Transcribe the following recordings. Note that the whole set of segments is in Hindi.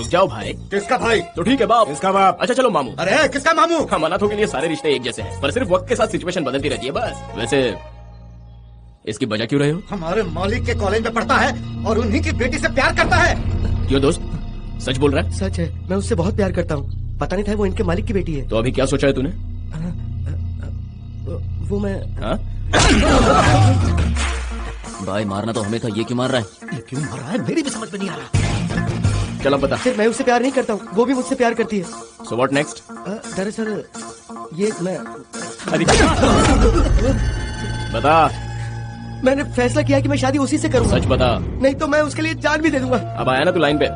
जाओ भाई। किसका भाई? तो ठीक है बाप। किसका बाप? अच्छा चलो मामू। अरे किसका मामू? हम अनाथों के लिए सारे रिश्ते एक जैसे हैं, पर सिर्फ वक्त के साथ सिचुएशन बदलती रहती है बस। वैसे इसकी वजह क्यों रहे हो? हमारे मालिक के कॉलेज में पढ़ता है और उन्हीं की बेटी से प्यार करता है। क्यों दोस्त, सच बोल रहा है? सच है, मैं उससे बहुत प्यार करता हूँ। पता नहीं था वो इनके मालिक की बेटी है। तो अभी क्या सोचा है तूने? वो मैं भाई मारना तो हमें था, ये क्यों मार रहा है? ये क्यों मार रहा है मेरी भी समझ में नहीं आ रहा। चलो बता। सिर्फ मैं उससे प्यार नहीं करता हूँ, वो भी मुझसे प्यार करती है। So what next? दरअसल ये मैं बता। मैंने फैसला किया कि मैं शादी उसी से करूंगा। सच बता। नहीं तो मैं उसके लिए जान भी दे दूंगा। अब आया ना तू लाइन पे।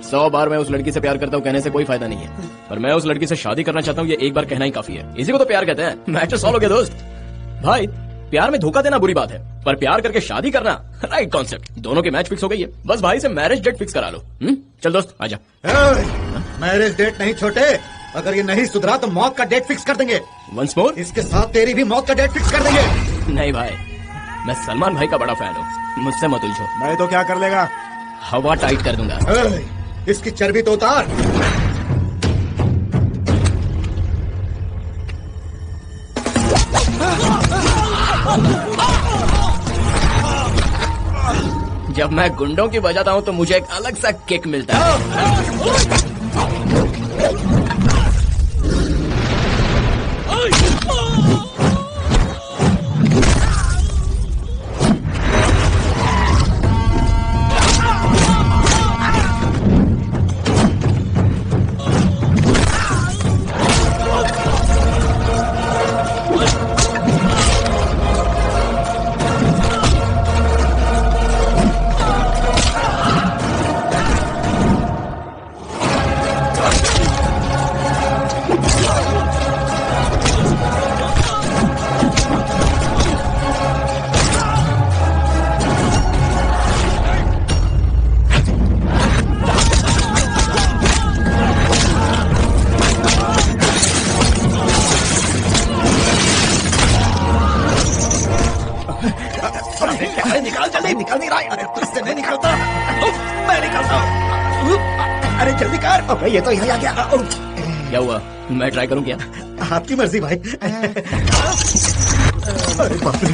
100 बार मैं उस लड़की से प्यार करता हूँ कहने से कोई फायदा नहीं है, पर मैं उस लड़की से शादी करना चाहता हूँ, ये एक बार कहना ही काफी है। इसी को तो प्यार कहते हैं। मैटर सॉल्व हो गया दोस्त। भाई प्यार में धोखा देना बुरी बात है, पर प्यार करके शादी करना राइट कॉन्सेप्ट। दोनों की मैच फिक्स हो गई है, बस भाई से मैरिज डेट फिक्स करा लो। चल दोस्त आजा। मैरिज डेट नहीं छोटे, अगर ये नहीं सुधरा तो मौत का डेट फिक्स कर देंगे। Once more? इसके साथ तेरी भी मौत का डेट फिक्स कर देंगे। नहीं भाई, मैं सलमान भाई का बड़ा फैन हूँ, मुझसे मत उलझो। मैं तो क्या कर लेगा? हवा टाइट कर दूंगा। इसकी चर्बी तो उतार। जब मैं गुंडों की बजाता हूँ तो मुझे एक अलग सा किक मिलता है। निकाल जल्दी, निकल नहीं रहा है। अरे तुझसे नहीं निकलता, मैं निकलता हूँ। अरे जल्दी कर। अबे ये तो यहाँ आ गया। क्या हुआ, मैं ट्राई करूँ क्या? आपकी मर्जी भाई। अरे बाप रे।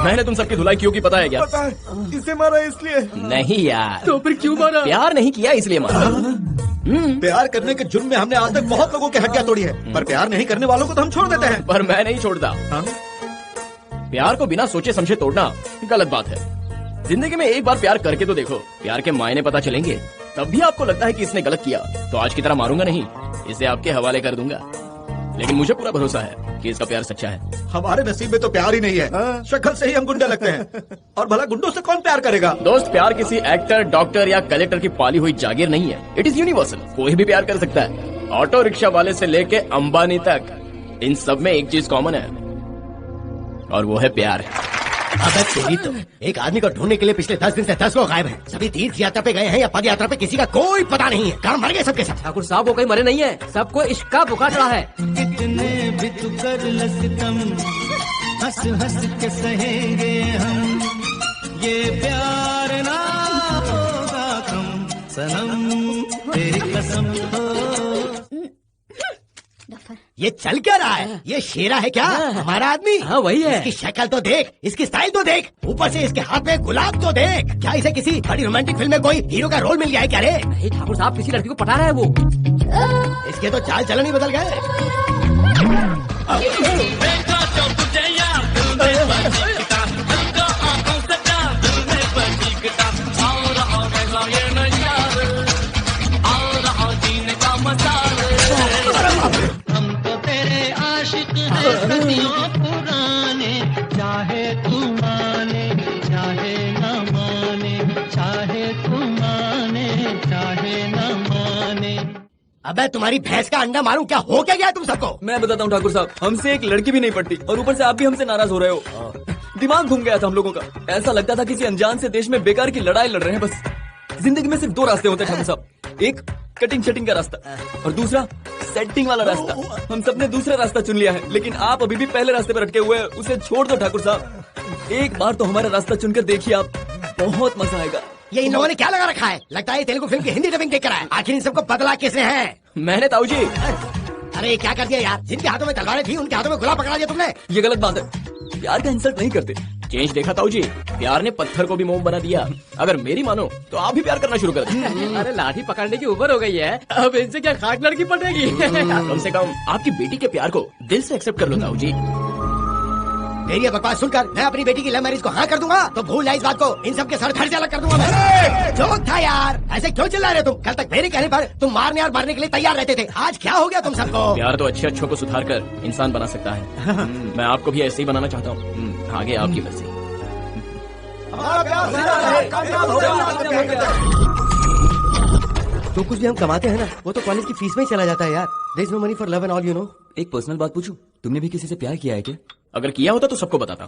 मैंने तुम सबकी धुलाई क्यों की पता है क्या? पता है, इसे मारा इसलिए। नहीं यार। तो फिर क्यों मारा? प्यार नहीं किया इसलिए मारा। प्यार करने के जुर्म में हमने आज तक बहुत लोगों की हड्डियां तोड़ी है, पर प्यार नहीं करने वालों को तो हम छोड़ देते हैं। पर मैं नहीं छोड़ता। प्यार को बिना सोचे समझे तोड़ना गलत बात है। जिंदगी में एक बार प्यार करके तो देखो, प्यार के मायने पता चलेंगे। तब भी आपको लगता है कि इसने गलत किया तो आज की तरह मारूंगा नहीं, इसे आपके हवाले कर दूंगा। लेकिन मुझे पूरा भरोसा है कि इसका प्यार सच्चा है। हमारे नसीब में तो प्यार ही नहीं है। शक्ल से ही हम गुंडे लगते हैं, और भला गुंडों से कौन प्यार करेगा? दोस्त प्यार किसी एक्टर, डॉक्टर या कलेक्टर की पाली हुई जागीर नहीं है। It is universal. कोई भी प्यार कर सकता है, ऑटो रिक्शा वाले से लेके अंबानी तक। इन सब में एक चीज कॉमन है, और वो है प्यार। अबे तेरी तो, एक आदमी को ढूंढने के लिए पिछले 10 दिन से 10 लोग गायब हैं। सभी तीर्थ यात्रा पे गए हैं या पद यात्रा पे, किसी का कोई पता नहीं है। कहाँ मर गए सबके सब? ठाकुर साहब वो कहीं मरे नहीं है, सबको इश्क का बुखार चढ़ा है। कितने भी तू कर लसितम, हंस हंस के सहेंगे हम, ये प्यार ना होगा कम, सनम तेरी कसम हो। ये चल क्या रहा है? ये शेरा है क्या? हमारा आदमी? हाँ वही है। इसकी शक्ल तो देख, इसकी स्टाइल तो देख, ऊपर से इसके हाथ में गुलाब तो देख। क्या इसे किसी बड़ी रोमांटिक फिल्म में कोई हीरो का रोल मिल गया है क्या रे? नहीं ठाकुर साहब, किसी लड़की को पटा रहा है वो। इसके तो चाल चलन ही बदल गए। हम तो तेरे आशिक हैं सदियों पुराने, चाहे तू माने चाहे न माने, चाहे तू माने चाहे न माने। अबे तुम्हारी भैंस का अंडा मारूं क्या? हो क्या गया तुम सबको? मैं बताता हूँ ठाकुर साहब, हमसे एक लड़की भी नहीं पड़ती और ऊपर से आप भी हमसे नाराज हो रहे हो। दिमाग घूम गया था हम लोगों का। ऐसा लगता था किसी अनजान से देश में बेकार की लड़ाई लड़ रहे हैं। बस जिंदगी में सिर्फ 2 रास्ते होते हैं ठाकुर साहब, एक कटिंग शटिंग का रास्ता, और दूसरा सेटिंग वाला रास्ता। हम सबने दूसरा रास्ता चुन लिया है, लेकिन आप अभी भी पहले रास्ते पर अटके हुए हैं। उसे छोड़ दो ठाकुर साहब, एक बार तो हमारा रास्ता चुनकर देखिए आप, बहुत मजा आएगा। ये इन लोगों ने क्या लगा रखा है? लगता है तेलुगु फिल्म की हिंदी डबिंग देख कर आए। आखिर इन सबको बदला किसने है? मैंने ताऊ जी। अरे क्या कर दिया यार? जिनके हाथों में तलवारें थी उनके हाथों में गुलाब पकड़ा दिया तुमने। ये गलत बात है, प्यार का इंसल्ट नहीं करते। चेंज देखा ताऊ जी, प्यार ने पत्थर को भी मोम बना दिया। अगर मेरी मानो तो आप भी प्यार करना शुरू कर दें। अरे लाठी पकड़ने की उम्र हो गई है, अब इनसे क्या खाक लड़की पड़ेगी। कम से कम आपकी बेटी के प्यार को दिल से एक्सेप्ट कर लो ताऊ जी। मेरी ये बकवास सुनकर मैं अपनी बेटी की लव मैरिज को हाँ कर दूंगा तो भूल जाए इस बात को। इन सब के सर धड़ से अलग कर दूंगा मैं। जोक था यार, ऐसे क्यों चिल्ला रहे तुम? कल तक मेरे कहने पर तुम मारने और मारने के लिए तैयार रहते थे, आज क्या हो गया तुम सबको? प्यार तो अच्छे अच्छों को सुधार कर इंसान बना सकता है। मैं आपको भी ऐसे ही बनाना चाहता हूँ। आगे आपकी मर्जी। जो कुछ भी हम कमाते हैं ना वो तो कॉलेज की फीस में ही चला जाता है यार। There is no money for love and all, you know. एक पर्सनल बात पूछूं, तुमने भी किसी से प्यार किया है क्या? अगर किया होता तो सबको बताता।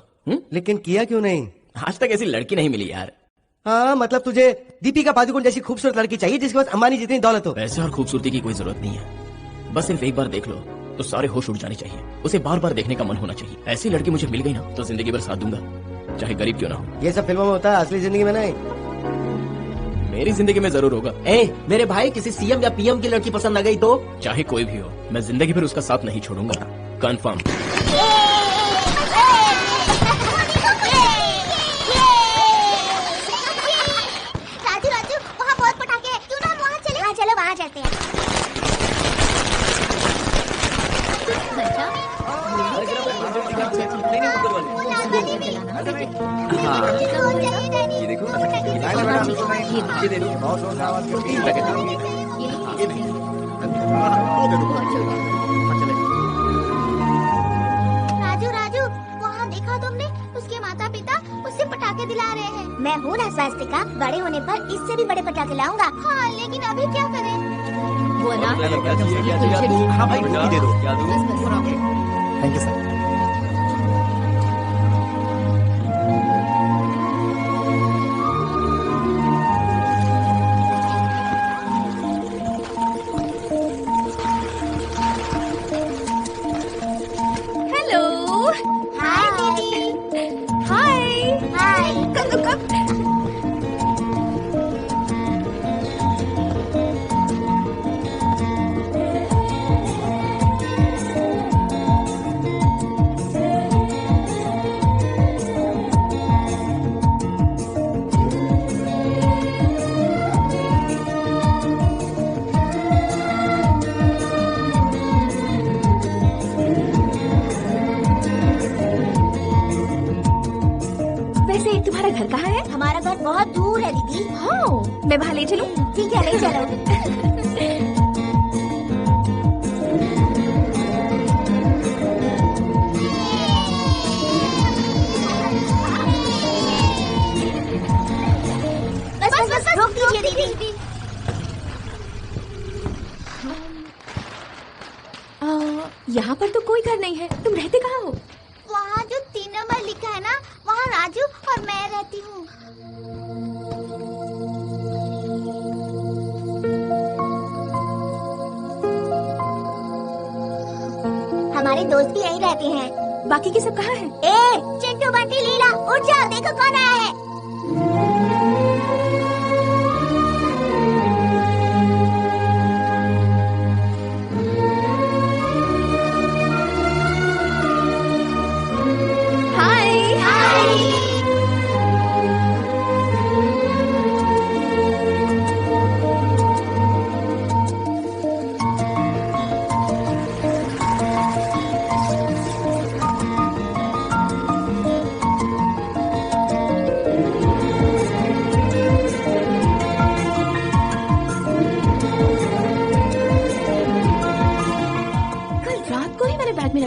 लेकिन किया क्यों नहीं? आज तक ऐसी लड़की नहीं मिली यार। हाँ मतलब तुझे दीपिका पादुकोण जैसी खूबसूरत लड़की चाहिए जिसके पास अंबानी जितनी दौलत हो। पैसे और खूबसूरती की कोई जरूरत नहीं है, बस सिर्फ एक बार देख लो तो सारे होश उड़ जाने चाहिए। उसे बार बार देखने का मन होना चाहिए। ऐसी लड़की मुझे मिल गई ना तो जिंदगी भर साथ दूंगा, चाहे गरीब क्यों ना हो। ये सब फिल्मों में होता है, असली जिंदगी में नहीं। मेरी जिंदगी में जरूर होगा। मेरे भाई किसी सीएम या पीएम की लड़की पसंद आ गई तो? चाहे कोई भी हो, मैं जिंदगी भर उसका साथ नहीं छोड़ूंगा, कंफर्म। राजू राजू वहाँ बहुत पटाखे हैं, क्यों ना हम वहाँ चले? हाँ चलो वहाँ चलते हैं। ये देखो, ये दे दो। राजू राजू वहाँ देखा तुमने? उसके माता पिता उससे पटाखे दिला रहे हैं। मैं हूँ ना स्वास्तिका, बड़े होने पर इससे भी बड़े पटाखे लाऊंगा। हाँ लेकिन अभी क्या करें? वो ना हाँ भाई वो दे दो। क्या दूं? Thank you sir. तुम्हारा घर कहाँ है? हमारा घर बहुत दूर है दीदी। हाँ मैं वहाँ ले चलूं? ठीक है ले चलो। बस बस रोक दीजिए दीदी। यहाँ पर तो कोई घर नहीं है, तुम रहते कहाँ हो? वहाँ जो 3 नंबर लिखा है ना, वहाँ राजू और मैं रहती हूँ। हमारे दोस्त भी यहीं रहते हैं। बाकी के सब कहाँ हैं? चिंटू बंटी लीला उठ जाओ, देखो कौन आया है।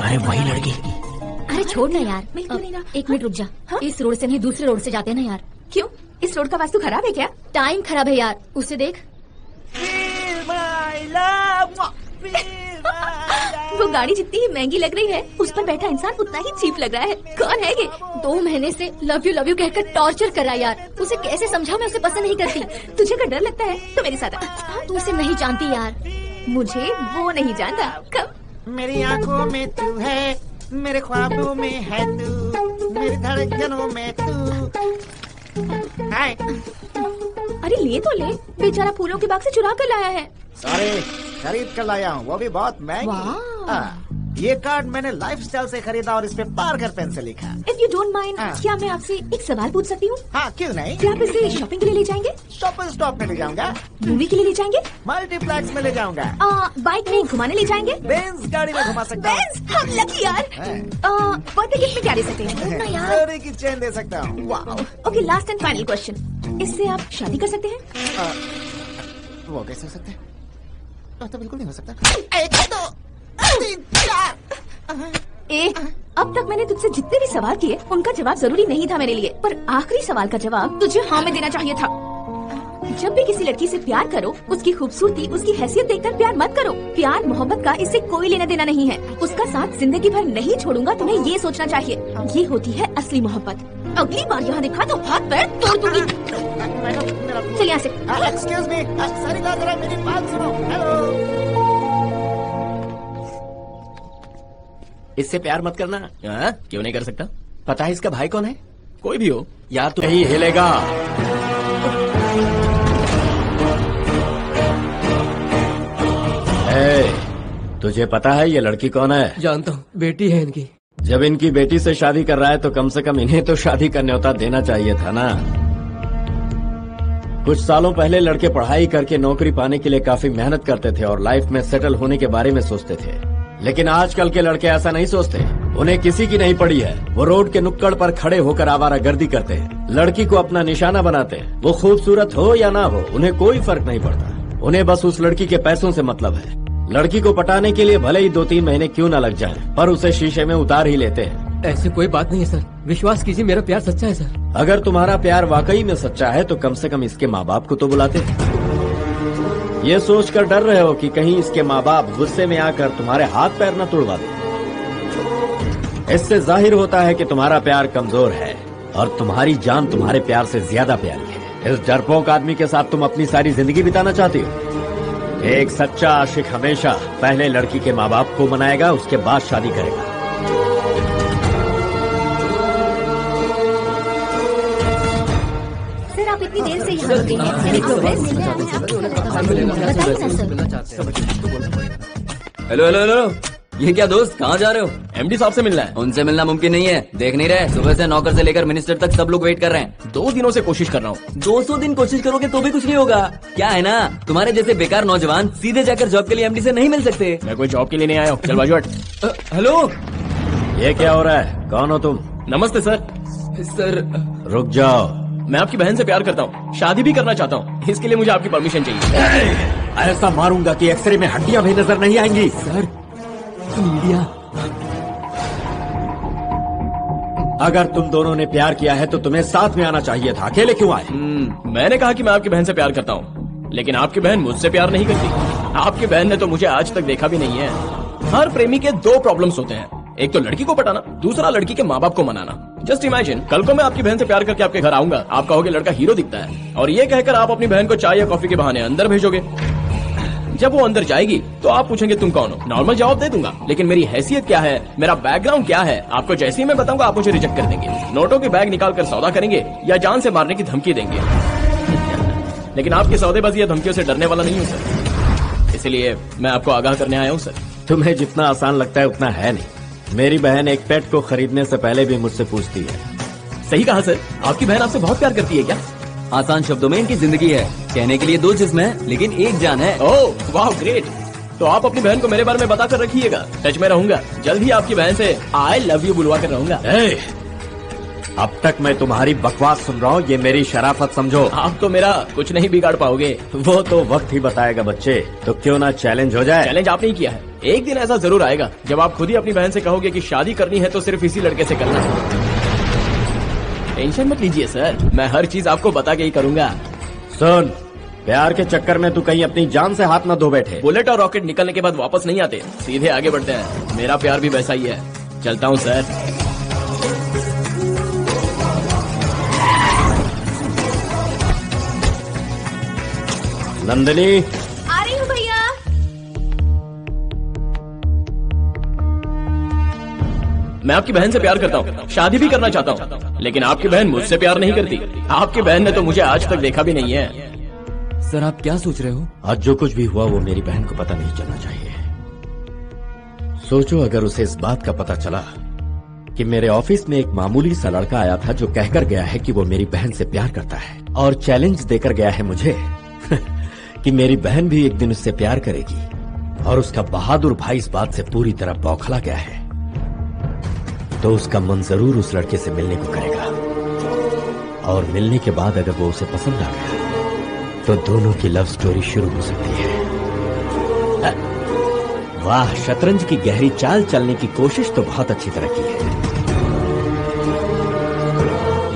अरे वही लड़की। अरे छोड़ ना यार, एक मिनट रुक जा। इस रोड से नहीं दूसरे रोड से जाते हैं ना यार। क्यों? इस रोड का वास्तु खराब है क्या? टाइम खराब है यार, उसे देख। वो गाड़ी जितनी ही महंगी लग रही है, उस पर बैठा इंसान उतना ही चीप लग रहा है। कौन है ये? 2 महीने से लव यू कहकर टॉर्चर कर रहा है यार। उसे कैसे समझाऊं मैं उसे पसंद नहीं करती। तुझे अगर डर लगता है तो मेरे साथ आ। तू उसे नहीं जानती यार। मुझे वो नहीं जानता। कब? मेरी आंखों में तू है, मेरे ख्वाबों में है तू, मेरी धड़कनों में तू। हाय। अरे ले तो ले, बेचारा फूलों के बाग से चुरा कर लाया है। सारे खरीद कर लाया हूँ, वो भी बहुत महंगी। वाह। ये कार्ड मैंने लाइफस्टाइल से खरीदा और इस पे पार्कर पेन से लिखा। इफ यू डोंट माइंड, हाँ। क्या मैं आपसे एक सवाल पूछ सकती हूँ? हाँ, क्यों नहीं? क्या आप इसे शॉपिंग के लिए ले जाएंगे? शॉपिंग स्टॉप में ले जाऊंगा, मूवी के लिए ले जाएंगे? मल्टीप्लेक्स में ले जाऊंगा, बाइक में घुमाने ले जाएंगे? बेंज गाड़ी में घुमा सकता हूँ, बेंज, हम लकी यार। बर्थडे गिफ्ट में क्या दे सकते हैं? ना यार। जोड़ी की चेन दे सकता हूँ। Wow. Okay, last and final question, इससे आप शादी कर सकते हैं? वो कैसे हो सकता है? तो बिल्कुल नहीं हो सकता। 1 2 3 4। अब तक मैंने तुझसे जितने भी सवाल किए उनका जवाब जरूरी नहीं था मेरे लिए, पर आखिरी सवाल का जवाब तुझे हाँ में देना चाहिए था। जब भी किसी लड़की से प्यार करो, उसकी खूबसूरती, उसकी हैसियत देखकर प्यार मत करो। प्यार मोहब्बत का इससे कोई लेना देना नहीं है। उसका साथ जिंदगी भर नहीं छोड़ूंगा, तुम्हें ये सोचना चाहिए। ये होती है असली मोहब्बत। अगली बार यहाँ देखा तो हाथ पैर तोड़ दूंगी। चल यहाँ से। एक्सक्यूज मी, सरिता जरा मेरी बात सुनो। हेलो। इससे प्यार मत करना। क्यों नहीं कर सकता? पता है इसका भाई कौन है? कोई भी हो यार, तू यही हिलेगा। तुझे पता है ये लड़की कौन है? जानता हूँ, बेटी है इनकी। जब इनकी बेटी से शादी कर रहा है तो कम से कम इन्हें तो शादी का न्योता देना चाहिए था ना। कुछ सालों पहले लड़के पढ़ाई करके नौकरी पाने के लिए काफी मेहनत करते थे और लाइफ में सेटल होने के बारे में सोचते थे, लेकिन आजकल के लड़के ऐसा नहीं सोचते। उन्हें किसी की नहीं पड़ी है। वो रोड के नुक्कड़ पर खड़े होकर आवारागर्दी करते हैं, लड़की को अपना निशाना बनाते हैं। वो खूबसूरत हो या ना हो, उन्हें कोई फर्क नहीं पड़ता। उन्हें बस उस लड़की के पैसों से मतलब है। लड़की को पटाने के लिए भले ही 2-3 महीने क्यों न लग जाएं, पर उसे शीशे में उतार ही लेते हैं। ऐसी कोई बात नहीं है सर, विश्वास कीजिए, मेरा प्यार सच्चा है सर। अगर तुम्हारा प्यार वाकई में सच्चा है तो कम से कम इसके माँ बाप को तो बुलाते। ये सोचकर डर रहे हो कि कहीं इसके माँ बाप गुस्से में आकर तुम्हारे हाथ पैर न तोड़वा दे। इससे जाहिर होता है कि तुम्हारा प्यार कमजोर है और तुम्हारी जान तुम्हारे प्यार से ज्यादा प्यारी है। इस डरपोक आदमी के साथ तुम अपनी सारी जिंदगी बिताना चाहती हो। एक सच्चा आशिक हमेशा पहले लड़की के माँ बाप को मनाएगा, उसके बाद शादी करेगा। सर आप इतनी देर से यहाँ रुके हैं। हेलो हेलो हेलो, ये क्या दोस्त, कहाँ जा रहे हो? एमडी साहब से मिलना है। उनसे मिलना मुमकिन नहीं है, देख नहीं रहे सुबह से नौकर से लेकर मिनिस्टर तक सब लोग वेट कर रहे हैं। 2 दिनों से कोशिश कर रहा हूँ। 200 दिन कोशिश करोगे तो भी कुछ नहीं होगा। क्या है ना, तुम्हारे जैसे बेकार नौजवान सीधे जाकर जॉब के लिए एमडी से नहीं मिल सकते। मैं कोई जॉब के लिए नहीं आया हूँ, चल बाजू हट। हेलो, ये क्या हो रहा है? कौन हो तुम? नमस्ते सर। सर रुक जाओ, मैं आपकी बहन से प्यार करता हूँ, शादी भी करना चाहता हूँ। इसके लिए मुझे आपकी परमिशन चाहिए। ऐसा मारूंगा कि एक्सरे में हड्डियां भी नजर नहीं आएंगी। सर मीडिया, अगर तुम दोनों ने प्यार किया है तो तुम्हें साथ में आना चाहिए था, अकेले क्यों आए? मैंने कहा कि मैं आपकी बहन से प्यार करता हूँ, लेकिन आपकी बहन मुझसे प्यार नहीं करती। आपकी बहन ने तो मुझे आज तक देखा भी नहीं है। हर प्रेमी के 2 प्रॉब्लम्स होते हैं, एक तो लड़की को पटाना, दूसरा लड़की के माँ बाप को मनाना। जस्ट इमेजिन, कल को मैं आपकी बहन से प्यार करके आपके घर आऊंगा, आप कहोगे लड़का हीरो दिखता है, और ये कहकर आप अपनी बहन को चाय या कॉफी के बहाने अंदर भेजोगे। जब वो अंदर जाएगी तो आप पूछेंगे तुम कौन हो। नॉर्मल जवाब दे दूंगा, लेकिन मेरी हैसियत क्या है, मेरा बैकग्राउंड क्या है, आपको जैसे ही मैं बताऊंगा आप मुझे रिजेक्ट कर देंगे। नोटों के बैग निकाल कर सौदा करेंगे या जान से मारने की धमकी देंगे। लेकिन आपकी सौदेबाजी या धमकियों से डरने वाला नहीं हूँ सर, इसलिए मैं आपको आगाह करने आया हूँ सर। तुम्हें जितना आसान लगता है उतना है नहीं। मेरी बहन एक पेट को खरीदने से पहले भी मुझसे पूछती है। सही कहा सर, आपकी बहन आपसे बहुत प्यार करती है क्या? आसान शब्दों में इनकी जिंदगी है, कहने के लिए 2 जिस्म है लेकिन एक जान है। ओह वाह ग्रेट, तो आप अपनी बहन को मेरे बारे में बता कर रखिएगा। टच में रहूंगा, जल्द ही आपकी बहन से आई लव यू बुलवा कर रहूंगा। अब तक मैं तुम्हारी बकवास सुन रहा हूँ, ये मेरी शराफत समझो। आप तो मेरा कुछ नहीं बिगाड़ पाओगे। वो तो वक्त ही बताएगा बच्चे, तो क्यों ना चैलेंज हो जाए। चैलेंज आपने ही किया है, एक दिन ऐसा जरूर आएगा जब आप खुद ही अपनी बहन से कहोगे कि शादी करनी है तो सिर्फ इसी लड़के से करना है। टेंशन मत लीजिए सर, मैं हर चीज आपको बता के ही करूंगा। सुन, प्यार के चक्कर में तू कहीं अपनी जान से हाथ न धो बैठे। बुलेट और रॉकेट निकलने के बाद वापस नहीं आते, सीधे आगे बढ़ते हैं। मेरा प्यार भी वैसा ही है। चलता हूँ सर। नंदिनी, आ रही हूँ भैया। मैं आपकी बहन से प्यार करता हूँ, शादी भी करना चाहता हूँ, लेकिन आपकी बहन मुझसे प्यार नहीं करती। आपकी बहन ने तो मुझे आज तक देखा भी नहीं है। सर आप क्या सोच रहे हो? आज जो कुछ भी हुआ वो मेरी बहन को पता नहीं चलना चाहिए। सोचो अगर उसे इस बात का पता चला कि मेरे ऑफिस में एक मामूली सा लड़का आया था जो कहकर गया है कि वो मेरी बहन से प्यार करता है और चैलेंज देकर गया है मुझे कि मेरी बहन भी एक दिन उससे प्यार करेगी, और उसका बहादुर भाई इस बात से पूरी तरह बौखला गया है, तो उसका मन जरूर उस लड़के से मिलने को करेगा। और मिलने के बाद अगर वो उसे पसंद आ गया तो दोनों की लव स्टोरी शुरू हो सकती है। वाह, शतरंज की गहरी चाल चलने की कोशिश तो बहुत अच्छी तरह की है।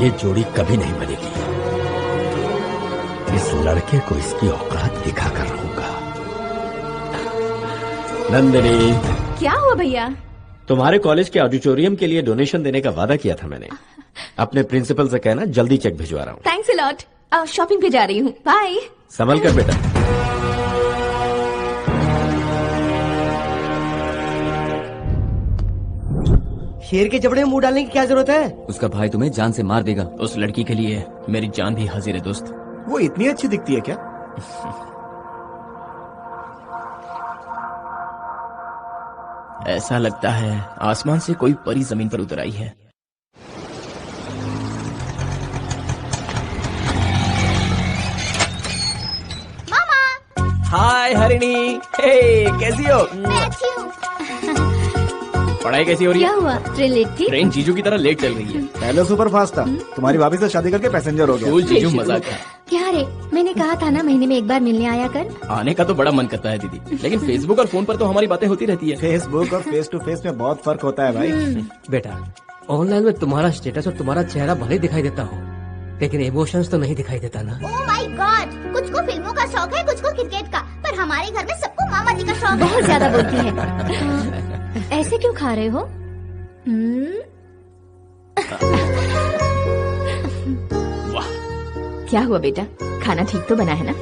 ये जोड़ी कभी नहीं बनेगी। इस लड़के को इसकी औकात दिखाकर रहूंगा। नंदिनी, क्या हुआ भैया? तुम्हारे कॉलेज के ऑडिटोरियम के लिए डोनेशन देने का वादा किया था मैंने। अपने प्रिंसिपल से कहना जल्दी चेक भिजवा रहा हूँ। Thanks a lot. शॉपिंग पे जा रही हूँ। बाय। संभल कर बेटा। शेर के जबड़े में मुंह डालने की क्या जरूरत है? उसका भाई तुम्हें जान से मार देगा। उस लड़की के लिए मेरी जान भी हाजिर है दोस्त। वो इतनी अच्छी दिखती है क्या? ऐसा लगता है आसमान से कोई परी जमीन पर उतर आई है। मामा, हाय हरिणी। हे, कैसी हो? मैं अच्छी हूँ। पढ़ाई कैसी हो रही क्या है? हुआ? ट्रेन लेट थी? ट्रेन जीजू की तरह लेट चल रही है। पहले सुपर फास्ट था, तुम्हारी भाभी से शादी करके पैसेंजर हो गया। कूल जीजू, मजाक है। क्या रे, मैंने कहा था ना महीने में एक बार मिलने आया कर। आने का तो बड़ा मन करता है दीदी, लेकिन फेसबुक और फोन पर तो हमारी बातें होती रहती है। फेसबुक और फेस टू फेस में बहुत फर्क होता है भाई। बेटा, ऑनलाइन में तुम्हारा स्टेटस और तुम्हारा चेहरा भले दिखाई देता हो, लेकिन इमोशंस तो नहीं दिखाई देता ना। ओह माय गॉड, कुछ को फिल्मों का शौक है, कुछ को क्रिकेट का, पर हमारे घर में सबको मामा जी का शौक है। बहुत ज्यादा बोलती है। ऐसे क्यों खा रहे हो? वाह, क्या हुआ बेटा? खाना ठीक तो बना है ना?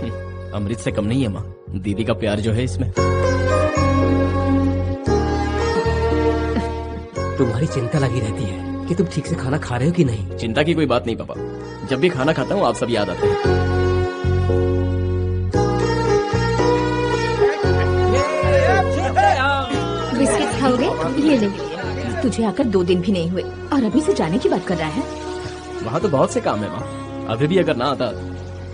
अमृत से कम नहीं है माँ। दीदी का प्यार जो है इसमें। तुम्हारी चिंता लगी रहती है कि तुम ठीक से खाना खा रहे हो कि नहीं। चिंता की कोई बात नहीं पापा, जब भी खाना खाता हूँ आप सब याद आते हैं। बिस्किट खाओगे? ये ले। तुझे आकर 2 दिन भी नहीं हुए और अभी से जाने की बात कर रहा है। वहाँ तो बहुत से काम है माँ, अभी भी अगर ना आता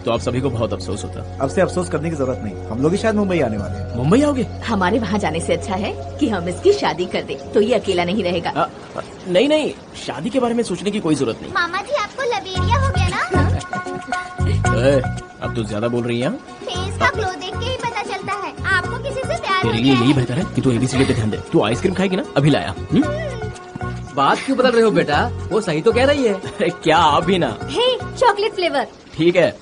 तो आप सभी को बहुत अफसोस होता। अब से अफसोस करने की जरूरत नहीं, हम लोग ही शायद मुंबई आने वाले हैं। मुंबई आओगे? हमारे वहाँ जाने से अच्छा है कि हम इसकी शादी कर दे, तो ये अकेला नहीं रहेगा। नहीं नहीं, शादी के बारे में सोचने की कोई जरूरत नहीं। मामा जी आपको लबेरिया हो गया ना? अब तो ज्यादा बोल रही है। फेस का ग्लो देख के ही पता चलता है आपको किसी से प्यार हो तेरे गया लिए यही है। बेहतर है कि तू एबीसीडी पे ध्यान दे। तू आइसक्रीम खाएगी ना? अभी लाया। बात क्यों बदल रहे हो बेटा? वो सही तो कह रही है। अरे क्या आप भी ना। हे, चॉकलेट फ्लेवर। ठीक है।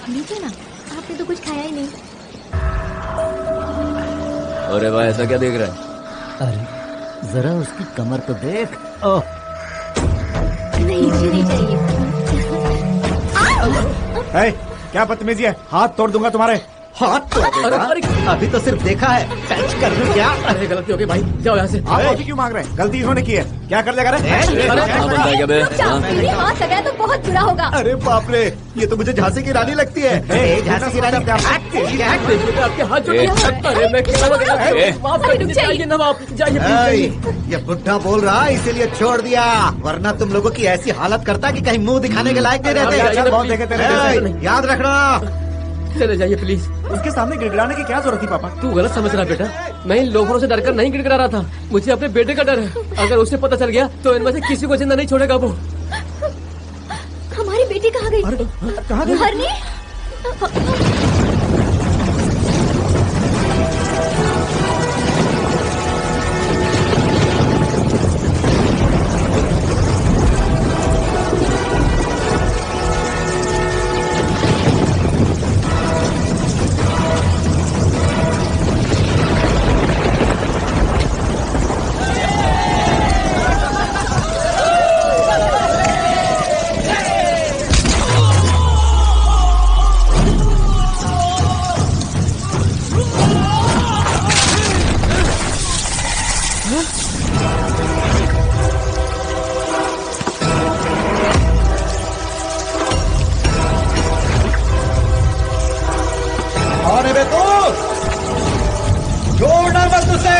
लीजिए ना, आपने तो कुछ खाया ही नहीं। अरे भाई ऐसा क्या देख रहा है? अरे जरा उसकी कमर तो देख। ओह, नहीं जी, नहीं चाहिए। है, क्या बदतमीजी है, हाथ तोड़ दूंगा तुम्हारे। हाथ तो अभी तो सिर्फ देखा है, टच कर लूं क्या? अरे गलती हो गई भाई, जाओ यहाँ से। आप अभी क्यों मांग रहे हैं? गलती इन्होंने की है, क्या कर लेगा रे? हाँ बनता है क्या बे? रुक जाओ, मेरे हाथ लगाया तो बहुत बुरा होगा। अरे बाप रे, ये तो मुझे झांसी की रानी लगती है। झांसी की रानी आपके हाथ जोड़ ए, अरे मैं क्या ए, माफ कर दीजिए, जाइए ना आप, जाइए please, जाइए। ये बुढ़ा बोल रहा इसीलिए छोड़ दिया, वरना तुम लोगों की ऐसी हालत करता कि कहीं मुंह दिखाने के लायक नहीं रहते। बहुत देखे तेरे जैसे। याद रखना। चले जाइए प्लीज। उसके सामने गिड़गिड़ाने की क्या जरूरत थी पापा? तू गलत समझ रहा बेटा, मैं इन लोगों से डरकर नहीं गिड़गिड़ा रहा था, मुझे अपने बेटे का डर है। अगर उसे पता चल गया तो इनमें से किसी को जिंदा नहीं छोड़ेगा वो। हमारी बेटी कहाँ गई? कहाँ गई? हरनी? कौन है बे तू? छोड़ना मत उसे।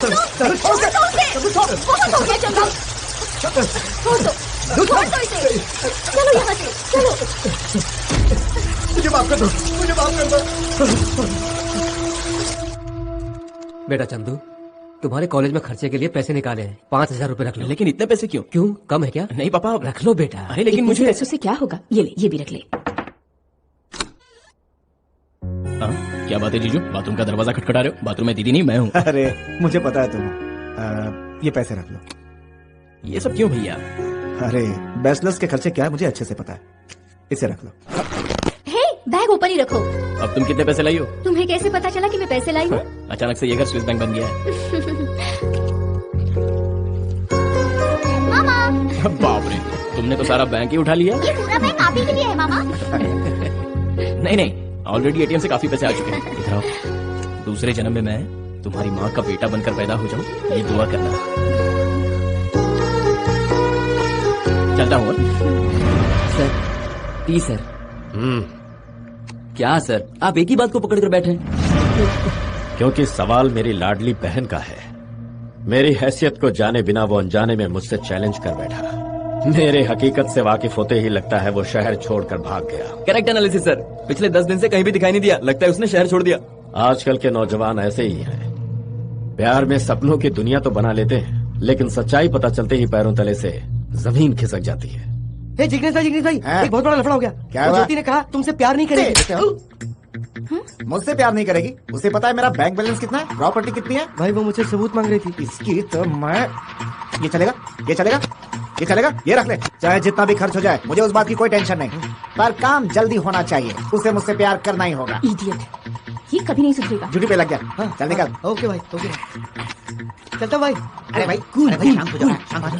बहुत हो गया चंदा। छोड़ दो इसे। चलो यहाँ से चलो। मुझे माफ कर दो, मुझे माफ कर दो। बेटा चंदू, तुम्हारे कॉलेज में खर्चे के लिए पैसे निकाले हैं, 5,000 रुपए रख लो। लेकिन इतने पैसे क्यों? क्यों, कम है क्या? नहीं पापा, रख लो बेटा। अरे लेकिन मुझे पैसों से क्या होगा? ये ले, ये भी रख ले। क्या बात है जीजू, बाथरूम का दरवाजा खटखटा रहे हो? बाथरूम में दीदी नहीं, मैं हूँ। अरे मुझे पता है तुम। ये पैसे रख लो। ये सब क्यों भैया? अरे बैचलर्स के खर्चे क्या है मुझे अच्छे से पता है, इसे रख लो। हे, बैग ऊपर ही रखो। अब तुम कितने पैसे लाई हो? तुम्हें कैसे पता चला कि मैं पैसे लाई हूँ? अचानक से ये घर स्विस बैंक बन गया है। मामा, बाप रे, तुमने तो सारा बैंक ही उठा लिया। ये पूरा बैंक आप ही के लिए है मामा। नहीं, ऑलरेडी एटीएम से काफी पैसे आ चुके हैं। इधर आओ, दूसरे जन्म में मैं तुम्हारी माँ का बेटा बनकर पैदा हो जाऊं, ये दुआ करना। चलता हूँ। Sir, please sir. क्या सर, आप एक ही बात को पकड़ कर बैठे हैं? क्योंकि सवाल मेरी लाडली बहन का है। मेरी हैसियत को जाने बिना वो अनजाने में मुझसे चैलेंज कर बैठा। मेरे हकीकत से वाकिफ होते ही लगता है वो शहर छोड़कर भाग गया। Correct analysis sir. पिछले 10 दिन से कहीं भी दिखाई नहीं दिया, लगता है उसने शहर छोड़ दिया। आजकल के नौजवान ऐसे ही हैं। प्यार में सपनों की दुनिया तो बना लेते हैं, लेकिन सच्चाई पता चलते ही पैरों तले से जमीन खिसक जाती है। जिग्नेश भाई हाँ? एक बहुत बड़ा लफड़ा हो गया। क्या वो हुआ? ज्योति ने कहा तुमसे प्यार नहीं करेगी। मुझसे प्यार नहीं करेगी? उसे पता है मेरा बैंक बैलेंस कितना है, प्रॉपर्टी कितनी है? भाई वो मुझसे सबूत मांग रही थी। इसकी तो मैं ये चलेगा, ये चलेगा, ये चलेगा, ये रख ले। चाहे जितना भी खर्च हो जाए, मुझे उस बात की कोई टेंशन नहीं, पर काम जल्दी होना चाहिए। उसे मुझसे प्यार करना ही होगा। इडियट, ये कभी नहीं सुधरेगा। ड्यूटी पे लग गया। चल निकल। ओके भाई, ओके चलता भाई। अरे भाई शांत हो जाओ, शांत हो जाओ।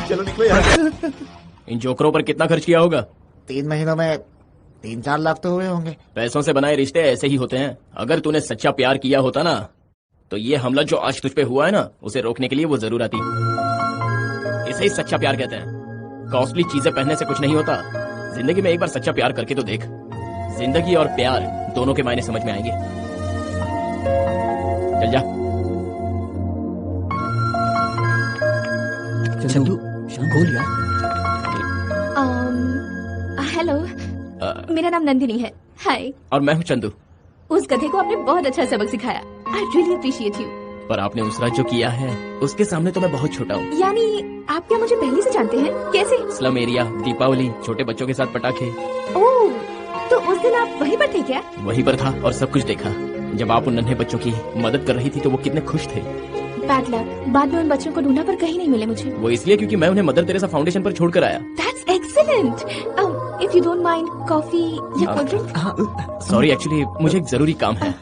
चलो निकलो यार। इन जोकरों पर कितना खर्च किया होगा? 3 महीनों में 3-4 लाख तो हुए होंगे। पैसों से बनाए रिश्ते ऐसे ही होते हैं। अगर तूने सच्चा प्यार किया होता ना, तो ये हमला जो आज तुझ पे हुआ है ना, उसे रोकने के लिए वो जरूर आती। इसे ही सच्चा प्यार कहते हैं। कॉस्टली चीजें पहनने से कुछ नहीं होता। जिंदगी में एक बार सच्चा प्यार करके तो देख। जिंदगी और प्यार दोनों के मायने समझ में आएंगे। चल जा। चंदू बोल यार। हेलो, मेरा नाम नंदिनी है। हाय। और मैं हूँ चंदू। उस गधे को आपने बहुत अच्छा सबक सिखाया। I really appreciate you. पर आपने उस रात जो किया है, उसके सामने तो मैं बहुत छोटा हूँ। यानी आप क्या मुझे पहले से जानते हैं? कैसे? स्लम एरिया, दीपावली, छोटे बच्चों के साथ पटाखे। ओह, तो उस दिन आप वहीं पर थे क्या? वहीं पर था और सब कुछ देखा। जब आप उन नन्हे बच्चों की मदद कर रही थी तो वो कितने खुश थे। बैड लक, बाद में उन बच्चों को ढूंढा पर कहीं नहीं मिले मुझे। वो इसलिए क्योंकि मैं उन्हें मदर तेरेसा फाउंडेशन पर छोड़कर आया। That's excellent. If you don't mind, coffee या कोल्ड ड्रिंक? सॉरी, एक्चुअली मुझे एक जरूरी काम है।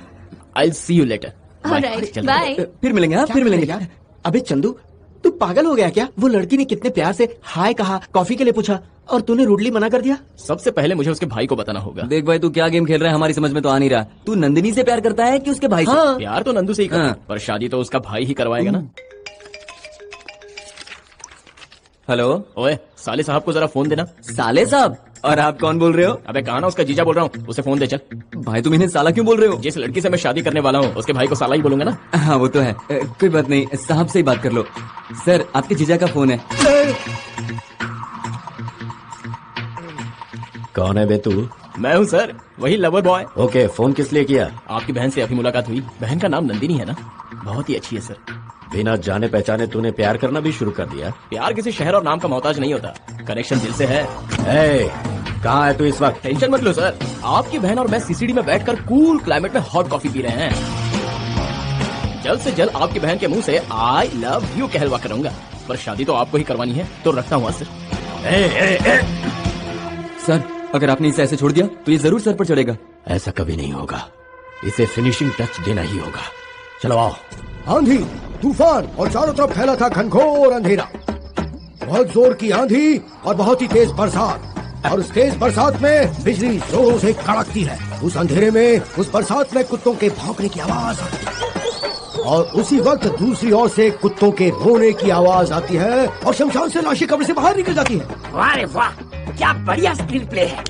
I'll see you later. Alright, bye. फिर मिलेंगे। हाँ, फिर मिलेंगे यार। अबे चंदू, तू पागल हो गया क्या? वो लड़की ने कितने प्यार से हाय कहा, कॉफी के लिए पूछा और तूने रूडली मना कर दिया। सबसे पहले मुझे उसके भाई को बताना होगा। देख भाई, तू क्या गेम खेल रहा है, हमारी समझ में तो आ नहीं रहा। तू नंदिनी से प्यार करता है कि उसके भाई से? प्यार तो नंदू से ही करता है, पर शादी तो उसका भाई ही करवाएगा ना। हेलो। ओए, साले साहब को जरा फोन देना। साले साहब? और आप कौन बोल रहे हो? अबे कहा ना, उसका जीजा बोल रहा हूँ, उसे फोन दे चल। भाई तुम इन्हें साला क्यों बोल रहे हो? जिस लड़की से मैं शादी करने वाला हूँ, उसके भाई को साला ही बोलूंगा ना। हाँ वो तो है। कोई बात नहीं, साहब से ही बात कर लो। सर, आपके जीजा का फोन है। कौन है बे तू? मैं हूँ सर, वही लवर बॉय। ओके, फोन किस लिए किया? आपकी बहन से अभी मुलाकात हुई। बहन का नाम नंदिनी है ना? बहुत ही अच्छी है सर। बिना जाने पहचाने तूने प्यार करना भी शुरू कर दिया? प्यार किसी शहर और नाम का मोहताज नहीं होता, कनेक्शन दिल से है। कहाँ है तू इस वक्त? टेंशन मत लो सर, आपकी बहन और मैं सीसीडी में बैठकर कूल क्लाइमेट में हॉट कॉफी पी रहे हैं। जल्द से जल्द आपकी बहन के मुंह से आई लव यू कहलवा करूंगा। पर शादी तो आपको ही करवानी है, तो रखता हूँ सर। सर, अगर आपने इसे ऐसे छोड़ दिया तो ये जरूर सर पर चढ़ेगा। ऐसा कभी नहीं होगा, इसे फिनिशिंग टच देना ही होगा। चलो आओ। आंधी, तूफान और चारों तरफ फैला था घनघोर अंधेरा। बहुत जोर की आंधी और बहुत ही तेज बरसात, और उस तेज बरसात में बिजली जोरों से कड़कती है। उस अंधेरे में, उस बरसात में कुत्तों के भौंकने की आवाज आती है, और उसी वक्त दूसरी ओर से कुत्तों के रोने की आवाज आती है, और शमशान से लाशें कब्र से बाहर निकल जाती है। वाह रे वाह, क्या बढ़िया स्क्रीन प्ले है।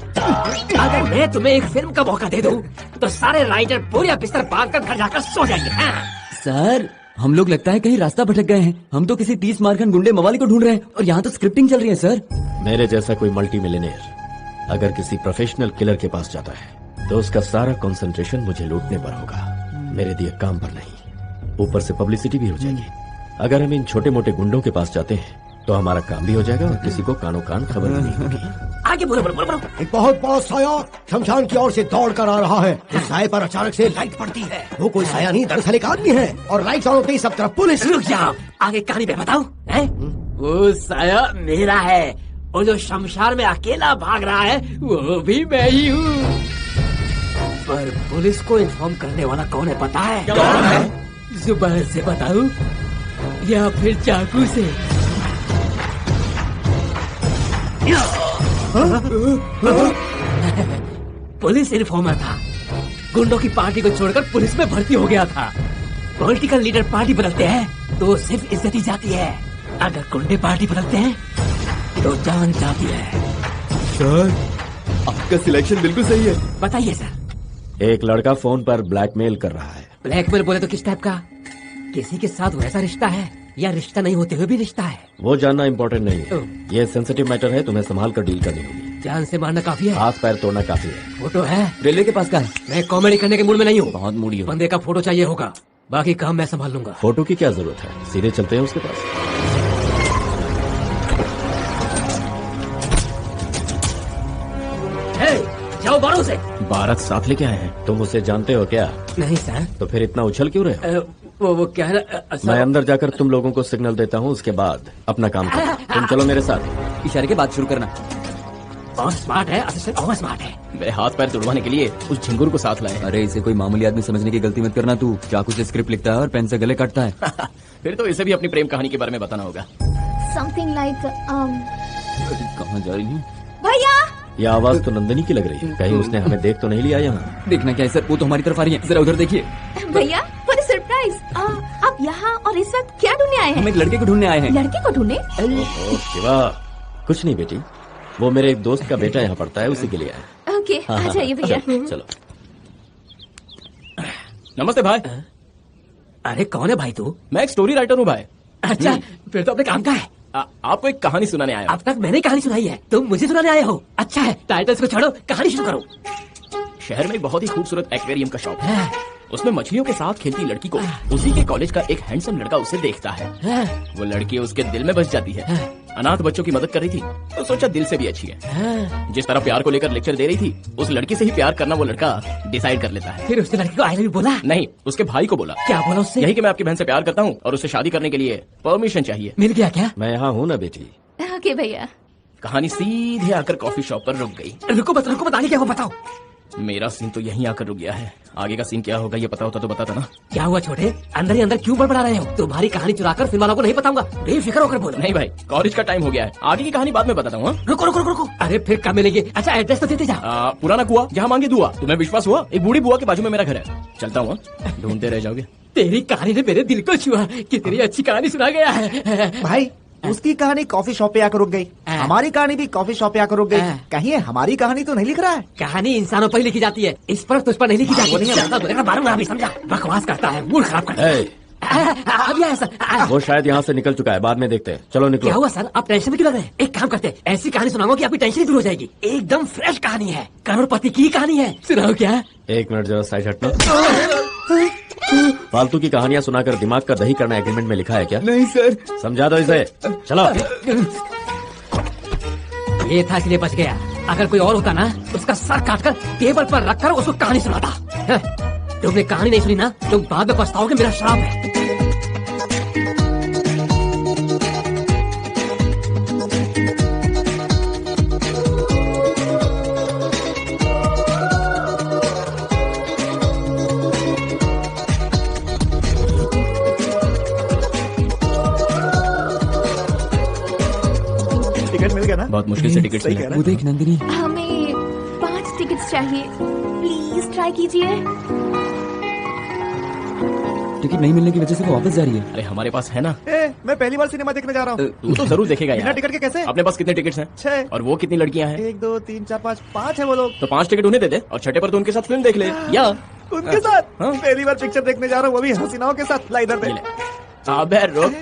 अगर मैं तुम्हें एक फिल्म का मौका दे दूं, तो सारे राइटर पूरा बिस्तर बांध कर घर जाकर सो जाएंगे। सर, हम लोग लगता है कहीं रास्ता भटक गए हैं। हम तो किसी 30 मारखंड गुंडे मवाली को ढूंढ रहे हैं, और यहाँ तो स्क्रिप्टिंग चल रही है सर। मेरे जैसा कोई मल्टी मिलियनेयर अगर किसी प्रोफेशनल किलर के पास जाता है, तो उसका सारा कंसंट्रेशन मुझे लूटने पर होगा, मेरे दिए काम पर नहीं। ऊपर से पब्लिसिटी भी हो जाएगी। अगर हम इन छोटे मोटे गुंडों के पास जाते हैं, तो हमारा काम भी हो जाएगा और किसी को कानो कान खबर भी नहीं होगी। आगे बोलो बोलो बोलो। एक बहुत बड़ा साया शमशान की ओर से दौड़ कर आ रहा है। उस साये पर अचानक से लाइट पड़ती है। वो कोई साया नहीं, दरअसल एक आदमी है, और लाइट ऑन होते ही सब तरफ पुलिस। रुक जाओ, आगे कहानी में बताओ। वो साया मेरा है, और जो शमशान में अकेला भाग रहा है वो भी मैं ही हूँ। पर पुलिस को इन्फॉर्म करने वाला कौन है पता है? कौन है? जुबान से बताऊं या फिर चाकू से? पुलिस इन्फॉर्मर था, गुंडों की पार्टी को छोड़कर पुलिस में भर्ती हो गया था। पॉलिटिकल लीडर पार्टी बदलते हैं तो सिर्फ इज्जत ही जाती है, अगर गुंडे पार्टी बदलते हैं तो जान जाती है। सर, आपका सिलेक्शन बिल्कुल सही है। बताइए सर। एक लड़का फोन पर ब्लैकमेल कर रहा है। ब्लैकमेल बोले तो किस टाइप का? किसी के साथ वैसा रिश्ता है या रिश्ता नहीं होते हुए भी रिश्ता है? वो जानना इम्पोर्टेंट नहीं है। ये सेंसिटिव मैटर है, तुम्हें संभाल कर डील करनी होगी। जान से मारना काफी है, हाथ पैर तोड़ना काफी है। फोटो है रेलवे के पास का है। मैं कॉमेडी करने के मूड में नहीं हूँ। बहुत मूडी हो। बंदे का फोटो चाहिए होगा, बाकी काम मैं संभाल लूंगा। फोटो की क्या जरूरत है, सीधे चलते हैं उसके पास। जाओ बारों से। भारत साथ लेके आए हैं। तुम उसे जानते हो क्या? नहीं सर। तो फिर इतना उछल क्यों रहे हो? वो कह रहा मैं अंदर जाकर तुम लोगों को सिग्नल देता हूँ, उसके बाद अपना काम करो। तुम चलो मेरे साथ। इशारे के बाद शुरू करना। बहुत स्मार्ट है असिस्टेंट, बहुत स्मार्ट है। मैं हाथ पैर तुड़वाने के लिए उस झिंगुर को साथ लाए। अरे इसे कोई मामूली आदमी समझने की गलती मत करना। तू चाकू से स्क्रिप्ट लिखता है और पेन से गले काटता है। फिर तो इसे भी अपनी प्रेम कहानी के बारे में बताना होगा। समथिंग लाइक कहाँ जा रही हूँ? भैया। ये आवाज तो नंदिनी की लग रही है, कहीं उसने हमें देख तो नहीं लिया यहाँ? देखना क्या है सर, वो तो हमारी तरफ आ रही है, जरा उधर देखिए। भैया फॉर सरप्राइज, आप यहाँ और इस वक्त क्या ढूंढने आए हैं? हम एक लड़के को ढूंढने आए हैं। लड़के को ढूंढने? शिवा, कुछ नहीं बेटी, वो मेरे एक दोस्त का बेटा यहाँ पढ़ता है, उसी के लिए आया। ओके, आ जाइए भैया। चलो। नमस्ते भाई। अरे कौन है भाई तू? मैं एक स्टोरी राइटर हूँ भाई। अच्छा, फिर तो अपने काम का है। आपको एक कहानी सुनाने आया। अब तक मैंने कहानी सुनाई है, तुम मुझे सुनाने आए हो। अच्छा है, टाइटल्स को छोड़ो, कहानी शुरू करो। शहर में एक बहुत ही खूबसूरत एक्वेरियम का शॉप है। उसमें मछलियों के साथ खेलती लड़की को उसी के कॉलेज का एक हैंडसम लड़का उसे देखता है। वो लड़की उसके दिल में बस जाती है। अनाथ बच्चों की मदद कर रही थी तो सोचा दिल से भी अच्छी है। जिस तरह प्यार को लेकर लेक्चर दे रही थी, उस लड़की से ही प्यार करना वो लड़का डिसाइड कर लेता है। फिर उसने लड़की को आई लव यू बोला? नहीं, उसके भाई को बोला। क्या बोला उससे? यही कि मैं आपकी बहन से प्यार करता हूँ और उससे शादी करने के लिए परमिशन चाहिए। मिल गया क्या? मैं यहाँ हूँ ना बेटी। ओके भैया। कहानी सीधे आकर कॉफी शॉप पर रुक गई। रुको आगे क्या हुआ बताओ। मेरा सीन तो यहीं आकर रुक गया है, आगे का सीन क्या होगा ये पता होता तो बताता ना। क्या हुआ छोटे, अंदर ही अंदर क्यों बड़बड़ा रहे हो? तुम्हारी कहानी चुराकर फिल्म वालों को नहीं बताऊंगा, बेफिक्र होकर बोलो। नहीं भाई, कॉलेज का टाइम हो गया है, आगे की कहानी बाद में बताता हूँ। रुको। अरे फिर कब मिलेंगे? अच्छा एड्रेस तो देते जा। पुराना कुआं जहाँ मांगे दुआ। तुम्हें विश्वास हुआ? एक बूढ़ी बुआ के बाजू में मेरा घर है। चलता हूँ, ढूंढते रह जाओगे। तेरी कहानी ने मेरे दिल को छुआ, कितनी अच्छी कहानी सुना गया है भाई। उसकी कहानी कॉफी शॉप पे आकर रुक गई, हमारी कहानी भी कॉफी शॉप पे आकर रुक गई। कहीं हमारी कहानी तो नहीं लिख रहा है? कहानी इंसानों पर ही लिखी जाती है, इस पर तुझ पर नहीं लिखी जाती। समझा? बकवास करता है, मूड खराब करता है। सर वो शायद यहाँ से निकल चुका है, बाद में देखते हैं। चलो निकलो। क्या हुआ सर, आप टेंशन में क्यों लग रहे हैं? एक काम करते हैं, ऐसी कहानी सुनाऊंगा कि आपकी टेंशन ही दूर हो जाएगी। एकदम फ्रेश कहानी है, करोड़पति की कहानी है। सुनाओ क्या? एक मिनट जरा साइड हटना। फालतू की कहानियां सुनाकर दिमाग का दही करना एग्रीमेंट में लिखा है क्या? नहीं सर। समझा दो इसे। चलो। ये था इसलिए बच गया, अगर कोई और होता ना उसका सर काटकर टेबल पर रखकर उसको कहानी सुनाता। तुमने कहानी नहीं सुनी ना, तुम बाद में पछताओगे, मेरा श्राप है। टिकट मिल गया ना? बहुत मुश्किल से टिकट मिला। वो देख नंदिनी। हमें 5 टिकट्स चाहिए, प्लीज ट्राई कीजिए। टिकट नहीं मिलने की वजह से वो वापस जा रही है। अरे हमारे पास है ना। मैं पहली बार सिनेमा देखने जा रहा हूँ। तू तो जरूर देखेगा बिना यार। टिकट के कैसे? अपने पास कितने टिकट्स हैं? 6। और वो कितनी लड़कियां हैं? 1 2 3 4 5 5 है वो लोग। तो 5 टिकट उन्हें दे दे और छठे पर तो उनके साथ फिल्म देख ले। या उनके साथ? हाँ। पहली बार पिक्चर देखने जा रहा हूँ, वो भी हसीनाओं के साथ। ला इधर दे। अबे रुक।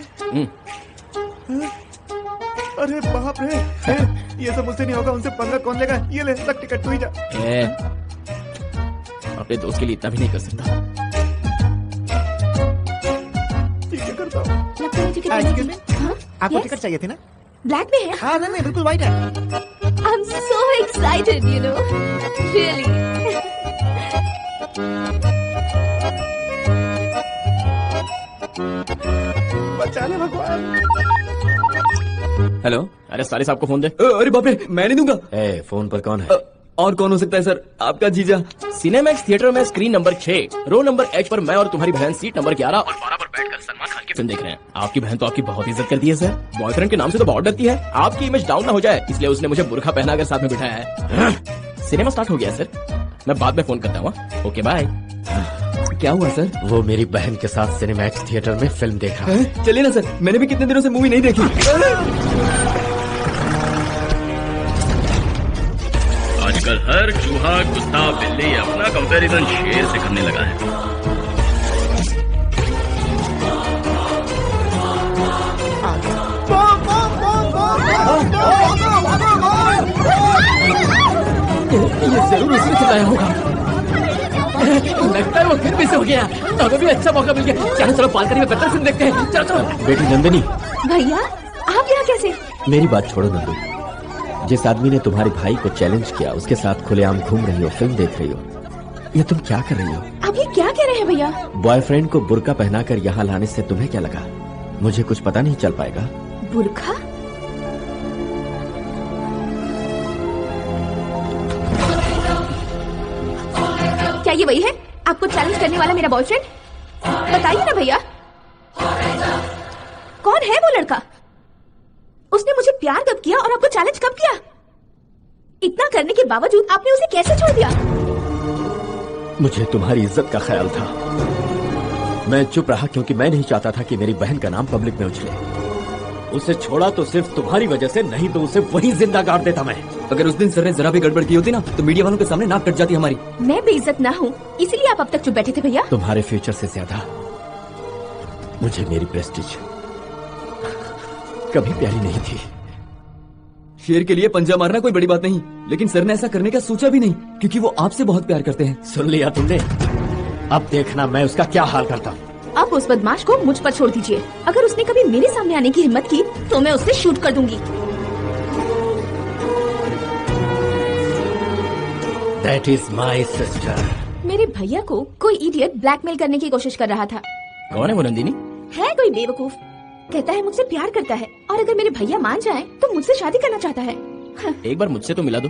अरे बाप रे, ये सब मुझसे नहीं होगा, उनसे पंगा कौन लेगा? ये ले, लग टिकट तू ही जा। अपने दोस्त के लिए इतना भी नहीं कर सकता। ठीक है, करता हूँ। आपको टिकट चाहिए थी ना? ब्लैक में है? हाँ नहीं, बिल्कुल व्हाइट है। I'm so excited, you know, really. बचा ले भगवान। हेलो। अरे साले साहब को फोन दे। अरे बाप रे, मैं नहीं दूंगा। फोन पर कौन है? और कौन हो सकता है सर? आपका जीजा। सिनेमैक्स थिएटर में screen number 6 row number H पर मैं और तुम्हारी बहन सीट नंबर 11 और 12 पर बैठकर सलमान खान की फिल्म देख रहे हैं। आपकी बहन तो आपकी बहुत इज्जत करती है सर, बॉयफ्रेंड के नाम से तो बहुत डरती है। आपकी इमेज डाउन ना हो जाए इसलिए उसने मुझे बुर्खा पहनाकर साथ में बिठाया है। सिनेमा स्टार्ट हो गया सर, मैं बाद में फोन करता हूँ। Okay bye. क्या हुआ सर? वो मेरी बहन के साथ सिनेमैक्स थिएटर में फिल्म देख रहा है। चलिए ना सर, मैंने भी कितने दिनों से मूवी नहीं देखी। आजकल हर चूहा कुत्ता बिल्ली अपना कंपैरिजन शेर से करने लगा है। ये जरूर उसने चिल्लाया होगा। लगता है वो फिर भी सो गया। अभी भी अच्छा मौका मिल गया। चलो चलो बालकनी में बेहतर सीन देखते हैं। चलो चलो। बेटी नंदिनी, भैया आप यहाँ कैसे? मेरी बात छोड़ो नंदू। जिस आदमी ने तुम्हारे भाई को चैलेंज किया उसके साथ खुलेआम घूम रही हो, फिल्म देख रही हो, ये तुम क्या कर रही हो? आप ये क्या कह रहे हैं भैया? बॉयफ्रेंड को बुर्का पहनाकर यहाँ लाने से तुम्हें क्या लगा? मुझे कुछ पता नहीं चल पाएगा? बुर्का? क्या ये वही है आपको चैलेंज करने वाला मेरा बॉयफ्रेंड? बताइए ना भैया, कौन है वो लड़का? उसने मुझे प्यार कब किया और आपको चैलेंज कब किया? इतना करने के बावजूद आपने उसे कैसे छोड़ दिया? मुझे तुम्हारी इज्जत का ख्याल था। मैं चुप रहा क्योंकि मैं नहीं चाहता था कि मेरी बहन का नाम पब्लिक में उछले। उसे छोड़ा तो सिर्फ तुम्हारी वजह से, नहीं तो उसे वहीं जिंदा गाड़ देता मैं। अगर उस दिन सर ने जरा भी गड़बड़ की होती ना तो मीडिया वालों के सामने नाक कट जाती हमारी। मैं बेइज्जत ना हूँ इसलिए आप अब तक चुप बैठे थे भैया? तुम्हारे फ्यूचर से ज्यादा मुझे मेरी प्रेस्टीज कभी प्यारी नहीं थी। शेर के लिए पंजा मारना कोई बड़ी बात नहीं, लेकिन सर ने ऐसा करने का सोचा भी नहीं क्योंकि वो आपसे बहुत प्यार करते हैं। सुन लिया तुमने? अब देखना मैं उसका क्या हाल करता हूँ। आप उस बदमाश को मुझ पर छोड़ दीजिए। अगर उसने कभी मेरे सामने आने की हिम्मत की तो मैं उससे शूट कर दूंगी। That is my sister. मेरे भैया को कोई इडियट ब्लैकमेल करने की कोशिश कर रहा था। कौन है वो नंदिनी? है कोई बेवकूफ, कहता है मुझसे प्यार करता है और अगर मेरे भैया मान जाएं तो मुझसे शादी करना चाहता है। एक बार मुझसे तो मिला दो।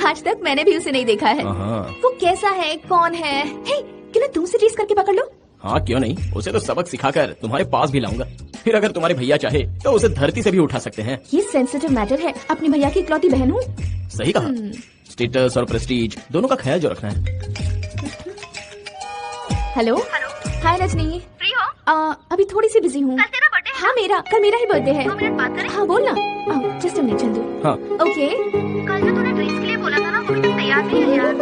आज तक मैंने भी उसे नहीं देखा है। वो कैसा है, कौन है? क्यों ना तुमसे ट्रेस करके पकड़ लो? हाँ क्यों नहीं, उसे तो सबक सिखाकर तुम्हारे पास भी लाऊंगा। फिर अगर तुम्हारे भैया चाहे तो उसे धरती से भी उठा सकते हैं। ये सेंसिटिव मैटर है। अपनी भैया की इकलौती बहन हूँ। सही कहा। स्टेटस और प्रेस्टीज दोनों का ख्याल जो रखना है। हेलो हाय रजनी, फ्री हो? अभी थोड़ी सी बिजी हूँ। कल तेरा बर्थडे है? हाँ कल मेरा ही बर्थडे है। 2 मिनट बात करें? हाँ बोलना। Just a minute Chandu. हाँ ओके। कल जो तूने ड्रेस के लिए बोला था ना वो भी तैयार नहीं है यार।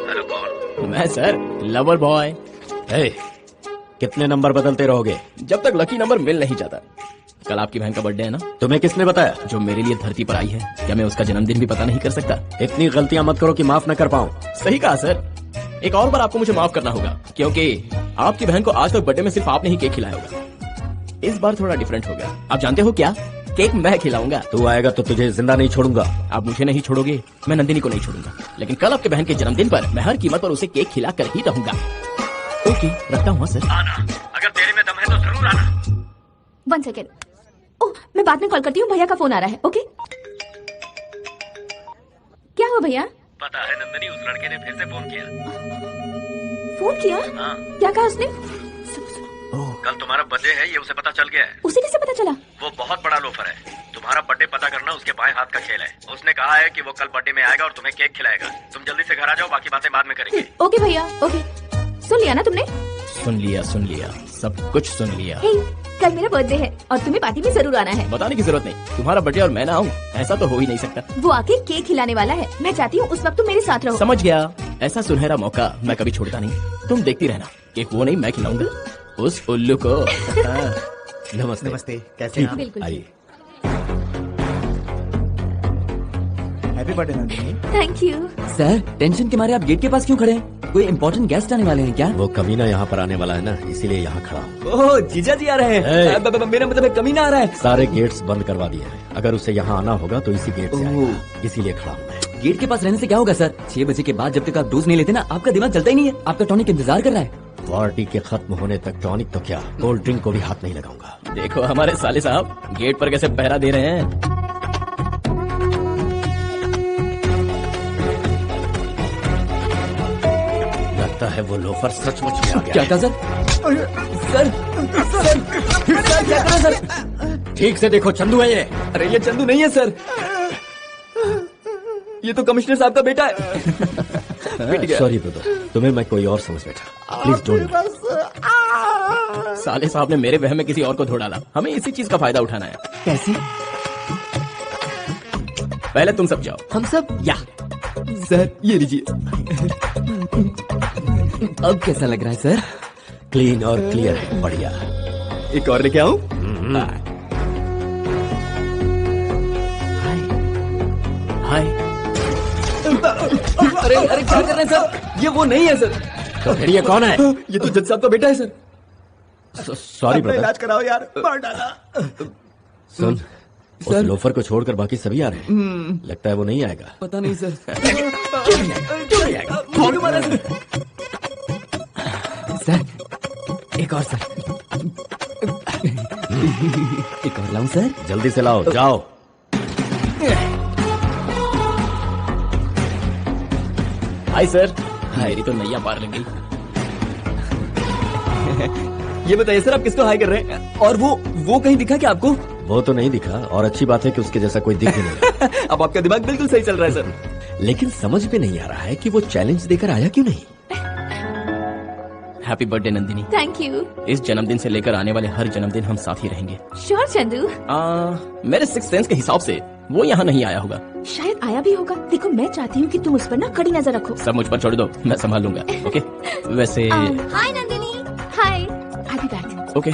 हेलो कौन? मैं सर लवर बॉय। कितने नंबर बदलते रहोगे जब तक लकी नंबर मिल नहीं जाता। कल आपकी बहन का बर्थडे है ना? तुम्हें किसने बताया? जो मेरे लिए धरती पर आई है, क्या मैं उसका जन्मदिन भी पता नहीं कर सकता? इतनी गलतियां मत करो कि माफ न कर पाऊं। सही कहा सर। एक और बार आपको मुझे माफ करना होगा क्योंकि आपकी बहन को आज तक बर्थडे में सिर्फ आपने ही केक खिलाया होगा। इस बार थोड़ा डिफरेंट हो गया। आप जानते हो क्या? केक मैं खिलाऊंगा। तू आएगा तो तुझे जिंदा नहीं छोड़ूंगा। आप मुझे नहीं छोड़ोगे, मैं नंदिनी को नहीं छोड़ूंगा, लेकिन कल आपके बहन के जन्मदिन पर मैं हर कीमत पर उसे केक खिला कर ही रहूंगा। ओके रखता हूँ सर। आना, अगर तेरे में दम है तो जरूर आना। 1 सेकेंड। ओह मैं बाद में कॉल करती हूँ, भैया का फोन आ रहा है। ओके क्या हुआ भैया? पता है नंदिनी, उस लड़के ने फिर से फोन किया। फोन किया? हाँ। क्या कहा उसने? कल तुम्हारा बर्थडे है, ये उसे पता चल गया है। उसे कैसे पता चला? वो बहुत बड़ा लोफर है। तुम्हारा बर्थडे पता करना उसके बाएं हाथ का खेल है। उसने कहा है कि वो कल बर्थडे में आएगा और तुम्हें केक खिलाएगा। तुम जल्दी से घर आ जाओ, बाकी बातें बाद में करेंगे। ओके भैया ओके। सुन लिया ना तुमने? सुन लिया, सब कुछ सुन लिया। कल मेरा बर्थडे है और तुम्हें पार्टी में जरूर आना है। बताने की जरूरत नहीं, तुम्हारा बर्थडे और मैं ना आऊँ ऐसा तो हो ही नहीं सकता। वो आके केक खिलाने वाला है। मैं चाहती हूँ उस वक्त तुम मेरे साथ रहो। समझ गया। ऐसा सुनहरा मौका मैं कभी छोड़ता नहीं। तुम देखती रहना, केक वो नहीं मैं खिलाऊंगा उस उल्लू को। नमस्ते। नमस्ते, कैसे हैं आप? बिल्कुल। आइए। Happy birthday Nandini. Thank you. Sir tension के मारे आप गेट के पास क्यों खड़े हैं? कोई इम्पोर्टेंट गेस्ट आने वाले हैं क्या? वो कमीना यहाँ पर आने वाला है ना, इसीलिए यहाँ खड़ा हूँ। ओह जीजा जी आ रहे हैं। मेरा मतलब है कमीना आ रहा है। सारे गेट्स बंद करवा दिए हैं। अगर उसे यहाँ आना होगा तो इसी गेट से ओह। आएगा, इसीलिए खड़ा हूँ मैं। गेट के पास रहने से क्या होगा सर? 6 बजे के बाद जब तक आप डोज नहीं लेते ना आपका दिमाग चलता ही नहीं है। आपका टॉनिक इंतजार कर रहा है। पार्टी के खत्म होने तक टॉनिक तो क्या, कोल्ड ड्रिंक को भी हाथ नहीं लगाऊंगा। देखो हमारे साले साहब गेट पर कैसे पहरा दे रहे हैं। लगता है वो लोफर सचमुच में आ गया। क्या कहा सर? सर क्या करा सर? ठीक से देखो, चंदू है ये। अरे ये चंदू नहीं है सर, ये तो कमिश्नर साहब का बेटा है। सॉरी ब्रदर, तुम्हें मैं कोई और समझ बैठा। Please don't. साले साहब ने मेरे वहम में किसी और को धो डाला। हमें इसी चीज का फायदा उठाना है। कैसे? पहले तुम सब जाओ। हम सब? या सर ये लीजिए। अब कैसा लग रहा है सर? क्लीन और क्लियर है, बढ़िया। एक और लेके आऊं? हाय। अरे अरे क्या कर रहे हैं सर? ये वो नहीं है सर। तो फिर ये कौन है? ये तो जज साहब का बेटा है सर। Sorry brother. इलाज कराओ यार, मार डाला। सुन, उस लोफर को छोड़कर बाकी सभी आ रहे हैं। लगता है वो नहीं आएगा। पता नहीं सर। सर एक और सर। एक और लाऊं सर? जल्दी से लाओ, जाओ। Hi sir. मेरी तो नैया पार लग गई। ये बताइए सर, आप किसको हाई कर रहे हैं? और वो कहीं दिखा क्या आपको? वो तो नहीं दिखा, और अच्छी बात है कि उसके जैसा कोई दिख ही नहीं। अब आपका दिमाग बिल्कुल सही चल रहा है सर। लेकिन समझ में नहीं आ रहा है कि वो चैलेंज देकर आया क्यों नहीं। Happy birthday Nandini. Thank you. इस जन्मदिन से लेकर आने वाले हर जन्मदिन हम साथ ही रहेंगे। श्योर चंदू। मेरे सिक्स सेंस के हिसाब से वो यहाँ नहीं आया होगा। शायद आया भी होगा। देखो, मैं चाहती हूँ कि तुम उस पर ना कड़ी नजर रखो। सब मुझ पर छोड़ दो, मैं संभाल लूंगा। ओके। वैसे हाय नंदिनी। हाय, आई बी बैक। ओके।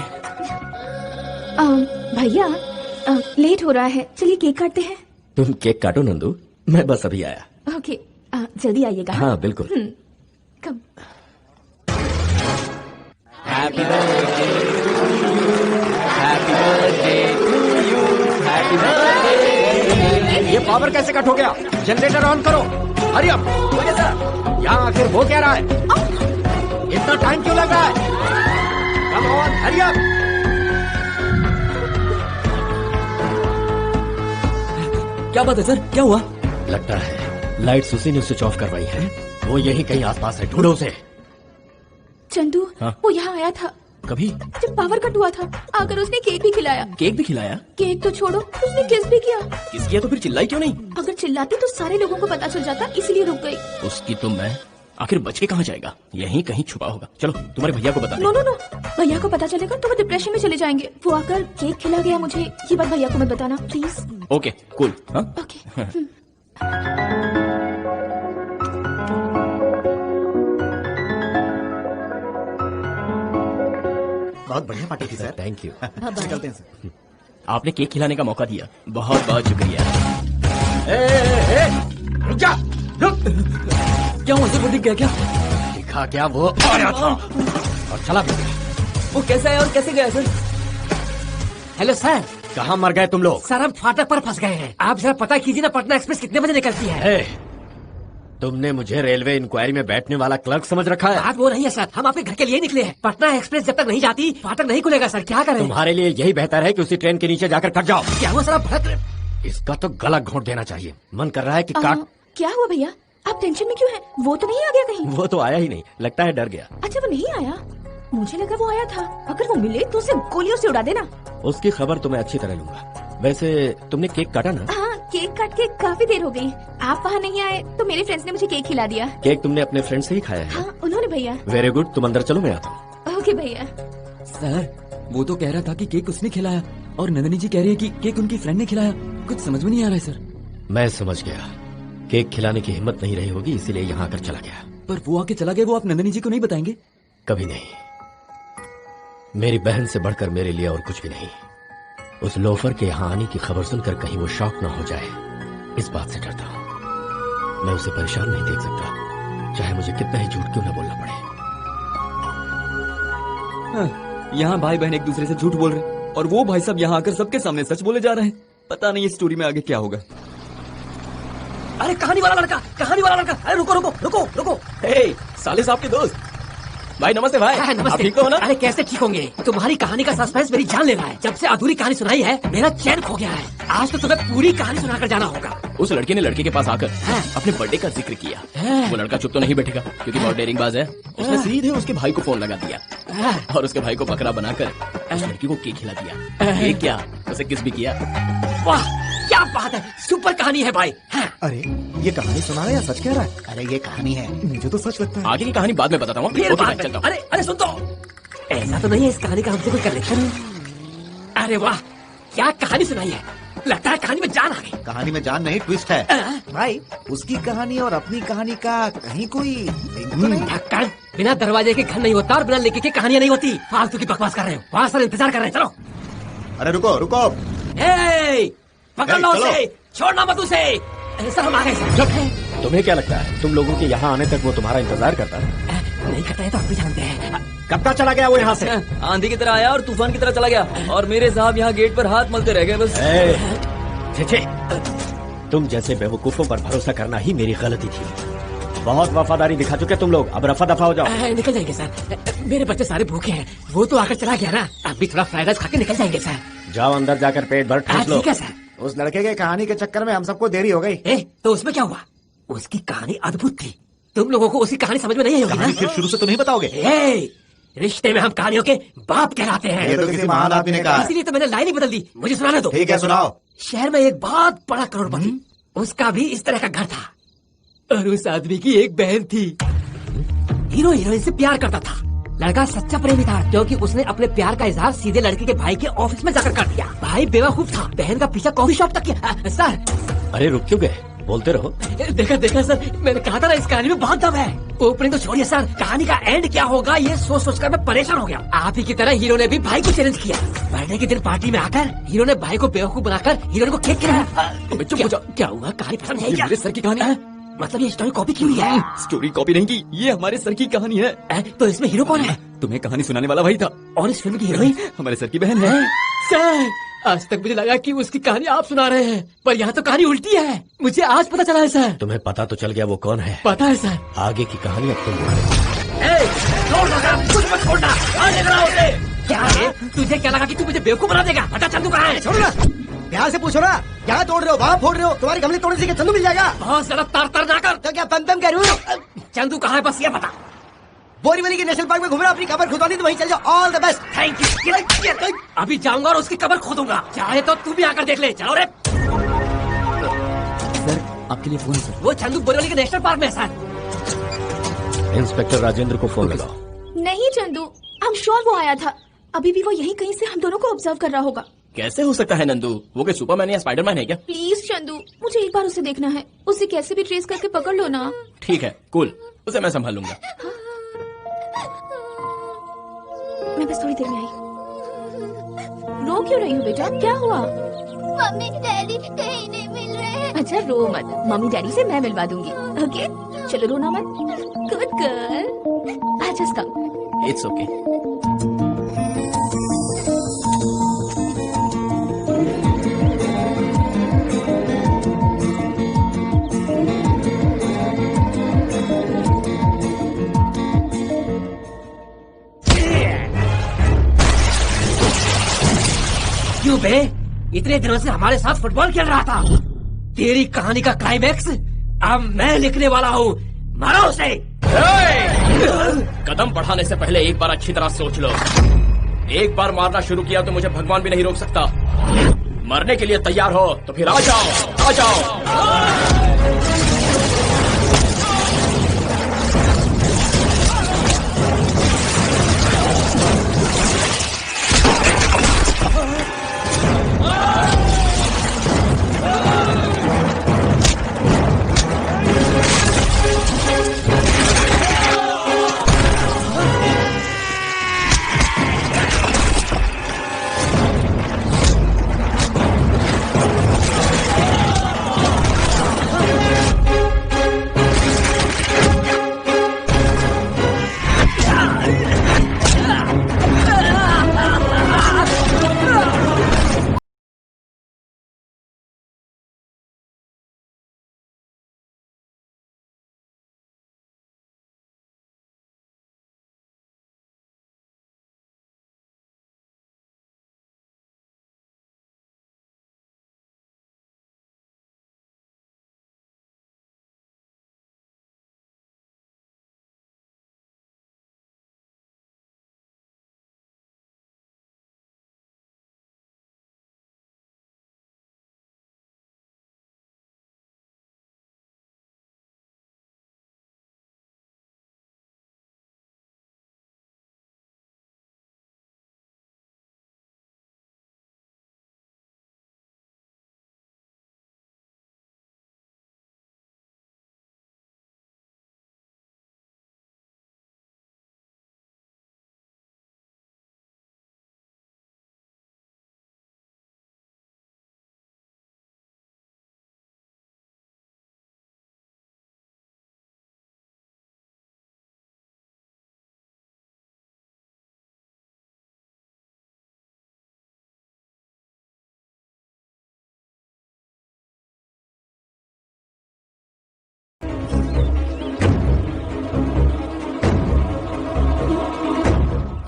भैया, लेट हो रहा है, चलिए केक काटते हैं। तुम केक काटो नंदू, मैं बस अभी आया। ओके, जल्दी आइएगा। हाँ बिल्कुल। Come. Happy birthday, happy birthday to you, happy birthday. ये पावर कैसे कट हो गया? जनरेटर ऑन करो, हरी अप। यहाँ आखिर वो क्या रहा है? इतना टाइम क्यों लग रहा है? Come on, hurry up. क्या बात है सर, क्या हुआ? लगता है लाइट्स उसी ने स्विच ऑफ करवाई है। वो यही कहीं आसपास है, ढूंढो उसे। चंदू, हाँ? वो यहाँ आया था कभी? जब पावर कट हुआ था। आकर उसने केक भी खिलाया। केक भी खिलाया? केक तो छोड़ो, उसने किस भी किया। किस किया? तो फिर चिल्लाई क्यों नहीं? अगर चिल्लाती तो सारे लोगों को पता चल जाता, इसलिए रुक गई। उसकी तो मैं आखिर बच के कहाँ जाएगा? यहीं कहीं छुपा होगा। चलो तुम्हारे भैया को बता। नो नो नो, भैया को पता चलेगा तो वो डिप्रेशन में चले जाएंगे। वो आकर केक खिला गया मुझे, ये बात भैया को मत बताना प्लीज। Okay cool. हाँ ओके। बहुत बढ़िया पार्टी थी सर। Thank you. चलते हैं सर। आपने केक खिलाने का मौका दिया, बहुत बहुत शुक्रिया। रुक जा, रुक। क्या हुआ सर, वो दिख गया क्या? दिखा क्या? वो आया था और चला भी गया। वो कैसे आया और कैसे गया सर? Hello sir. कहाँ मर गए तुम लोग? सर, हम फाटक पर फंस गए हैं। आप जरा पता कीजिए ना, पटना एक्सप्रेस कितने बजे निकलती है? तुमने मुझे रेलवे इंक्वायरी में बैठने वाला क्लर्क समझ रखा है? बात वो नहीं है सर, हम आपके घर के लिए निकले हैं। पटना एक्सप्रेस जब तक नहीं जाती फाटक नहीं खुलेगा सर, क्या करें? तुम्हारे लिए यही बेहतर है कि उसी ट्रेन के नीचे जाकर कट जाओ। क्या हुआ सर, आप भटक? इसका तो गला घोंट देना चाहिए। मन कर रहा है कि काट। क्या हुआ भैया, आप टेंशन में क्यों हैं? वो तो नहीं आ गया कहीं? वो तो आया ही नहीं, लगता है डर गया। अच्छा, वो नहीं आया? मुझे लगा वो आया था। अगर वो मिले तो उसे गोलियों से उड़ा देना। उसकी खबर तो मैं अच्छी तरह लूंगा। वैसे तुमने केक काटा ना? हाँ, केक काट के काफी देर हो गई। आप वहाँ नहीं आए तो मेरे फ्रेंड्स ने मुझे केक खिला दिया। केक तुमने अपने फ्रेंड से ही खाया है? हाँ, उन्होंने भैया। वेरी गुड, तुम अंदर चलो, मैं आता हूँ। ओके भैया। सर, वो तो कह रहा था कि केक उसने खिलाया और नंदिनी जी कह रही है कि केक उनकी फ्रेंड ने खिलाया। कुछ समझ में नहीं आ रहा है सर। मैं समझ गया, केक खिलाने की हिम्मत नहीं रही होगी, इसीलिए यहाँ आकर चला गया। पर वो आके चला गया, वो आप नंदिनी जी को नहीं बताएंगे? कभी नहीं। मेरी बहन से बढ़कर मेरे लिए और कुछ भी नहीं। उस लोफर के यहाँ आने की खबर सुनकर कहीं वो शॉक ना हो जाए, इस बात से डरता हूँ। मैं उसे परेशान नहीं देख सकता, चाहे मुझे कितना ही झूठ क्यों न बोलना पड़े। यहाँ भाई बहन एक दूसरे से झूठ बोल रहे हैं और वो भाई साहब यहाँ आकर सबके सामने सच बोले जा रहे हैं। पता नहीं इस स्टोरी में आगे क्या होगा। अरे कहानी वाला लड़का, कहानी वाला लड़का। अरे रुको रुको रुको रुको। साले साहब के दोस्त भाई, नमस्ते भाई। नमस्ते। आप ठीक हो ना? अरे कैसे ठीक होंगे, तुम्हारी कहानी का सस्पेंस मेरी जान ले रहा है। जब से अधूरी कहानी सुनाई है मेरा चैन खो गया है। आज तो तुम्हें पूरी कहानी सुनाकर जाना होगा। उस लड़के ने लड़के के पास आकर अपने बर्थडे का जिक्र किया। वो लड़का चुप तो नहीं बैठेगा क्योंकि बहुत डेयरिंगबाज है। उसने सीधे उसके भाई को फोन लगा दिया और उसके भाई को बकरा बनाकर उस लड़की को केक खिला दिया। ये क्या, उसे किस भी किया। वाह, क्या बात है, सुपर कहानी है भाई। अरे ये कहानी सुना रहा है या सच कह रहा है? अरे ये कहानी है, मुझे तो सच लगता है। आगे की कहानी बाद में बताता हूँ। फिर बात करता हूँ। अरे अरे सुन तो, ऐसा तो नहीं है इस कहानी का हमसे कोई कनेक्शन? अरे वाह, क्या कहानी सुनाई है। लगता है कहानी में जान आ गई। कहानी में जान नहीं, ट्विस्ट है भाई। उसकी कहानी और अपनी कहानी का कहीं कोई लिंक तो नहीं? ढक्कन, बिना दरवाजे के घर नहीं होता और बिना लेके के कहानियां नहीं होती। फालतू की बकवास कर रहे हो, वहाँ सर इंतजार कर रहे हैं। चलो। अरे रुको रुको, पकड़ लो उसे, छोड़ना मत उसे। सर हम आ गए सर। तुम्हें क्या लगता है तुम लोगों के यहाँ आने तक वो तुम्हारा इंतजार करता है? नहीं करता है तो आप भी जानते हैं। कब का चला गया वो यहाँ से? आंधी की तरह आया और तूफान की तरह चला गया, और मेरे साहब यहाँ गेट पर हाथ मलते रह गए बस। छे, तुम जैसे बेवकूफों पर भरोसा करना ही मेरी गलती थी। बहुत वफादारी दिखा चुके तुम लोग, अब रफा दफा हो जाओ। निकल जाएंगे सर, मेरे बच्चे सारे भूखे हैं। वो तो आकर चला गया ना, अभी थोड़ा फ्राइड राइस खा के निकल जाएंगे सर। जाओ अंदर जाकर पेट भर ठूस लो। ठीक है सर। उस लड़के के कहानी के चक्कर में हम सबको देरी हो गई। तो उसमें क्या हुआ? उसकी कहानी अद्भुत थी। तुम लोगों को उसकी कहानी समझ में नहीं आई होगी ना? फिर शुरू से तुम ही बताओगे? रिश्ते में हम कहानियों के बाप कहलाते हैं। ये तो किसी महान आदमी ने कहा। इसीलिए तो मैंने लाइन ही बदल दी। मुझे सुनाने दो। ठीक है सुनाओ। शहर में एक बहुत बड़ा करोड़पति, उसका भी इस तरह का घर था और उस आदमी की एक बहन थी। हीरो हीरोइन से प्यार करता था। लड़का सच्चा प्रेमी था क्योंकि उसने अपने प्यार का इजहार सीधे लड़के के भाई के ऑफिस में जाकर कर दिया। भाई बेवकूफ था, बहन का पीछा कॉफी शॉप तक किया। सर अरे रुक क्यों गए, बोलते रहो। देखा सर, मैंने कहा था ना इस कहानी में बहुत दम है। ओपनिंग तो छोड़िए सर, कहानी का एंड क्या होगा ये सोच सोचकर मैं परेशान हो गया। आप ही की तरह हीरो ने भी भाई को चैलेंज किया। बर्थडे के दिन पार्टी में आकर हीरो ने भाई को बेवकूफ बनाकर हीरोइन को केक खिलाया। क्या हुआ? कहानी पसंद है क्या? मेरे सर की कहानी है। मतलब ये स्टोरी कॉपी की हुई है? स्टोरी कॉपी नहीं की, ये हमारे सर की कहानी है। तो इसमें हीरो कौन है? तुम्हें कहानी सुनाने वाला वही था। और इस फिल्म की हीरोइन हमारे सर की बहन है। सर आज तक मुझे लगा कि उसकी कहानी आप सुना रहे हैं, पर यहाँ तो कहानी उल्टी है। मुझे आज पता चला है सर। तुम्हें पता तो चल गया वो कौन है? पता है सर। आगे की कहानी अब तुम कुछ मत छोड़ना। क्या है? तुझे क्या लगा कि तू मुझे बेवकूफ बना देगा? बता चंदू कहाँ है? छोड़ो ना, ध्यान से पूछो ना। यहाँ तोड़ रहे हो, वहाँ फोड़ रहे हो, तुम्हारे गमले तोड़ने से क्या चंदू मिल जाएगा? बहुत ज्यादा तार ना कर। तो क्या पंतम करूँ? चंदू कहाँ है बस ये बता। बोरीवली के नेशनल पार्क में घूम रहा, अपनी कबर खुदवानी तो वहीं चल जाओ। All the best. Thank you. अभी जाऊंगा और उसकी कबर खोदूंगा, चाहे तो तू भी आकर देख ले। चलो रे। सर आपके लिए फोन सर। वो चंदू बोरीवली के नेशनल पार्क में है सर। इंस्पेक्टर राजेंद्र को फोन लगाओ। नहीं चंदू, हम श्योर वो आया था। अभी भी वो यहीं कहीं से हम दोनों को ऑब्जर्व कर रहा होगा। कैसे हो सकता है नंदू? वो कोई सुपरमैन या स्पाइडरमैन है क्या? प्लीज चंदू, मुझे एक बार उसे देखना है। उसे कैसे भी ट्रेस करके पकड़ लो ना। ठीक है, कूल, उसे मैं संभाल लूंगा। मैं बस थोड़ी देर में आई। रो क्यों रही हो बेटा? क्या हुआ? मम्मी डैडी कहीं नहीं मिल रहे हैं। अच्छा रो मत, मम्मी डैडी से मैं मिलवा दूंगी। ओके चलो रोना मत। Good girl. Just come. It's okay. क्यों बे? इतने दिनों से हमारे साथ फुटबॉल खेल रहा था। तेरी कहानी का क्लाइमैक्स अब मैं लिखने वाला हूँ। मारो उसे। कदम बढ़ाने से पहले एक बार अच्छी तरह सोच लो। एक बार मारना शुरू किया तो मुझे भगवान भी नहीं रोक सकता। मरने के लिए तैयार हो तो फिर आ जाओ, आ जाओ।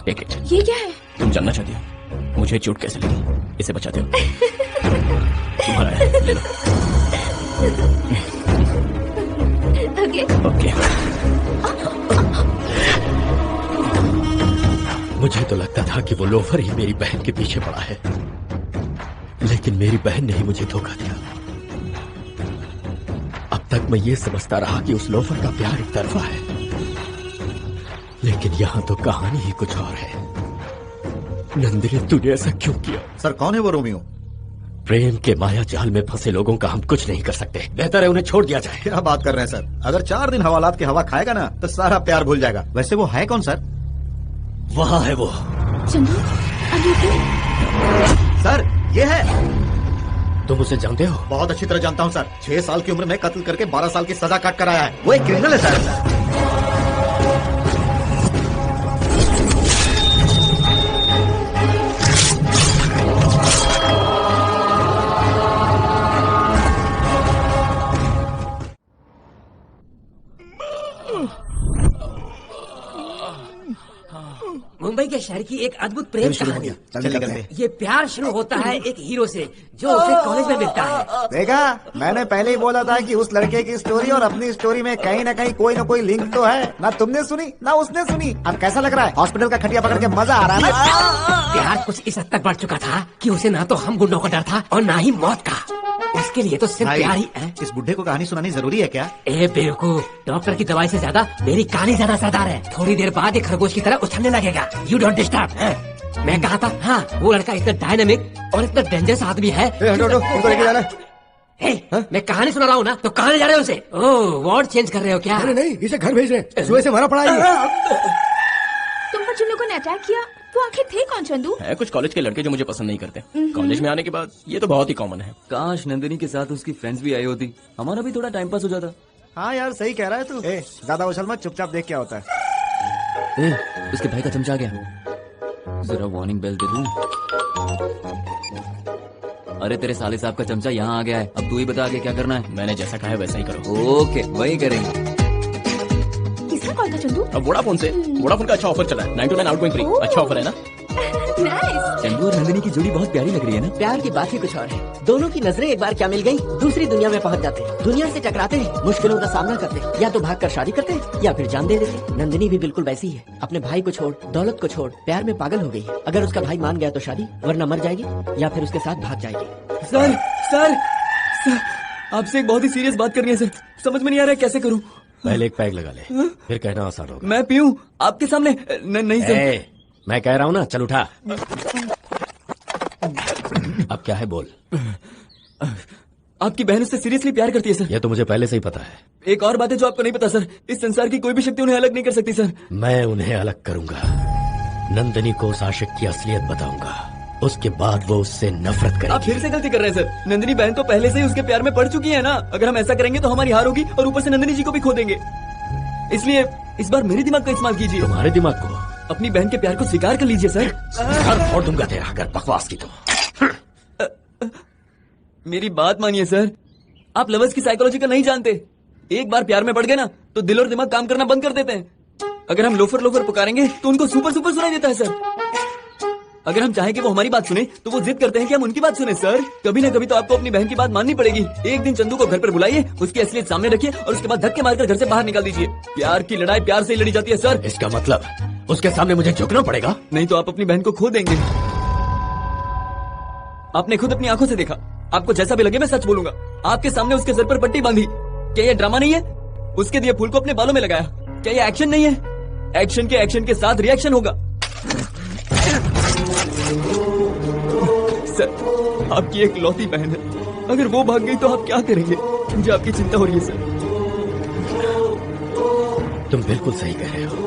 Take it. ये क्या है? तुम जानना चाहती हो मुझे चोट कैसे लगी? इसे बचाते हो? तुम्हारा है, ले लो। ओके। ओके। मुझे तो लगता था कि वो लोफर ही मेरी बहन के पीछे पड़ा है, लेकिन मेरी बहन ने ही मुझे धोखा दिया। अब तक मैं ये समझता रहा कि उस लोफर का प्यार एक तरफा है, लेकिन यहाँ तो कहानी ही कुछ और है। नंदिनी, तूने ऐसा क्यों किया? सर, कौन है वो रोमियो? प्रेम के माया जाल में फंसे लोगों का हम कुछ नहीं कर सकते। बेहतर है उन्हें छोड़ दिया जाए। क्या बात कर रहे हैं सर? अगर 4 दिन हवालात की हवा खाएगा ना तो सारा प्यार भूल जाएगा। वैसे वो है कौन सर? वहाँ है वो। चंदू, सर, ये है। तुम उसे जानते हो? बहुत अच्छी तरह जानता हूँ सर। 6 साल की उम्र में कत्ल करके 12 साल की सजा काट कर आया है। वो एक क्रिमिनल है सर। मुंबई के शहर की एक अद्भुत प्रेम कहानी। चलिए। ये प्यार शुरू होता है एक हीरो से जो उसे कॉलेज में मिलता है। देखा, मैंने पहले ही बोला था कि उस लड़के की स्टोरी और अपनी स्टोरी में कहीं ना कोई लिंक तो है। ना तुमने सुनी ना उसने सुनी। अब कैसा लग रहा है? हॉस्पिटल का खटिया पकड़ के मजा आ रहा है ना? प्यार कुछ इस हद तक बढ़ चुका था कि उसे ना तो हम गुंडों का डर था और ना ही मौत का। उसके लिए तो सिर्फ प्यार ही है। इस बुढ़े को कहानी सुनानी जरूरी है क्या? ए बेवकूफ, डॉक्टर की दवाई से ज्यादा मेरी कहानी ज्यादा असरदार है। थोड़ी देर बाद ये खरगोश की तरह उछलने लगेगा। You don't disturb. मैं कहा था, हाँ, वो लड़का इतना डायनामिक और इतना डेंजरस आदमी है। तुमको लेके जाना। मैं कहानी सुना रहा हूँ ना, तो कहाँ ले जा रहे हो उसे? ओह, वार्ड चेंज कर रहे हो क्या? नहीं, इसे घर भेज रहे। सुबह से भरा पड़ा है। तुम पर जिन लोगों ने अटैक किया वो आखिर थे कौन चंदू? है कुछ कॉलेज के लड़के जो मुझे पसंद नहीं करते। कॉलेज में आने के बाद ये तो बहुत ही कॉमन है। काश नंदिनी के साथ उसकी फ्रेंड्स भी आई होती, हमारा भी थोड़ा टाइम पास हो जाता। हाँ यार, सही कह रहा है तू। ज्यादा उछल मत, चुपचाप देख क्या होता है। उसके भाई का चमचा आ गया। जरा वार्निंग बेल दे दूं। अरे तेरे साले साहब का चमचा यहाँ आ गया है। अब तू ही बता आगे क्या करना है। मैंने जैसा कहा है वैसा ही करो। ओके, वही करेंगे। किसका कॉल था चंदू? अब वोडाफोन से। वोडाफोन का अच्छा ऑफर चला है, 9 to 9 आउटगोइंग फ्री। अच्छा ऑफर है ना? नाइस। चंदू और नंदिनी की जोड़ी बहुत प्यारी लग रही है ना? प्यार की बात ही कुछ और है। दोनों की नजरें एक बार क्या मिल गई, दूसरी दुनिया में पहुंच जाते हैं। दुनिया से टकराते हैं, मुश्किलों का सामना करते हैं, या तो भागकर शादी करते हैं या फिर जान दे देते। नंदिनी भी बिल्कुल वैसी है। अपने भाई को छोड़, दौलत को छोड़, प्यार में पागल हो गई है। अगर उसका भाई मान गया तो शादी, वरना मर जाएगी या फिर उसके साथ भाग जाएगी। सर सर सर, आपसे एक बहुत ही सीरियस बात करनी है सर। समझ में नहीं आ रहा है कैसे करूं। पहले एक पैग लगा ले, फिर कहना आसान होगा। मैं पीऊं आपके सामने? नहीं सर। मैं कह रहा हूँ ना, चल उठा। अब क्या है बोल। आपकी बहन उससे सीरियसली प्यार करती है सर। यह तो मुझे पहले से ही पता है। एक और बात है जो आपको नहीं पता सर, इस संसार की कोई भी शक्ति उन्हें अलग नहीं कर सकती सर। मैं उन्हें अलग करूंगा। नंदिनी को उस आशिक की असलियत बताऊंगा, उसके बाद वो उससे नफरत आप करेगी। फिर से गलती कर रहे हैं सर। नंदिनी बहन तो पहले से ही उसके प्यार में पड़ चुकी है ना। अगर हम ऐसा करेंगे तो हमारी हार होगी और ऊपर से नंदिनी जी को भी खो देंगे। इसलिए इस बार मेरे दिमाग का इस्तेमाल कीजिए। तुम्हारे दिमाग को? अपनी बहन के प्यार को स्वीकार कर लीजिए सर। घर फोड़ दूंगा तेरा अगर बकवास की तो। मेरी बात मानिए सर, आप लवर्स की साइकोलॉजी का नहीं जानते। एक बार प्यार में पड़ गए ना तो दिल और दिमाग काम करना बंद कर देते हैं। अगर हम लोफर लोफर पुकारेंगे तो उनको सुपर सुपर सुनाई देता है सर। अगर हम चाहें कि वो हमारी बात सुने तो वो जिद करते हैं कि हम उनकी बात सुने सर। कभी ना कभी तो आपको अपनी बहन की बात माननी पड़ेगी। एक दिन चंदू को घर पर बुलाइए, उसकी असलियत सामने रखिए और उसके बाद धक्के मारकर घर से बाहर निकाल दीजिए। प्यार की लड़ाई प्यार से ही लड़ी जाती है सर। इसका मतलब उसके सामने मुझे झुकना पड़ेगा? नहीं तो आप अपनी बहन को खो देंगे। आपने खुद अपनी आंखों से देखा। आपको जैसा भी लगे मैं सच बोलूंगा। आपके सामने उसके सर पर पट्टी बांधी। क्या ये ड्रामा नहीं है? उसके दिए फूल को अपने बालों में लगाया। क्या ये एक्शन नहीं है? एक्शन के साथ रिएक्शन होगा। सर, आपकी एक लौती बहन है, अगर वो भाग गई तो आप क्या करेंगे? मुझे आपकी चिंता हो रही है सर। तुम बिल्कुल सही कह रहे हो।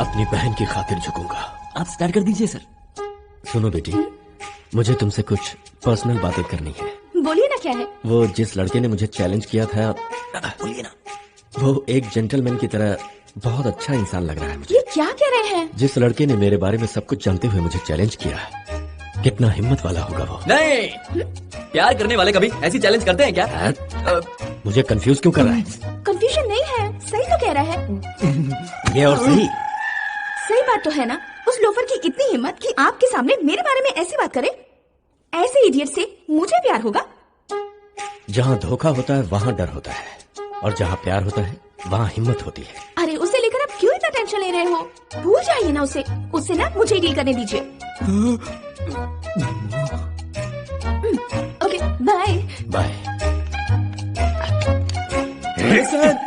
अपनी बहन की खातिर झुकूंगा। आप स्टार्ट कर दीजिए सर। सुनो बेटी, मुझे तुमसे कुछ पर्सनल बातें करनी है। बोलिए ना, क्या है? वो जिस लड़के ने मुझे चैलेंज किया था, बोलिए ना। वो एक जेंटलमैन की तरह बहुत अच्छा इंसान लग रहा है मुझे। ये क्या कह रहे हैं? जिस लड़के ने मेरे बारे में सब कुछ जानते हुए मुझे चैलेंज किया, कितना हिम्मत वाला होगा वो। नहीं, प्यार करने वाले कभी ऐसी चैलेंज करते हैं क्या? मुझे कंफ्यूज क्यों कर रहा है? कंफ्यूजन नहीं है, सही तो कह रहा है। ये और सही। सही बात तो है ना, उस लोफर की इतनी हिम्मत कि आपके सामने मेरे बारे में ऐसी बात करे। ऐसे इडियट से मुझे प्यार होगा? जहाँ धोखा होता है वहाँ डर होता है, और जहाँ प्यार होता है वहाँ हिम्मत होती है। अरे उसे लेकर आप क्यों इतना टेंशन ले रहे हो? भूल जाइए ना उसे, उससे ना मुझे डील करने दीजिए। Okay bye. बाय। सर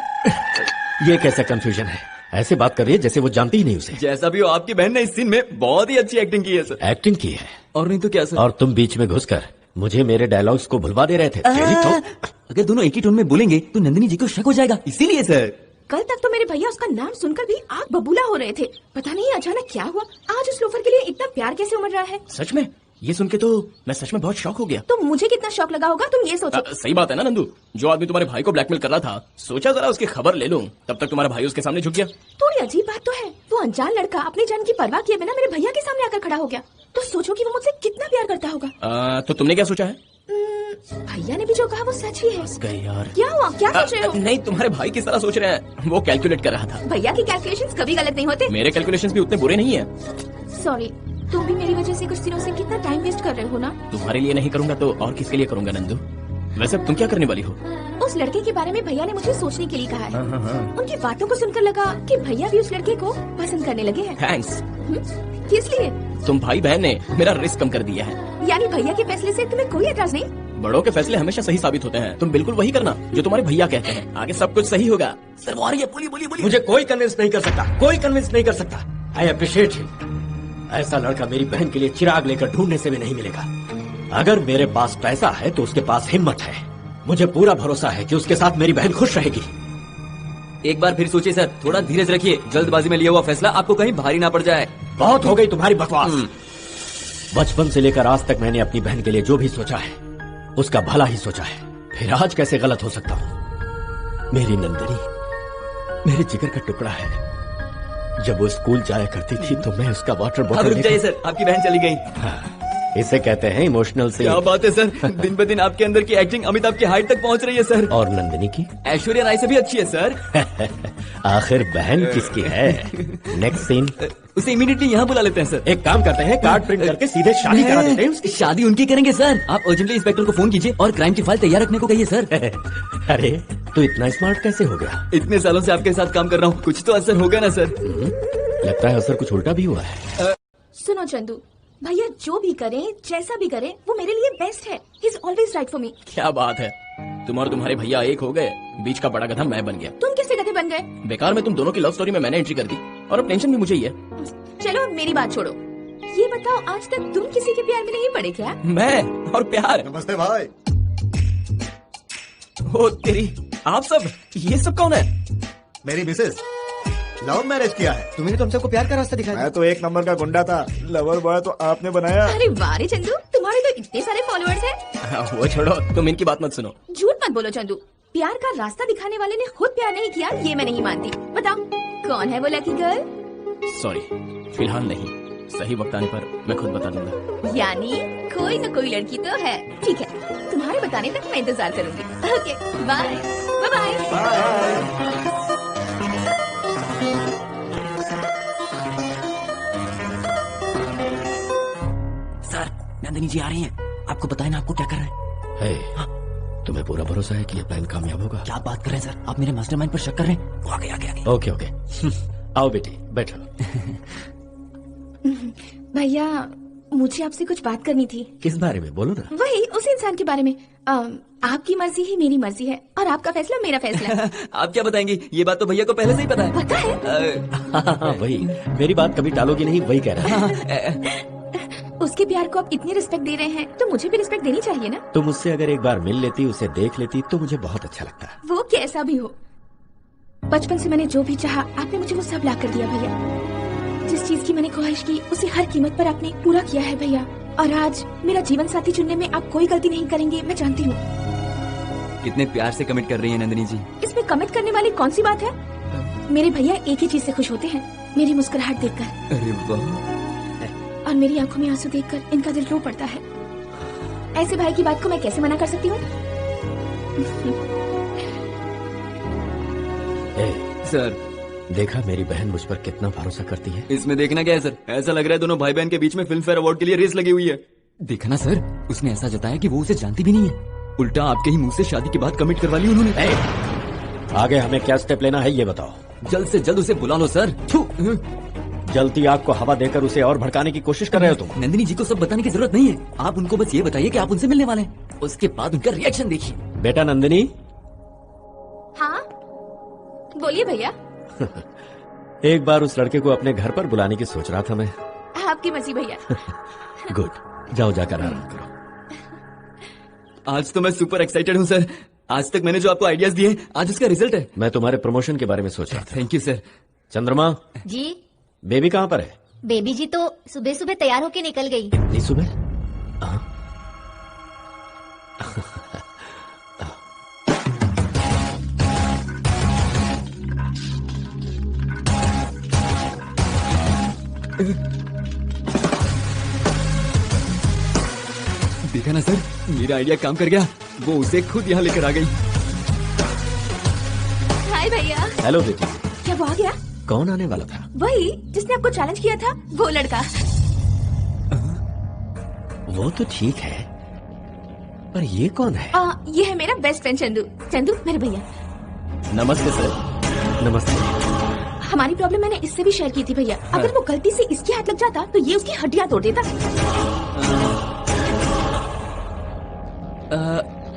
ये कैसा कंफ्यूजन है? ऐसे बात कर रही है जैसे वो जानती ही नहीं उसे। जैसा भी हो, आपकी बहन ने इस सीन में बहुत ही अच्छी एक्टिंग की है सर। एक्टिंग की है? और नहीं तो क्या सर। और तुम बीच में घुसकर मुझे मेरे डायलॉग्स को भुलवा दे रहे थे। अगर दोनों एक ही टोन में बोलेंगे तो नंदिनी जी को शक हो जाएगा, इसीलिए सर। कल तक तो मेरे भैया उसका नाम सुनकर भी आग बबूला हो रहे थे। पता नहीं अचानक क्या हुआ, आज उस लोफर के लिए इतना प्यार कैसे उमड़ रहा है। सच में? ये सुन के तो मैं सच में बहुत शॉक हो गया। तो मुझे कितना शौक लगा होगा तुम ये सोचो। सही बात है ना नंदू, जो आदमी तुम्हारे भाई को ब्लैकमेल कर रहा था, सोचा जरा उसकी खबर ले लूं, तब तक तुम्हारा भाई उसके सामने झुक गया। थोड़ी अजीब बात तो है, वो अनजान लड़का अपनी जान की परवाह किए बिना मेरे भैया के सामने आकर खड़ा हो गया। तो सोचो कि वो मुझसे कितना प्यार करता होगा। तो तुमने क्या सोचा है? भैया ने भी जो कहा वो सच ही है। गए यार। क्या हुआ, क्या सोच रहे हो? नहीं, तुम्हारे भाई किस तरह सोच रहे हैं, वो कैलकुलेट कर रहा था। भैया की कैलकुलेशंस कभी गलत नहीं होते। मेरे कैलकुलेशंस भी उतने बुरे नहीं है। सॉरी, तुम भी मेरी वजह से कुछ दिनों से कितना टाइम वेस्ट कर रहे हो ना। तुम्हारे लिए नहीं करूंगा तो और किसके लिए करूंगा नंदू? वैसे तुम क्या करने वाली हो? उस लड़के के बारे में भैया ने मुझे सोचने के लिए कहा है। उनकी बातों को सुनकर लगा कि भैया भी उस लड़के को पसंद करने लगे हैं। थैंक्स। किस लिए? तुम भाई बहन ने मेरा रिस्क कम कर दिया है। यानी भैया के फैसले से तुम्हें कोई एतराज नहीं? बड़ों के फैसले हमेशा सही साबित होते हैं, तुम बिल्कुल वही करना जो तुम्हारे भैया कहते हैं, आगे सब कुछ सही होगा। सर वो आ रही है, बोलिए। मुझे कोई कन्विंस नहीं कर सकता, कोई कन्विंस नहीं कर सकता। I appreciate him. ऐसा लड़का मेरी बहन के लिए चिराग लेकर ढूंढने से भी नहीं मिलेगा। अगर मेरे पास पैसा है तो उसके पास हिम्मत है। मुझे पूरा भरोसा है कि उसके साथ मेरी बहन खुश रहेगी। एक बार फिर सोचिए सर, थोड़ा धीरज रखिए। जल्दबाजी में लिया हुआ फैसला आपको कहीं भारी ना पड़ जाए। बहुत हो गई तुम्हारी बकवास। बचपन से लेकर आज तक मैंने अपनी बहन के लिए जो भी सोचा है उसका भला ही सोचा है, फिर आज कैसे गलत हो सकता हूँ? मेरी नंदिनी मेरे जिगर का टुकड़ा है। जब वो स्कूल जाया करती थी तो मैं उसका वाटर बॉटल। रुक जाइए सर, आपकी बहन चली गई। हाँ, इसे कहते हैं इमोशनल से। क्या बात है सर, दिन ब दिन आपके अंदर की एक्टिंग अमिताभ की हाइट तक पहुंच रही है सर। और नंदिनी की? ऐश्वर्या राय से भी अच्छी है सर। आखिर बहन किसकी है? Next scene. उसे इमीडिएटली यहाँ बुला लेते हैं सर। एक काम करते हैं, कार्ड प्रिंट करके सीधे शादी करा देते हैं उसकी। शादी उनकी करेंगे सर। आप अर्जेंटली इंस्पेक्टर को फोन कीजिए और क्राइम की फाइल तैयार रखने को कहिए सर। अरे तो इतना स्मार्ट कैसे हो गया? इतने सालों से आपके साथ काम कर रहा हूँ, कुछ तो असर होगा ना सर। लगता है असर कुछ उल्टा भी हुआ है। सुनो चंदू, भैया जो भी करें, जैसा भी करें, वो मेरे लिए बेस्ट है। He is always right for me. क्या बात है, तुम और तुम्हारे भैया एक हो गए, बीच का बड़ा गधा मैं बन गया। तुम किससे गधे बन गए? बेकार में तुम दोनों की लव स्टोरी में मैंने एंट्री कर दी, और अब टेंशन भी मुझे ही है। चलो मेरी बात छोड़ो, ये बताओ आज तक तुम किसी के प्यार में नहीं पड़े क्या? मैं और प्यार? नमस्ते भाई। ओ तेरी, आप सब, ये सब कौन है? मेरी मिसेज, लव मैरिज किया है। तुम्हें तो हम सबको प्यार का रास्ता दिखाया। मैं तो एक नंबर का गुंडा था, लवर बॉय तो आपने बनाया। अरे वाह रे चंदू, तुम्हारे तो इतने सारे फॉलोअर्स हैं। वो छोड़ो, तुम इनकी बात मत सुनो। झूठ मत बोलो चंदू, प्यार का रास्ता दिखाने वाले ने खुद प्यार नहीं किया, ये मैं नहीं मानती। बताओ कौन है वो लकी गर्ल? सॉरी, फिलहाल नहीं, सही वक्त आने पर मैं खुद बता दूंगा। यानी कोई न कोई लड़की तो है। ठीक है, तुम्हारे बताने तक मैं इंतजार करूंगी। Okay bye bye. Sir Nandini ji आ रही हैं। आपको बताए ना आपको क्या कर रहे हैं। हाँ? तुम्हें पूरा भरोसा है कि ये प्लान कामयाब होगा? क्या बात कर रहे हैं सर, आप मेरे मास्टरमाइंड पर शक कर रहे हैं? वो आगे आगे आगे। ओके ओके आओ बेटी बैठो। भैया मुझे आपसे कुछ बात करनी थी। किस बारे में, बोलो ना। वही उस इंसान के बारे में। आपकी मर्जी ही मेरी मर्जी है और आपका फैसला मेरा फैसला है। आप क्या बताएंगी, ये बात तो भैया को पहले से ही पता है। पता है? हाँ, वही मेरी बात कभी टालोगी नहीं, वही कह रहा है। उसके प्यार को आप इतनी रिस्पेक्ट दे रहे हैं तो मुझे भी रिस्पेक्ट देनी चाहिए ना। तुम उससे अगर एक बार मिल लेती, उसे देख लेती तो मुझे बहुत अच्छा लगता। वो कैसा भी हो, बचपन से मैंने जो भी चाहा आपने मुझे वो सब ला कर दिया भैया। जिस चीज की मैंने ख्वाहिश की उसे हर कीमत पर आपने पूरा किया है भैया। और आज मेरा जीवन साथी चुनने में आप कोई गलती नहीं करेंगे, मैं जानती हूँ। कितने प्यार से कमिट कर रही हैं नंदिनी जी। इसमें कमिट करने वाली कौन सी बात है? मेरे भैया एक ही चीज से खुश होते हैं, मेरी मुस्कुराहट देखकर। अरे वाह। और मेरी आंखों में आंसू देखकर इनका दिल रो पड़ता है। ऐसे भाई की बात को मैं कैसे मना कर सकती हूँ? सर देखा मेरी बहन मुझ पर कितना भरोसा करती है। इसमें देखना क्या है सर, ऐसा लग रहा है दोनों भाई बहन के बीच में फिल्म फेयर अवार्ड के लिए रेस लगी हुई है। देखा ना सर, उसने ऐसा जताया कि वो उसे जानती भी नहीं है, उल्टा आपके ही मुंह से शादी के बाद कमिट करवा ली उन्होंने। आगे हमें क्या स्टेप लेना है ये बताओ। जल्द से जल्द उसे बुला लो सर। जलती आग को हवा देकर उसे और भड़काने की कोशिश कर रहे हो तुम। नंदिनी जी को सब बताने की जरूरत नहीं है, आप उनको बस ये बताइए कि आप उनसे मिलने वाले हैं, उसके बाद उनका रिएक्शन देखिए। बेटा नंदिनी। हाँ बोलिए भैया। एक बार उस लड़के को अपने घर पर बुलाने की सोच रहा था मैं। आपकी मर्जी भैया। गुड, जाओ जाकर आराम करो। आज तो मैं सुपर एक्साइटेड हूँ सर। आज तक मैंने जो आपको आइडियाज दिए, आज उसका रिजल्ट है। मैं तुम्हारे प्रमोशन के बारे में सोच रहा था। Thank you sir. चंद्रमा जी। बेबी कहाँ पर है? बेबी जी तो सुबह सुबह तैयार होके निकल गई। नहीं सुबह? देखा ना सर, मेरा आइडिया काम कर गया, वो उसे खुद यहाँ लेकर आ गई। हाय भैया। हेलो बेटी। क्या वो आ गया? कौन आने वाला था? वही जिसने आपको चैलेंज किया था, वो लड़का। वो तो ठीक है, पर ये कौन है? ये है मेरा बेस्ट फ्रेंड चंदू। चंदू मेरे भैया। नमस्ते सर। नमस्ते। हमारी प्रॉब्लम मैंने इससे भी शेयर की थी भैया। अगर वो गलती से इसके हाथ लग जाता तो ये उसकी हड्डियां तोड़ देता।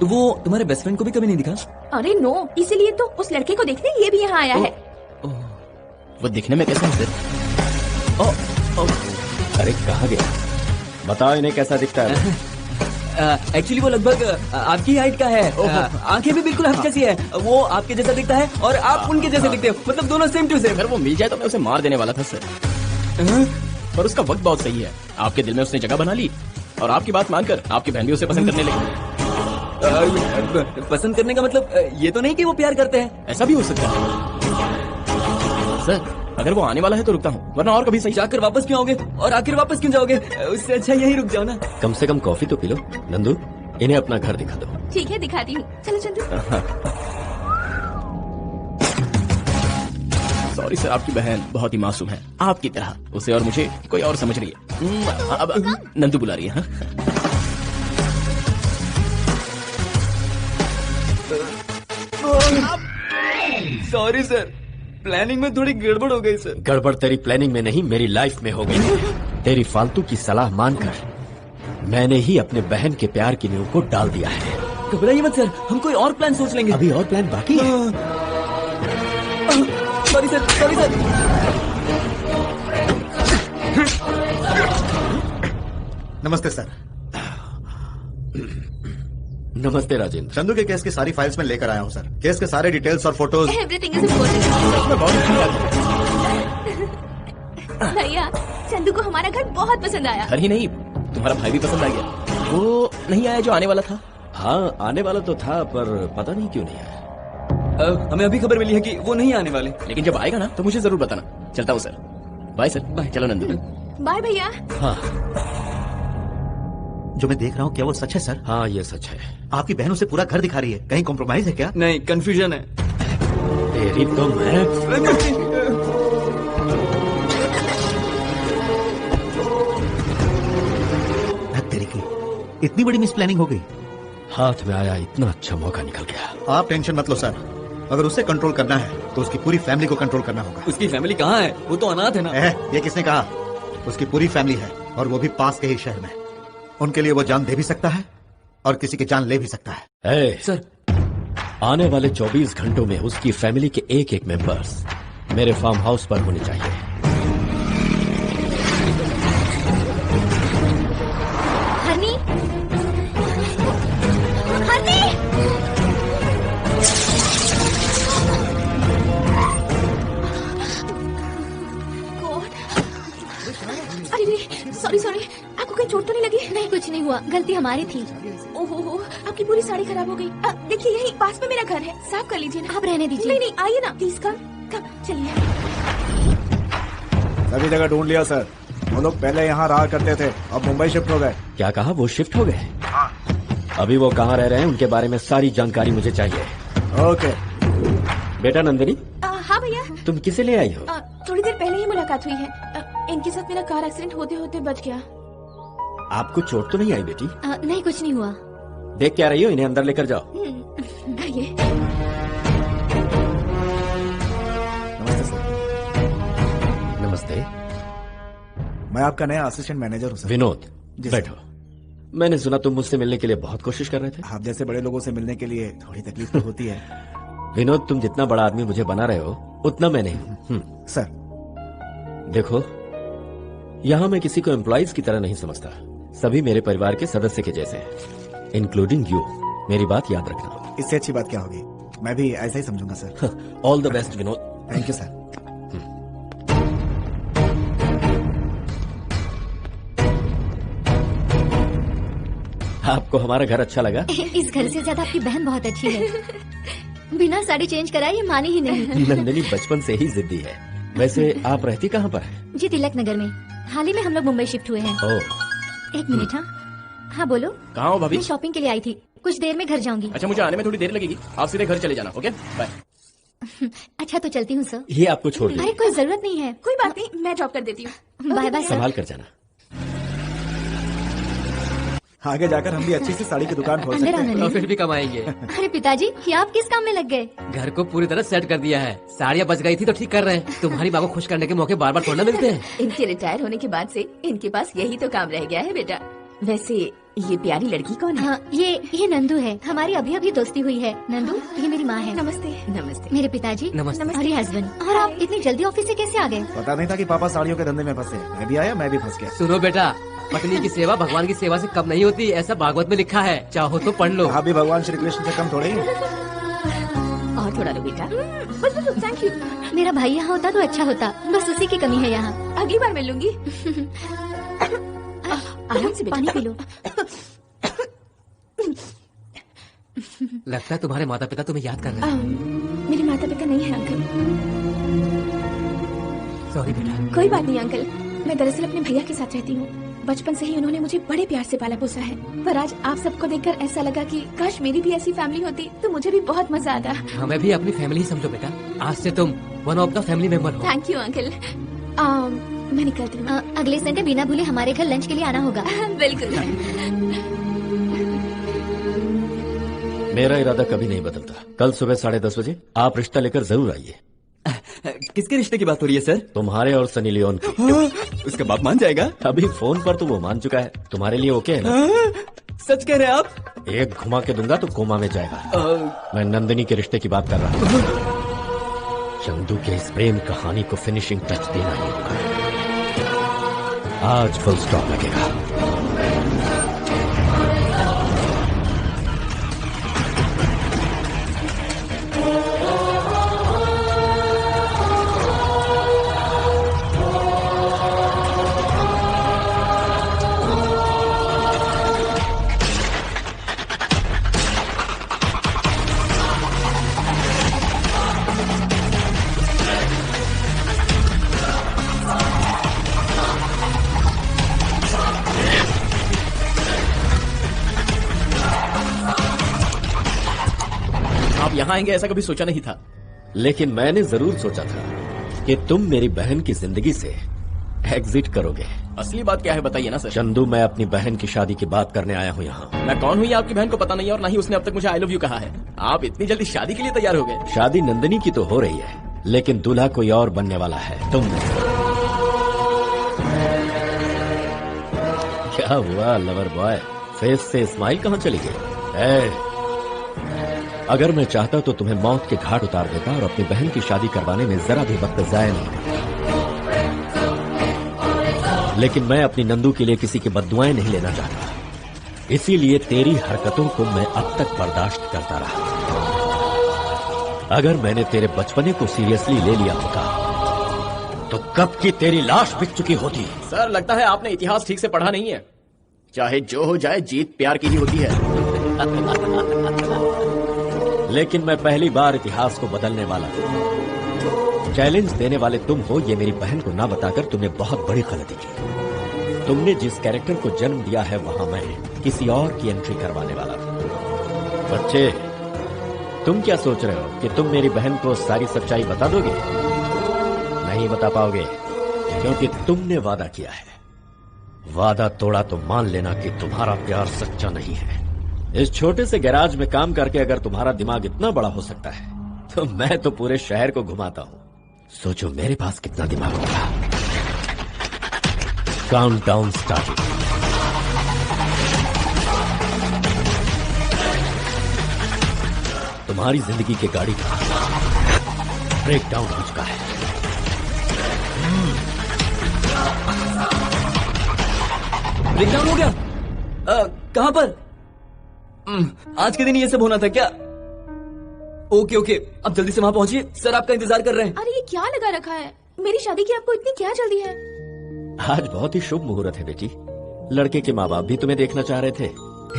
तो वो तुम्हारे बेस्ट फ्रेंड को भी कभी नहीं दिखा? अरे नो, इसीलिए तो उस लड़के को देखने ये भी यहाँ आया है। वो दिखने में कैसा है सर? अरे कहाँ गया? बताओ इन्हें कैसा दिखता है? एक्चुअली वो लगभग आपकी हाइट का है, आंखें भी बिल्कुल आपकी जैसी है, वो आपके जैसा दिखता है और आप उनके जैसे दिखते हो, मतलब दोनों सेम टू सेम। अगर वो मिल जाए तो मैं उसे मार देने वाला था सर, पर उसका वक्त बहुत सही है। आपके दिल में उसने जगह बना ली और आपकी बात मानकर आपकी बहन भी उसे पसंद करने लगी। पसंद करने का मतलब ये तो नहीं कि वो प्यार करते हैं। ऐसा भी हो सकता है सर। अगर वो आने वाला है तो रुकता हूँ, वरना और कभी सही। जाकर वापस क्यों आओगे और आखिर वापस क्यों जाओगे? उससे अच्छा यही रुक जाओ ना। कम से कम कॉफी तो पी लो। नंदू, इन्हें अपना घर दिखा दो। ठीक है, दिखाती हूँ। चलो चंदू। सॉरी सर, आपकी बहन बहुत ही मासूम है, आपकी तरह। उसे और मुझे कोई और समझ रही है। अब नंदू बुला रही है। सॉरी सर, प्लानिंग में थोड़ी गड़बड़ हो गई सर। गड़बड़ तेरी प्लानिंग में नहीं, मेरी लाइफ में हो गई। तेरी फालतू की सलाह मानकर मैंने ही अपने बहन के प्यार की नींव को डाल दिया है। घबराइए मत सर, हम कोई और प्लान सोच लेंगे। अभी और प्लान बाकी है। Sorry sir, sorry sir. नमस्ते सर। नमस्ते राजेंद्र। चंदू के केस की सारी फाइल्स में लेकर आया हूँ सर। केस के सारे डिटेल्स और फोटोज। Everything is important. भैया, चंदू को हमारा घर बहुत पसंद आया। घर ही नहीं, तुम्हारा भाई भी पसंद आ गया। वो नहीं आया जो आने वाला था? हाँ, आने वाला तो था, पर पता नहीं क्यों नहीं आया। हमें अभी खबर मिली है कि वो नहीं आने वाले, लेकिन जब आएगा ना तो मुझे जरूर बताना। चलता हूँ सर। Bye sir. बाय। चलो नंदू। बाय भैया। हाँ, जो मैं देख रहा हूँ क्या वो सच है सर? हाँ ये सच है। आपकी बहन उसे पूरा घर दिखा रही है, कहीं कॉम्प्रोमाइज है क्या? नहीं, कंफ्यूजन है। तेरी तो मैं तेरी की इतनी बड़ी मिस प्लानिंग हो गई। हाथ में आया इतना अच्छा मौका निकल गया। आप टेंशन मत लो सर, अगर उसे कंट्रोल करना है तो उसकी पूरी फैमिली को कंट्रोल करना होगा। उसकी फैमिली कहाँ है? वो तो अनाथ है ना। ये किसने कहा? उसकी पूरी फैमिली है और वो भी पास के ही शहर में। उनके लिए वो जान दे भी सकता है और किसी की जान ले भी सकता है। सर, आने वाले 24 घंटों में उसकी फैमिली के एक एक मेंबर्स मेरे फार्म हाउस पर होने चाहिए। हनी, हनी। अरे सॉरी सॉरी, आपको कोई चोट तो नहीं लगी? नहीं, कुछ नहीं हुआ, गलती हमारी थी। ओहो, आपकी पूरी साड़ी खराब हो गई। देखिए यही पास में मेरा घर है, साफ कर लीजिए ना। आप रहने दीजिए। नहीं नहीं, आइए ना प्लीज। कम कम, चलिए। सभी जगह ढूंढ लिया सर। वो लोग पहले यहाँ रहा करते थे, अब मुंबई शिफ्ट हो गए। क्या कहा? वो शिफ्ट हो गए? अभी वो कहाँ रह रहे हैं उनके बारे में सारी जानकारी मुझे चाहिए। ओके। बेटा नंदिनी, हाँ भैया। तुम किसे ले आई हो? थोड़ी देर पहले ही मुलाकात हुई है। इनके साथ मेरा कार एक्सीडेंट होते होते बच गया। आपको चोट तो नहीं आई बेटी? नहीं, कुछ नहीं हुआ। देख क्या रही हो? इन्हें अंदर लेकर जाओ। आइए। नमस्ते सर। नमस्ते। मैं आपका नया असिस्टेंट मैनेजर हूँ सर। विनोद, जी सर। बैठो। मैंने सुना तुम मुझसे मिलने के लिए बहुत कोशिश कर रहे थे। आप जैसे बड़े लोगों से मिलने के लिए थोड़ी तकलीफ तो होती है। विनोद, तुम जितना बड़ा आदमी मुझे बना रहे हो उतना मैं नहीं। सर देखो, यहाँ मैं किसी को एम्प्लॉइज की तरह नहीं समझता। सभी मेरे परिवार के सदस्य के जैसे हैं, इंक्लूडिंग यू। मेरी बात याद रखना। इससे अच्छी बात क्या होगी? मैं भी ऐसा ही समझूंगा sir. All the best Vinod. Thank you sir. आपको हमारा घर अच्छा लगा? इस घर से ज्यादा आपकी बहन बहुत अच्छी है। बिना साड़ी चेंज कराए ये मानी ही नहीं। नंदिनी बचपन से ही जिद्दी है। वैसे आप रहती कहाँ पर है? जी, तिलक नगर में। हाल ही में हम लोग मुंबई शिफ्ट हुए हैं। एक मिनट। हाँ बोलो। कहाँ हो भाभी? मैं शॉपिंग के लिए आई थी, कुछ देर में घर जाऊंगी। अच्छा, मुझे आने में थोड़ी देर लगेगी, आप सीधे घर चले जाना। Okay, bye. अच्छा तो चलती हूँ सर। ये आपको छोड़ दे। अरे कोई जरूरत नहीं है। कोई बात नहीं, मैं ड्रॉप कर देती हूँ। Bye bye. संभाल कर जाना। आगे जाकर हम भी अच्छी सी साड़ी की दुकान खोल सकते हैं। प्रॉफिट भी कमाएंगे। अरे पिताजी, ये आप किस काम में लग गए? घर को पूरी तरह सेट कर दिया है। साड़ियाँ बच गई थी तो ठीक कर रहे हैं। तुम्हारी माँ को खुश करने के मौके बार बार थोड़ा मिलते हैं। इनके रिटायर होने के बाद से इनके पास यही तो काम रह गया है बेटा। वैसे ये प्यारी लड़की कौन है? हाँ, ये नंदू है। हमारी अभी अभी दोस्ती हुई है। नंदू, ये मेरी माँ है। नमस्ते। नमस्ते। मेरे पिताजी। नमस्ते। और ये हस्बैंड। और आप इतनी जल्दी ऑफिस से कैसे आ गए? पता नहीं था कि पापा साड़ियों के धंधे में फंसे। मैं भी आया, मैं भी फंस गया। सुनो बेटा, पत्नी की सेवा भगवान की सेवा से कम नहीं होती, ऐसा भागवत में लिखा है। चाहो तो पढ़ लो। आप भी भगवान श्री कृष्ण से कम थोड़े ही। और थोड़ा लो बेटा। Thank you. मेरा भाई यहाँ होता तो अच्छा होता, बस उसी की कमी है यहाँ। अगली बार मिल लूंगी। आराम से पानी पी लो। लगता है तुम्हारे माता पिता तुम्हें याद कर रहे हैं। मेरे माता पिता नहीं है अंकल। सॉरी बेटा। कोई बात नहीं अंकल, मैं दरअसल अपने भैया के साथ रहती हूँ। बचपन से ही उन्होंने मुझे बड़े प्यार से पाला पोसा है। पर आज आप सबको देखकर ऐसा लगा कि काश मेरी भी ऐसी फैमिली होती तो मुझे भी बहुत मजा आता। हमें भी अपनी फैमिली ही समझो बेटा। आज से तुम one of the family member हो। Thank you uncle. मैं निकलती हूँ। अगले संडे बिना भूले हमारे घर लंच के लिए आना होगा। बिल्कुल। मेरा इरादा कभी नहीं बदलता। कल सुबह 10:30 बजे आप रिश्ता लेकर जरूर आइए। किसके रिश्ते की बात हो रही है सर? तुम्हारे और सनी लियोन की। उसका बाप मान जाएगा? अभी फोन पर तो वो मान चुका है। तुम्हारे लिए ओके है ना? सच कह रहे हैं आप? एक घुमा के दूंगा तो कोमा में जाएगा। मैं नंदिनी के रिश्ते की बात कर रहा हूँ। चंदू के इस प्रेम कहानी को फिनिशिंग टच देना ही होगा। आज फुल स्टॉप लगेगा। यहाँ आएंगे ऐसा कभी सोचा नहीं था। लेकिन मैंने जरूर सोचा था कि तुम मेरी बहन की जिंदगी से एग्जिट करोगे। असली बात क्या है बताइए ना सर। चंदू, मैं अपनी बहन की शादी की बात करने आया हूँ यहाँ। मैं कौन हूँ ये आपकी बहन को पता नहीं है और ना ही उसने अब तक मुझे आई लव यू कहा है। आप इतनी जल्दी शादी के लिए तैयार हो गए? शादी नंदिनी की तो हो रही है, लेकिन दूल्हा कोई और बनने वाला है। तुम क्या हुआ लवर बॉय? फेस से स्माइल कहाँ चली गई? अगर मैं चाहता तो तुम्हें मौत के घाट उतार देता और अपनी बहन की शादी करवाने में जरा भी वक्त जाया नहीं करता। लेकिन मैं अपनी नंदू के लिए किसी की बद्दुआएं नहीं लेना चाहता, इसीलिए तेरी हरकतों को मैं अब तक बर्दाश्त करता रहा। अगर मैंने तेरे बचपने को सीरियसली ले लिया होता तो कब की तेरी लाश बिक चुकी होती। सर, लगता है आपने इतिहास ठीक से पढ़ा नहीं है। चाहे जो हो जाए, जीत प्यार की ही होती है। लेकिन मैं पहली बार इतिहास को बदलने वाला हूं। चैलेंज देने वाले तुम हो, ये मेरी बहन को ना बताकर तुमने बहुत बड़ी गलती की। तुमने जिस कैरेक्टर को जन्म दिया है वहां मैं किसी और की एंट्री करवाने वाला था। बच्चे, तुम क्या सोच रहे हो कि तुम मेरी बहन को सारी सच्चाई बता दोगे? नहीं बता पाओगे, क्योंकि तुमने वादा किया है। वादा तोड़ा तो मान लेना कि तुम्हारा प्यार सच्चा नहीं है। इस छोटे से गैराज में काम करके अगर तुम्हारा दिमाग इतना बड़ा हो सकता है, तो मैं तो पूरे शहर को घुमाता हूँ। सोचो मेरे पास कितना दिमाग होगा। Countdown starting. तुम्हारी जिंदगी की गाड़ी का ब्रेक डाउन हो चुका है। ब्रेक डाउन हो गया? कहां पर? आज के दिन ये सब होना था क्या? ओके ओके, अब जल्दी से वहां पहुंचिए, सर आपका इंतजार कर रहे हैं। अरे ये क्या लगा रखा है? मेरी शादी की आपको इतनी क्या जल्दी है? आज बहुत ही शुभ मुहूर्त है बेटी। लड़के के माँ बाप भी तुम्हें देखना चाह रहे थे,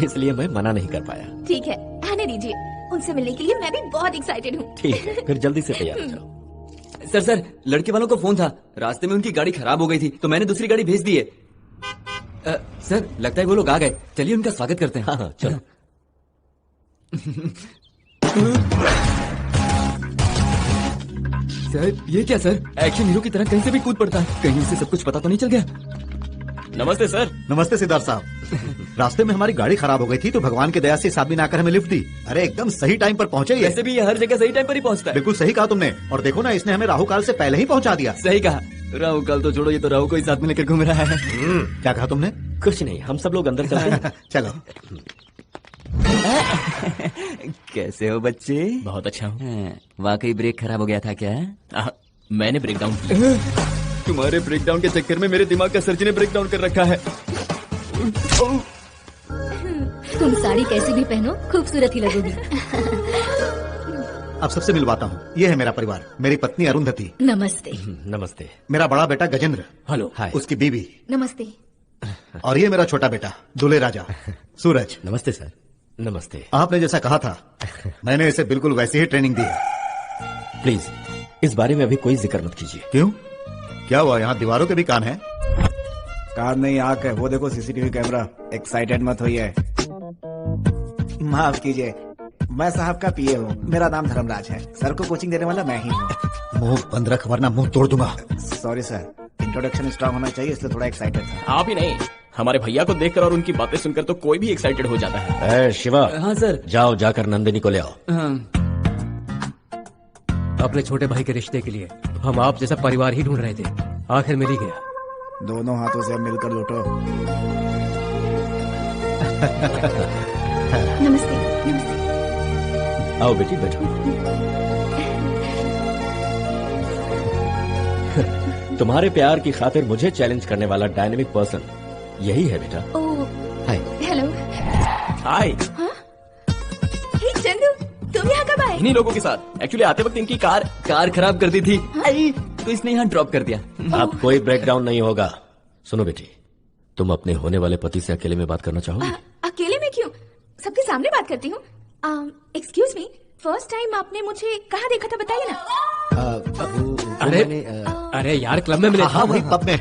इसलिए मैं मना नहीं कर पाया। ठीक है, आने दीजिए। उनसे मिलने के लिए मैं भी बहुत एक्साइटेड हूँ। ठीक है, फिर जल्दी से तैयार हो जाओ। सर लड़के वालों को फोन था, रास्ते में उनकी गाड़ी खराब हो गई थी, तो मैंने दूसरी गाड़ी भेज दी है। सर लगता है वो लोग आ गए, चलिए उनका स्वागत करते हैं। हाँ चलो। सर ये क्या सर, एक्शन हीरो की तरह कहीं से भी कूद पड़ता है, कहीं उसे सब कुछ पता तो नहीं चल गया? नमस्ते सर। नमस्ते सिद्धार्थ साहब। रास्ते में हमारी गाड़ी खराब हो गई थी, तो भगवान की दया से इस आदमी ने आकर हमें लिफ्ट दी। अरे एकदम सही टाइम पर पहुंचे ये। वैसे भी ये हर जगह सही टाइम पर ही पहुंचता है। बिल्कुल सही कहा तुमने, और देखो ना, इसने हमें राहु काल से पहले ही पहुंचा दिया। सही कहा, राहु काल तो छोड़ो, ये तो राहु को ही साथ में लेकर घूम रहा है। क्या कहा तुमने? कुछ नहीं, हम सब लोग अंदर चलते हैं। चलो। कैसे हो बच्चे? बहुत अच्छा हूँ। वाकई ब्रेक खराब हो गया था क्या? मैंने ब्रेक डाउन किया। तुम्हारे ब्रेकडाउन के चक्कर में मेरे दिमाग का सर्जरी ने ब्रेकडाउन कर रखा है। तुम साड़ी कैसी भी पहनो खूबसूरत ही लगोगी। अब सबसे मिलवाता हूँ, ये है मेरा परिवार। मेरी पत्नी अरुंधति। नमस्ते। नमस्ते। मेरा बड़ा बेटा गजेंद्र। हेलो। हाय। उसकी बीवी। नमस्ते। और ये मेरा छोटा बेटा दूल्हे राजा सूरज। नमस्ते सर। नमस्ते। आपने जैसा कहा था, मैंने इसे बिल्कुल वैसी ही ट्रेनिंग दी है। प्लीज इस बारे में अभी कोई जिक्र मत कीजिए। क्यों? क्या हुआ, यहाँ दीवारों के भी कान हैं? कान नहीं, आंख है। वो देखो सीसीटीवी कैमरा। एक्साइटेड मत होइए। माफ कीजिए, मैं साहब का पीए हूँ। मेरा नाम धर्मराज है। सर को कोचिंग देने वाला मैं ही हूँ। मुंह बंद रख वरना मुंह तोड़ दूंगा। सॉरी सर, इंट्रोडक्शन स्ट्रांग होना चाहिए, इसलिए थोड़ा एक्साइटेड था। आप ही नहीं, हमारे भैया को देखकर और उनकी बातें सुनकर तो कोई भी एक्साइटेड हो जाता है। शिवा। हाँ सर। जाओ, जाकर नंदिनी को ले आओ। अपने छोटे भाई के रिश्ते के लिए हम आप जैसा परिवार ही ढूंढ रहे थे, आखिर मिल ही गया। दोनों हाथों से अब मिलकर लूटो। नमस्ते। नमस्ते। आओ बेटी, बैठो। तुम्हारे प्यार की खातिर मुझे चैलेंज करने वाला डायनेमिक पर्सन यही है बेटा। ओह, हाय। हेलो। हाय। हे चंदू, तुम यहाँ कब आए? इन्हीं लोगों के साथ। एक्चुअली आते वक्त इनकी कार खराब कर दी थी, तो इसने यहाँ ड्रॉप कर दिया। अब कोई ब्रेकडाउन नहीं होगा। सुनो बेटी, तुम अपने होने वाले पति से अकेले में बात करना चाहोगी? अकेले में क्यों? सबके सामने बात करती हूँ। एक्सक्यूज मी, फर्स्ट टाइम आपने मुझे कहाँ देखा था बताइए ना। अरे यार, क्लब में मिले। हाँ, वही पब में।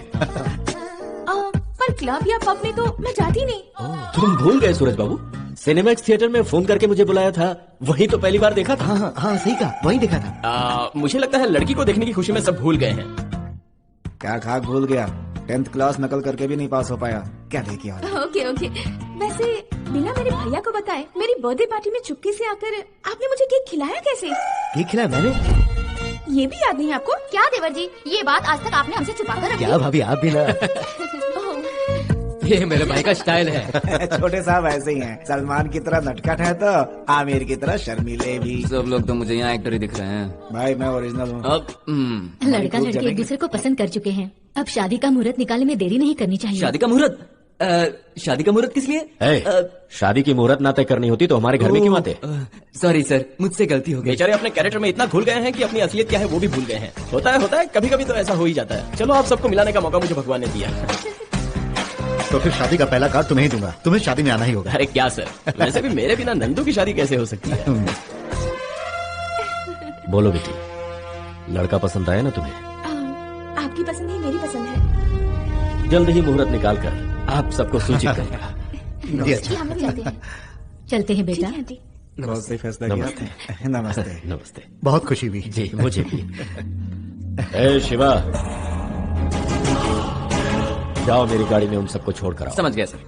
पर क्लब या पब में तो मैं जाती नहीं। तुम भूल गए सूरज बाबू, सिनेमैक्स थिएटर में फोन करके मुझे बुलाया था, वही तो पहली बार देखा था। हाँ सही कहा, वही देखा था। मुझे लगता है लड़की को देखने की खुशी में सब भूल गए हैं। क्या खाक भूल गया? 10th क्लास नकल करके भी नहीं पास हो पाया। क्या लेके आ? Okay okay. वैसे बिना मेरे भैया को बताए मेरी बर्थडे पार्टी में चुपके से आकर आपने मुझे केक खिलाया कैसे? केक खिलाया मैंने? ये भी याद नहीं आपको? क्या देवर जी, ये बात आज तक आपने हमसे छुपा कर रखी? क्या भाभी, आप भी ना। ये मेरे भाई का स्टाइल है। छोटे साहब ऐसे ही हैं। सलमान की तरह नटखट है तो आमिर की तरह शर्मीले भी। सब लोग तो मुझे यहाँ एक्टर ही दिख रहे हैं। भाई मैं ओरिजिनल हूँ। अब लड़का लड़की एक दूसरे को पसंद कर चुके हैं, अब शादी का मुहूर्त निकालने में देरी नहीं करनी चाहिए। शादी का मुहूर्त? शादी का मुहूर्त किस लिए? शादी की मुहूर्त ना तय करनी होती तो हमारे घर में क्यों आते? सॉरी सर, मुझसे गलती हो गई। बेचारे अपने कैरेक्टर में इतना घुल गए हैं कि अपनी असलियत क्या है वो भी भूल गए हैं। होता है, कभी कभी तो ऐसा हो ही जाता है। चलो, आप सबको मिलाने का मौका मुझे भगवान ने दिया। तो फिर शादी का पहला कार्ड तुम्हें ही दूंगा। तुम्हें शादी में आना ही होगा। अरे क्या सर, वैसे भी मेरे बिना नंदू की शादी कैसे हो सकती है? बोलो बेटी, लड़का पसंद आया ना तुम्हें? आपकी पसंद ही मेरी पसंद है। जल्द ही मुहूर्त निकाल कर आप सबको सूचित करेगा। हम लोग चलते हैं। चलते हैं बेटा। बहुत सही फैसला किया आपने। नमस्ते। नमस्ते। बहुत खुशी हुई। जी मुझे भी। ए शिवा, जाओ मेरी गाड़ी में उन सबको छोड़ कर आओ। समझ गया सर।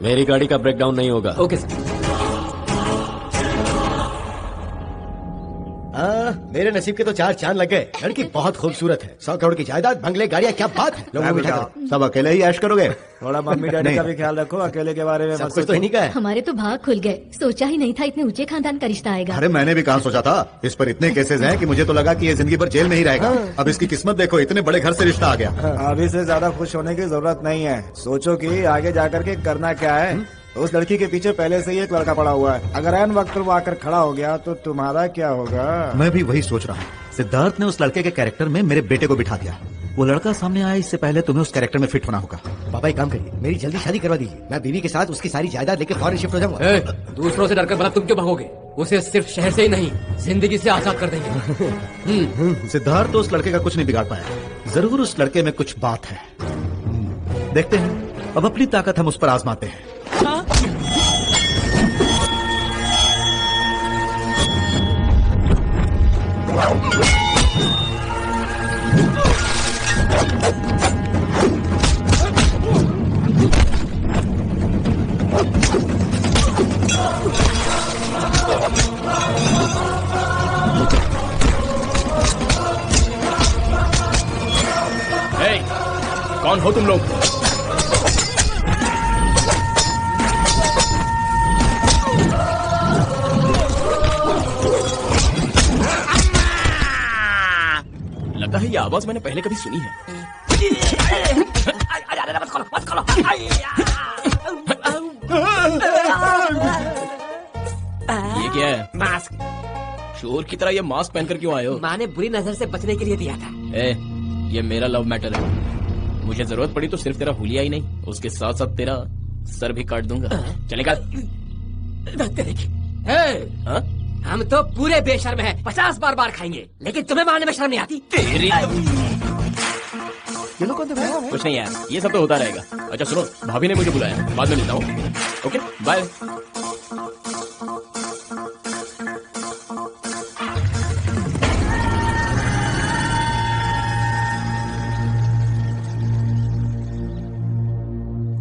मेरी गाड़ी का ब्रेकडाउन नहीं होगा। Okay sir. मेरे नसीब के तो 4 चांद लग गए। लड़की बहुत खूबसूरत है, 100 करोड़ की जायदाद, बंगले, गाड़ियाँ, क्या बात है। लोगों को बिठा कर सब अकेले ही ऐश करोगे? थोड़ा मम्मी डैडी का भी ख्याल रखो, अकेले के बारे में सब कुछ तो इन्हीं का है। हमारे तो भाग खुल गए, सोचा ही नहीं था इतने ऊंचे खानदान का रिश्ता आएगा। अरे मैंने भी कहाँ सोचा था। इस पर इतने केसेस हैं कि मुझे तो लगा कि ये जिंदगी भर जेल में ही रहेगा। अब इसकी किस्मत देखो, इतने बड़े घर से रिश्ता आ गया। अभी से ज्यादा खुश होने की जरूरत नहीं है। सोचो कि आगे जाकर के करना क्या है। उस लड़की के पीछे पहले से ही एक लड़का पड़ा हुआ है। अगर ऐन वक्त पर वो आकर खड़ा हो गया तो तुम्हारा क्या होगा? मैं भी वही सोच रहा हूँ। सिद्धार्थ ने उस लड़के के कैरेक्टर में मेरे बेटे को बिठा दिया। वो लड़का सामने आए इससे पहले तुम्हें उस कैरेक्टर में फिट होना होगा। पापा एक काम करिए, मेरी जल्दी शादी करवा दीजिए। मैं बीवी के साथ उसकी सारी जायदाद लेके फौरन शिफ्ट हो जाऊंगा। दूसरों से डरकर भला तुम क्यों भागोगे? उसे सिर्फ शहर से ही नहीं, जिंदगी से आजाद कर देंगे। सिद्धार्थ तो उस लड़के का कुछ नहीं बिगाड़ पाया। जरूर उस लड़के में कुछ बात है। देखते हैं, अब अपनी ताकत हम उस पर आजमाते हैं। कौन हो तुम लोग? लगता है ये आवाज मैंने पहले कभी सुनी है। ये क्या है? मास्क। चोर की तरह ये मास्क पहनकर क्यों आए हो? माँ ने बुरी नजर से बचने के लिए दिया था। ये मेरा लव मैटर है। मुझे जरूरत पड़ी तो सिर्फ तेरा हुलिया ही नहीं, उसके साथ साथ तेरा सर भी काट दूंगा। चलेगा? हम तो पूरे बेशर्म हैं, 50 बार खाएंगे, लेकिन तुम्हें मारने में शर्म नहीं आती? तेरी ये लोग कौन थे? कुछ नहीं यार, ये सब तो होता रहेगा। अच्छा सुनो, भाभी ने मुझे बुलाया, बाद में मिलता हूँ। Okay bye.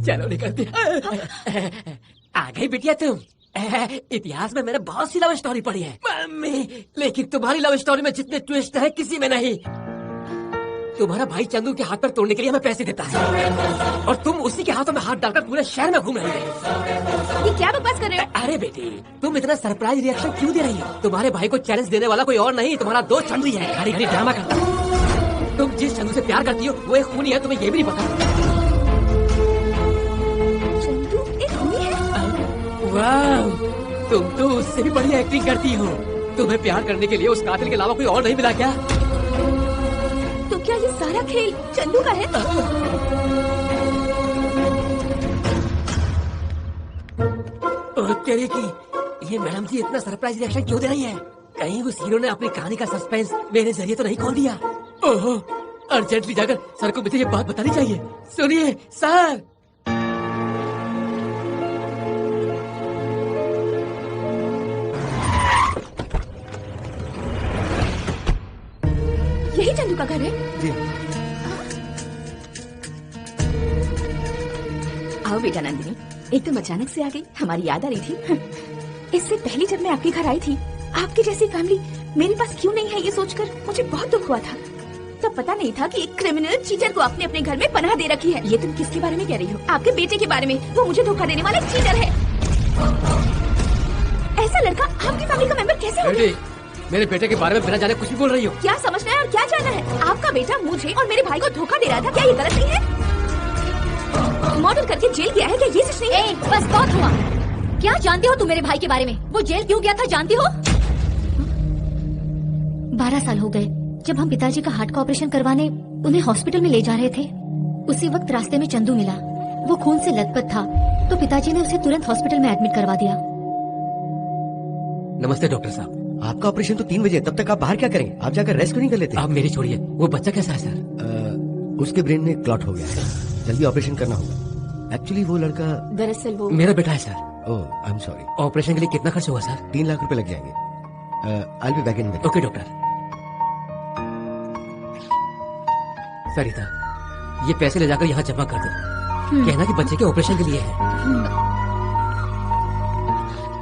चलो निकलते। आ गई बिटिया तुम। इतिहास में मैंने बहुत सी लव स्टोरी पढ़ी है मम्मी, लेकिन तुम्हारी लव स्टोरी में जितने ट्विस्ट है किसी में नहीं। तुम्हारा भाई चंदू के हाथ पर तोड़ने के लिए हमें पैसे देता है और तुम उसी के हाथों में हाथ डालकर पूरे शहर में घूम रही हो। ये क्या बकवास कर रहे हो? अरे बेटी, तुम इतना सरप्राइज रिएक्शन क्यों दे रही हो? तुम्हारे भाई को चैलेंज देने वाला कोई और नहीं, तुम्हारा दोस्त चंदू ही है। घड़ी घड़ी ड्रामा करता है। तुम जिस चंदू से प्यार करती हो वो एक खूनी है, तुम्हें ये भी नहीं पता। वाह, तुम तो उससे भी बढ़िया एक्टिंग करती हो। तुम्हें प्यार करने के लिए उस कातिल के अलावा कोई और नहीं मिला क्या? तो क्या ये सारा खेल चंदू का है? तेरे की ये मैडम जी इतना सरप्राइज रिएक्शन क्यों दे रही है? कहीं उस हीरो ने अपनी कहानी का सस्पेंस मेरे जरिए तो नहीं खोल दिया? ओहो, अर्जेंटली जाकर सर को मुझे ये बात बतानी चाहिए। सुनिए सर। यही चंदू का घर है? जी। आओ बेटा नंदिनी, एकदम अचानक से आ गई, हमारी याद आ रही थी। इससे पहले जब मैं आपके घर आई थी, आपकी जैसी फैमिली मेरे पास क्यों नहीं है ये सोचकर मुझे बहुत दुख हुआ था। तब पता नहीं था कि एक क्रिमिनल चीटर को आपने अपने घर में पनाह दे रखी है। ये तुम किसके बारे में कह रही हो? आपके बेटे के बारे में। वो मुझे धोखा देने वाला चीटर है। ऐसा लड़का आपकी फैमिली का मेंबर कैसे हो गया? मेरे बेटे के बारे में बिना जाने कुछ भी बोल रही हो। क्या समझना है और क्या जानना है? आपका बेटा मुझे और मेरे भाई को धोखा दे रहा था, क्या ये गलत नहीं है? मर्डर करके जेल गया है, क्या ये सच नहीं है? बस बहुत हुआ। क्या जानते हो तुम मेरे भाई के बारे में? वो जेल क्यों गया था जानती हो? 12 साल हो गए जब हम पिताजी का हार्ट का ऑपरेशन करवाने उन्हें हॉस्पिटल में ले जा रहे थे। उसी वक्त रास्ते में चंदू मिला। वो खून से लथपथ था तो पिताजी ने उसे तुरंत हॉस्पिटल में एडमिट करवा दिया। नमस्ते डॉक्टर साहब। आपका ऑपरेशन तो 3 बजे, तब तक आप बाहर क्या करेंगे? आप जाकर रेस्ट क्यों नहीं कर लेते? आप मेरी छोड़िए, वो बच्चा कैसा है सर? उसके ब्रेन में क्लॉट हो गया है, जल्दी ऑपरेशन करना होगा। एक्चुअली वो लड़का दरअसल वो मेरा बेटा है sir. Oh I am sorry. Operation के लिए कितना खर्च होगा सर? 3 लाख रुपए लग जाएंगे। I will be back in minute. Okay doctor. Sarita, ये पैसे ले जाकर यहाँ जमा कर दो। कहना कि बच्चे के ऑपरेशन के लिए है।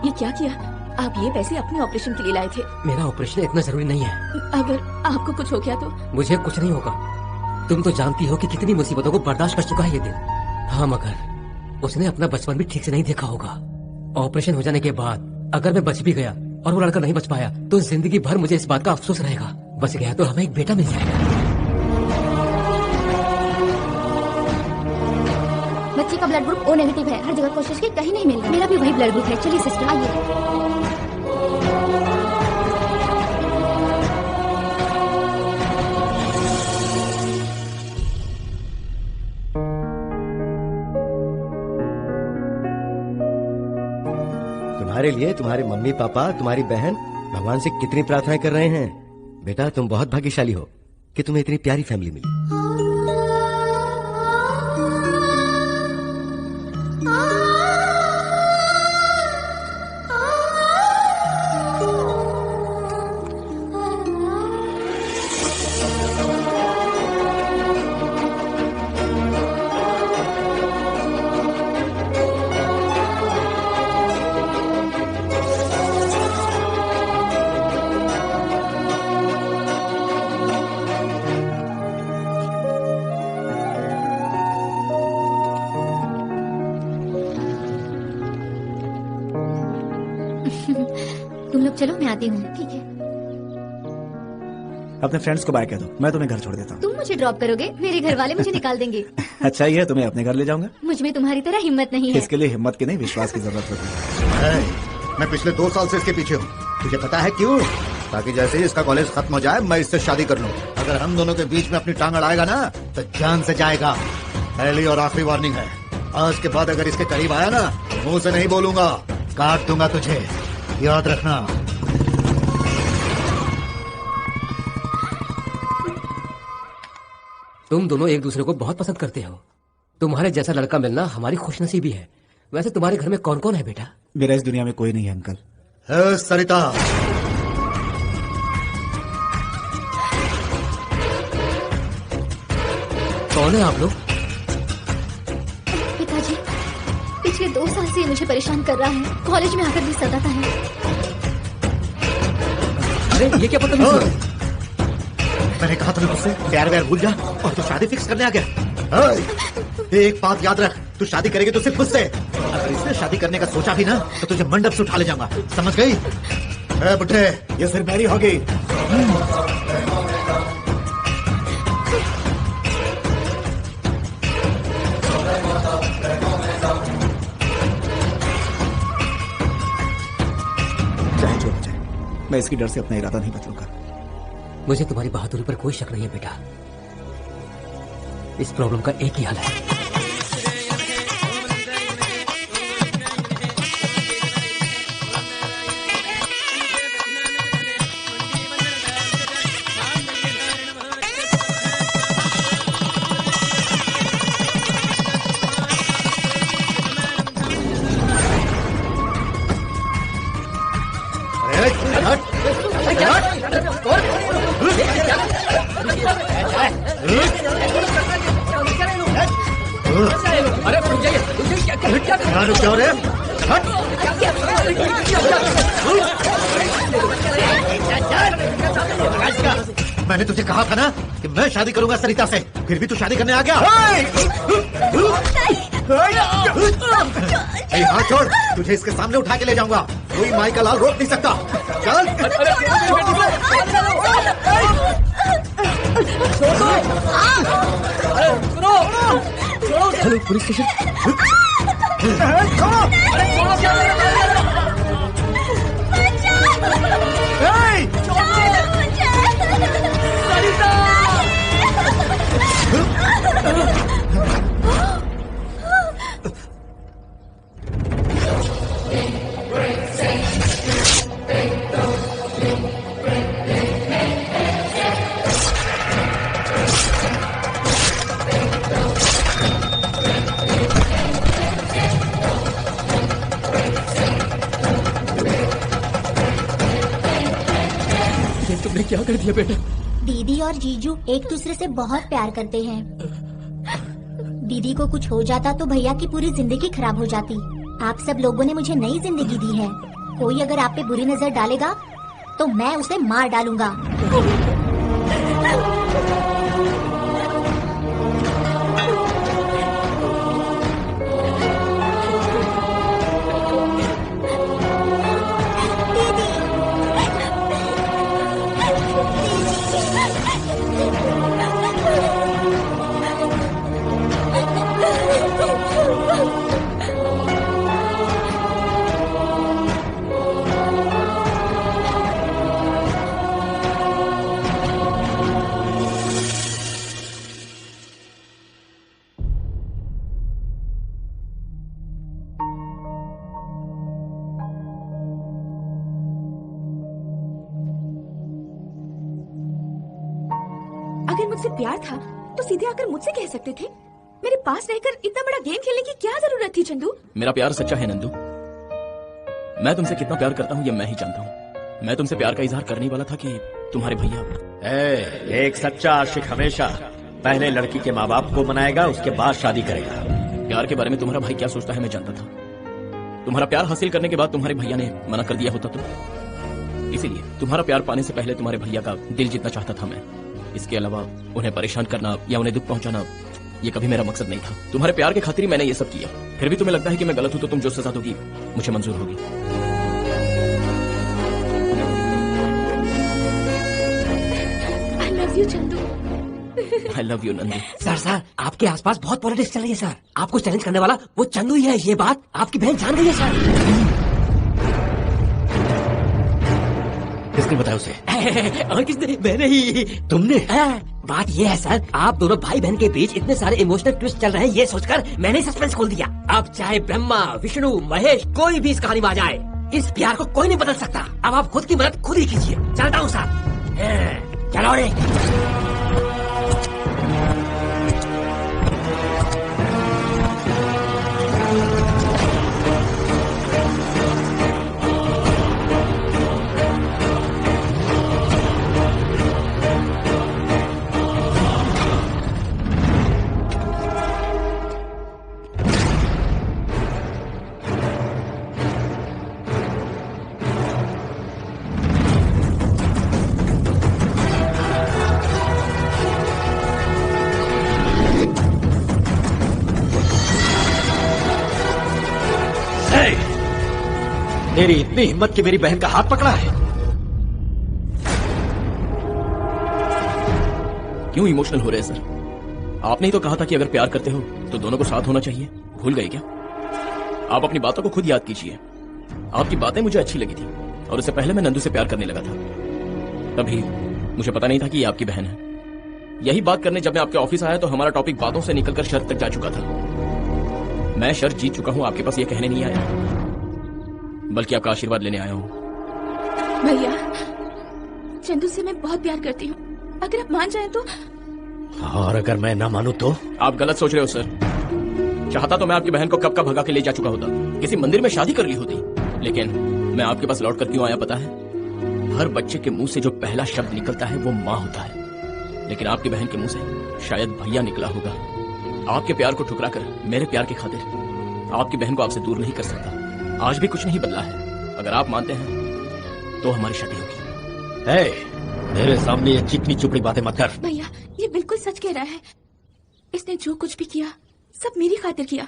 ये क्या किया? आप ये पैसे अपने ऑपरेशन के लिए लाए थे। मेरा ऑपरेशन इतना जरूरी नहीं है। अगर आपको कुछ हो गया तो? मुझे कुछ नहीं होगा। तुम तो जानती हो कि कितनी मुसीबतों को बर्दाश्त कर चुका है ये दिल। हाँ, मगर उसने अपना बचपन भी ठीक से नहीं देखा होगा। ऑपरेशन हो जाने के बाद अगर मैं बच भी गया और वो लड़का नहीं बच पाया तो जिंदगी भर मुझे इस बात का अफसोस रहेगा। बच गया तो हमें एक बेटा मिल जाएगा। बच्चे का ब्लड ग्रुप O नेगेटिव है। हर जगह कोशिश की, कहीं नहीं मिल रहा। मेरा भी वही ब्लड ग्रुप है। चलिए सिस्टर आइए। तुम्हारे लिए तुम्हारे मम्मी पापा, तुम्हारी बहन भगवान से कितनी प्रार्थनाएं कर रहे हैं। बेटा तुम बहुत भाग्यशाली हो कि तुम्हें इतनी प्यारी फैमिली मिली। तुम लोग चलो, मैं आती हूँ। ठीक है। अपने फ्रेंड्स को बाय कह दो, मैं तुम्हें घर छोड़ देता हूँ। तुम मुझे ड्रॉप करोगे? मेरे घर वाले मुझे निकाल देंगे। अच्छा ही है, तुम्हें अपने घर ले जाऊंगा। मुझ में तुम्हारी तरह हिम्मत नहीं है। इसके लिए हिम्मत की नहीं, विश्वास की जरूरत होती है। मैं पिछले 2 साल से इसके पीछे हूँ। तुझे पता है क्यों? ताकि जैसे ही इसका कॉलेज खत्म हो जाए मैं इससे शादी कर लूँ। अगर हम दोनों के बीच में अपनी टांग अड़ाएगा ना तो जान से जाएगा। पहली और आखिरी वार्निंग है। आज के बाद अगर इसके करीब आया ना, मुंह से नहीं बोलूंगा, काट दूंगा तुझे, याद रखना। तुम दोनों एक दूसरे को बहुत पसंद करते हो। तुम्हारे जैसा लड़का मिलना हमारी खुशनसीबी है। वैसे तुम्हारे घर में कौन कौन है बेटा? मेरा इस दुनिया में कोई नहीं है अंकल। सरिता, कौन है आप लोग? पिताजी, पिछले 2 साल से ये मुझे परेशान कर रहा है। कॉलेज में आकर भी सताता है। अरे ये क्या पता नहीं। मैंने कहा तुम्हें मुझसे प्यार व्यार भूल जा और तू शादी फिक्स करने आ गया। एक बात याद रख, तू शादी करेगी तो सिर्फ मुझसे। अगर इसने शादी करने का सोचा भी ना तो तुझे मंडप से उठा ले जाऊंगा, समझ गई? बुढ़े, ये सिर्फ मेरी हो गई। चाहे जो हो जाए, मैं इसकी डर से अपना इरादा नहीं बदलूंगा। मुझे तुम्हारी बहादुरी पर कोई शक नहीं है बेटा। इस प्रॉब्लम का एक ही हल है। मैंने तुझे कहा था ना कि मैं शादी करूंगा सरिता से, फिर भी तू शादी करने आ गया। हाथ छोड़, तुझे इसके सामने उठा के ले जाऊंगा। कोई माई का लाल रोक नहीं सकता। चल। Hello police station. कर दिया बेटा। दीदी और जीजू एक दूसरे से बहुत प्यार करते हैं। दीदी को कुछ हो जाता तो भैया की पूरी जिंदगी खराब हो जाती। आप सब लोगों ने मुझे नई जिंदगी दी है। कोई अगर आप पे बुरी नजर डालेगा तो मैं उसे मार डालूंगा। अगर मुझसे प्यार था तो सीधे आकर मुझसे कह सकते थे। मेरे पास रहकर इतना बड़ा गेम खेलने की क्या जरूरत थी चंदू? मेरा प्यार सच्चा है नंदू। मैं तुमसे कितना प्यार करता हूँ ये मैं ही जानता हूँ। मैं तुमसे प्यार का इजहार करने वाला था कि तुम्हारे भैया। एक सच्चा आशिक हमेशा पहले लड़की के माँ बाप को मनाएगा, उसके बाद शादी करेगा। प्यार के बारे में तुम्हारा भाई क्या सोचता है मैं जानता था। तुम्हारा प्यार हासिल करने के बाद तुम्हारे भैया ने मना कर दिया होता तो इसीलिए तुम्हारा प्यार पाने से पहले तुम्हारे भैया का दिल जीतना चाहता था मैं। इसके अलावा उन्हें परेशान करना या उन्हें दुख पहुंचाना ये कभी मेरा मकसद नहीं था। तुम्हारे प्यार के खातिर मैंने ये सब किया। फिर भी तुम्हें लगता है कि मैं गलत हूं तो तुम जो सजा दोगी मुझे मंजूर होगी। I love you, Chandu. I love you, Nandu. Sir आपके आसपास बहुत पॉलिटिक्स चल रही है सर। आपको चैलेंज करने वाला वो चंदू ही है। ये बात आपकी बहन जान गई है सर। किसने बताया उसे? और किसने? मैंने ही। तुमने? बात ये है सर, आप दोनों भाई बहन के बीच इतने सारे इमोशनल ट्विस्ट चल रहे हैं ये सोचकर मैंने सस्पेंस खोल दिया। अब चाहे ब्रह्मा, विष्णु, महेश कोई भी इस कहानी में आ जाए, इस प्यार को कोई नहीं बदल सकता। अब आप खुद की मदद खुद ही कीजिए। चलता हूँ सर। चलो रे। तेरी इतनी हिम्मत कि मेरी बहन का हाथ पकड़ा है? क्यों इमोशनल हो रहे हैं सर? आपने ही तो कहा था कि अगर प्यार करते हो तो दोनों को साथ होना चाहिए। भूल गए क्या? आप अपनी बातों को खुद याद कीजिए। आपकी बातें मुझे अच्छी लगी थी और उससे पहले मैं नंदू से प्यार करने लगा था। तभी मुझे पता नहीं था कि ये आपकी बहन है। यही बात करने जब मैं आपके ऑफिस आया तो हमारा टॉपिक बातों से निकलकर शर्त तक जा चुका था। मैं शर्त जीत चुका हूँ, आपके पास ये कहने नहीं आया बल्कि आपका आशीर्वाद लेने आया हूँ। भैया, चंदू से मैं बहुत प्यार करती हूँ। अगर आप मान जाए तो। और अगर मैं ना मानूं तो? आप गलत सोच रहे हो सर। चाहता तो मैं आपकी बहन को कब का भगा के ले जा चुका होता, किसी मंदिर में शादी कर ली होती। लेकिन मैं आपके पास लौट कर क्यों आया पता है? हर बच्चे के मुंह से जो पहला शब्द निकलता है वो माँ होता है, लेकिन आपकी बहन के मुंह से शायद भैया निकला होगा। आपके प्यार को ठुकरा कर मेरे प्यार की खातिर आपकी बहन को आपसे दूर नहीं कर सकता। आज भी कुछ नहीं बदला है। अगर आप मानते हैं तो हमारी शादी होगी। मेरे सामने ये चिकनी चुपड़ी बातें मत कर। भैया, ये बिल्कुल सच कह रहा है। इसने जो कुछ भी किया सब मेरी खातिर किया,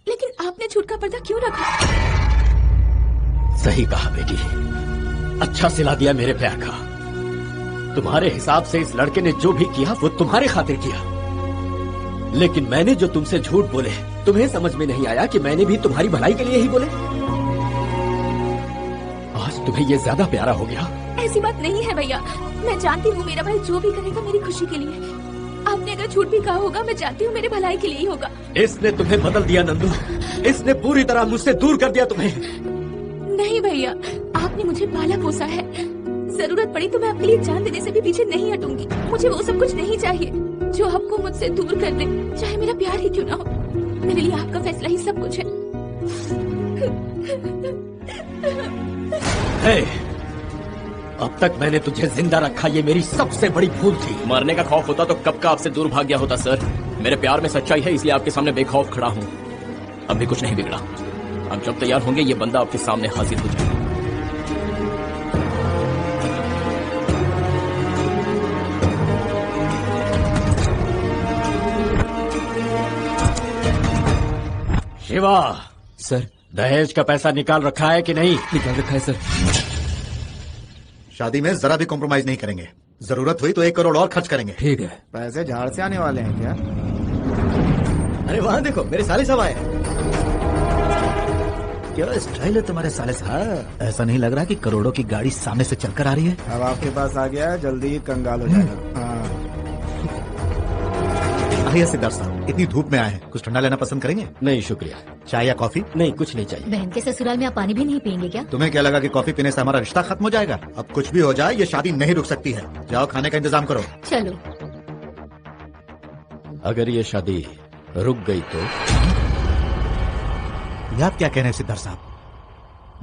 लेकिन आपने झूठ का पर्दा क्यों रखा? सही कहा बेटी, अच्छा सिला दिया मेरे प्यार का। तुम्हारे हिसाब से इस लड़के ने जो भी किया वो तुम्हारे खातिर किया, लेकिन मैंने जो तुमसे झूठ बोले तुम्हें समझ में नहीं आया कि मैंने भी तुम्हारी भलाई के लिए ही बोले। आज तुम्हें ये ज्यादा प्यारा हो गया। ऐसी बात नहीं है भैया, मैं जानती हूँ मेरा भाई जो भी करेगा मेरी खुशी के लिए। आपने अगर झूठ भी कहा होगा मैं जानती हूँ मेरे भलाई के लिए ही होगा। इसने तुम्हें बदल दिया नंदू, इसने पूरी तरह मुझसे दूर कर दिया तुम्हें। नहीं भैया, आपने मुझे पाला पोसा है। जरूरत पड़ी तो मैं आपके लिए जान देने से भी पीछे नहीं हटूंगी। मुझे वो सब कुछ नहीं चाहिए जो आपको मुझसे दूर कर दे, चाहे मेरा प्यार ही क्यों ना हो। मेरे लिए आपका फैसला ही सब कुछ है। अब तक मैंने तुझे जिंदा रखा, ये मेरी सबसे बड़ी भूल थी। मरने का खौफ होता तो कब का आपसे दूर भाग गया होता सर। मेरे प्यार में सच्चाई है, इसलिए आपके सामने बेखौफ खड़ा हूँ। अब भी कुछ नहीं बिगड़ा। अब जब तैयार होंगे ये बंदा आपके सामने हाजिर हो जाएगा। शिवा सर, दहेज का पैसा निकाल रखा है कि नहीं? निकाल रखा है सर। शादी में जरा भी कॉम्प्रोमाइज नहीं करेंगे। जरूरत हुई तो 1 करोड़ और खर्च करेंगे। ठीक है। पैसे झाड़ से आने वाले हैं क्या? अरे वहाँ देखो, मेरे साले सब आए। क्या स्टाइल है तुम्हारे साले साहब। ऐसा नहीं लग रहा कि करोड़ों की गाड़ी सामने से चलकर आ रही है। अब आपके पास आ गया है, जल्दी ही कंगाल हो जाएगा। हाँ। आइए सिद्धार्थ साहब, इतनी धूप में आए हैं, कुछ ठंडा लेना पसंद करेंगे? नहीं शुक्रिया। चाय या कॉफी? नहीं, कुछ नहीं चाहिए। बहन के ससुराल में आप पानी भी नहीं पियेंगे क्या? तुम्हें क्या लगा कि कॉफी पीने से हमारा रिश्ता खत्म हो जाएगा? अब कुछ भी हो जाए ये शादी नहीं रुक सकती है। जाओ खाने का इंतजाम करो। चलो। अगर ये शादी रुक गई तो? ये आप क्या कह रहे हैं सिद्धार्थ साहब?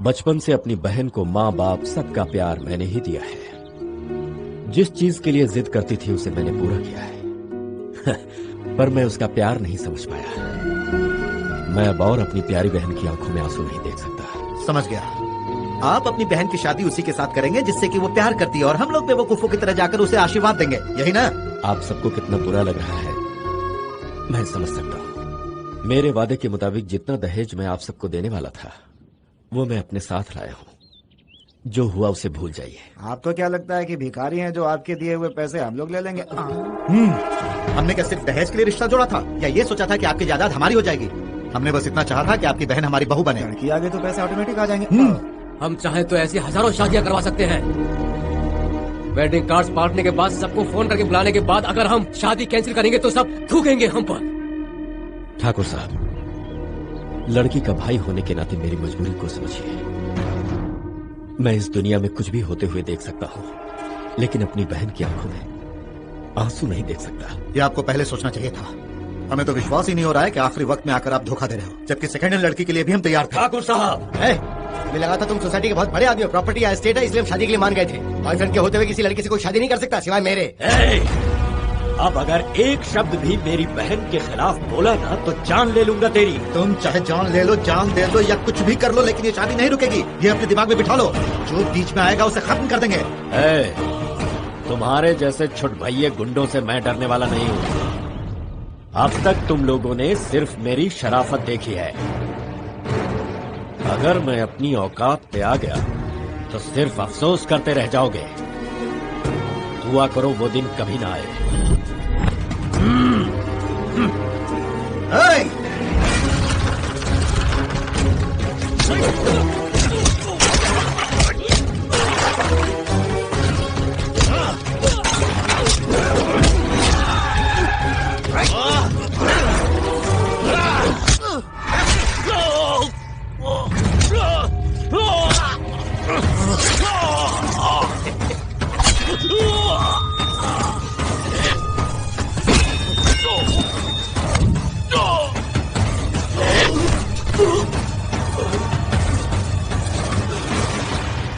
बचपन से अपनी बहन को माँ बाप सबका प्यार मैंने ही दिया है। जिस चीज के लिए जिद करती थी उसे मैंने पूरा किया है। पर मैं उसका प्यार नहीं समझ पाया। मैं अब और अपनी प्यारी बहन की आंखों में आंसू नहीं देख सकता। समझ गया। आप अपनी बहन की शादी उसी के साथ करेंगे जिससे कि वो प्यार करती है, और हम लोग बेवकूफों की तरह जाकर उसे आशीर्वाद देंगे, यही ना? आप सबको कितना बुरा लग रहा है मैं समझ सकता हूँ। मेरे वादे के मुताबिक जितना दहेज मैं आप सबको देने वाला था वो मैं अपने साथ लाया हूँ। जो हुआ उसे भूल जाइए। आपको क्या लगता है कि भिखारी हैं जो आपके दिए हुए पैसे हम लोग ले लेंगे? हमने क्या सिर्फ दहेज के लिए रिश्ता जोड़ा था, या ये सोचा था कि आपकी जायदाद हमारी हो जाएगी? हमने बस इतना चाहा था कि आपकी बहन हमारी बहू बने। लड़की आगे तो पैसे ऑटोमेटिक आ जाएंगे। हम चाहे तो ऐसी हजारों शादियां करवा सकते हैं। वेडिंग कार्ड्स बांटने के बाद, सबको फोन करके बुलाने के बाद अगर हम शादी कैंसिल करेंगे तो सब थूकेंगे हम पर। ठाकुर साहब, लड़की का भाई होने के नाते मेरी मजबूरी को समझिए। मैं इस दुनिया में कुछ भी होते हुए देख सकता हूँ, लेकिन अपनी बहन की आंखों में आंसू नहीं देख सकता। ये आपको पहले सोचना चाहिए था। हमें तो विश्वास ही नहीं हो रहा है कि आखिरी वक्त में आकर आप धोखा दे रहे हो, जबकि सेकंड हैंड लड़की के लिए भी हम तैयार थे। ठाकुर साहब, मुझे लगा था तुम सोसाइटी के बहुत बड़े आदमी हो, प्रॉपर्टी या एस्टेट है, इसलिए हम शादी के लिए मान गए थे। बॉयफ्रेंड के होते हुए किसी लड़की से कोई शादी नहीं कर सकता सिवाय मेरे। अब अगर एक शब्द भी मेरी बहन के खिलाफ बोला ना तो जान ले लूंगा तेरी। तुम चाहे जान ले लो, जान दे दो या कुछ भी कर लो, लेकिन ये शादी नहीं रुकेगी। ये अपने दिमाग में बिठा लो। जो बीच में आएगा उसे खत्म कर देंगे। तुम्हारे जैसे छुट भैये गुंडों से मैं डरने वाला नहीं हूँ। अब तक तुम लोगों ने सिर्फ मेरी शराफत देखी है। अगर मैं अपनी औकात पे आ गया तो सिर्फ अफसोस करते रह जाओगे। दुआ करो वो दिन कभी ना आए।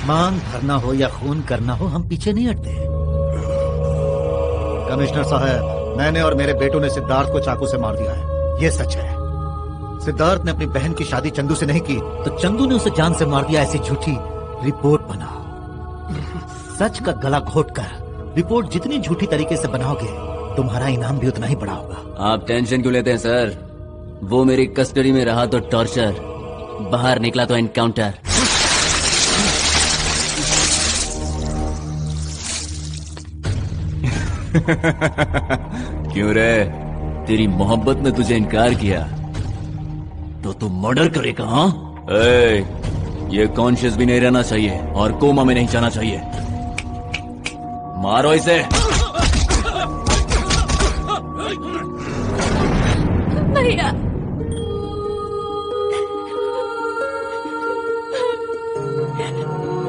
मांग भरना हो या खून करना हो, हम पीछे नहीं हटते। कमिश्नर साहब, मैंने और मेरे बेटों ने सिद्धार्थ को चाकू से मार दिया है, ये सच है। सिद्धार्थ ने अपनी बहन की शादी चंदू से नहीं की तो चंदू ने उसे जान से मार दिया। ऐसी झूठी रिपोर्ट बनाओ। सच का गला घोटकर रिपोर्ट जितनी झूठी तरीके से बनाओगे, तुम्हारा इनाम भी उतना ही बड़ा होगा। आप टेंशन क्यों लेते हैं सर? वो मेरी कस्टडी में रहा तो टॉर्चर, बाहर निकला तो एनकाउंटर। क्यों रे? तेरी मोहब्बत ने तुझे इनकार किया तो तू मर्डर करेगा? हाँ, ये कॉन्शियस भी नहीं रहना चाहिए और कोमा में नहीं जाना चाहिए। मारो इसे। भैया,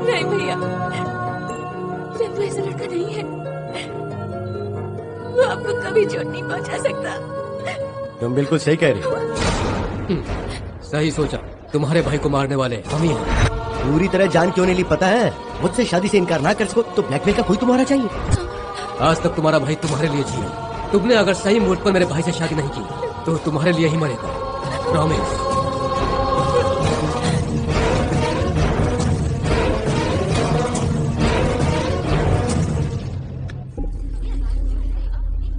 नहीं भैया, चंदू ऐसा लड़का नहीं है। वो आपको कभी चोट नहीं पहुंचा सकता। तुम बिल्कुल सही कह रही हो। सही सोचा, तुम्हारे भाई को मारने वाले हम ही हैं। पूरी तरह जान क्यों नहीं ली पता है? मुझसे शादी से इनकार ना कर सको तो ब्लैकमेल का कोई तुम्हारा चाहिए। आज तक तुम्हारा भाई तुम्हारे लिए जिया। तुमने अगर सही मूड पर मेरे भाई से शादी नहीं की तो तुम्हारे लिए ही मरेगा। प्रॉमिस।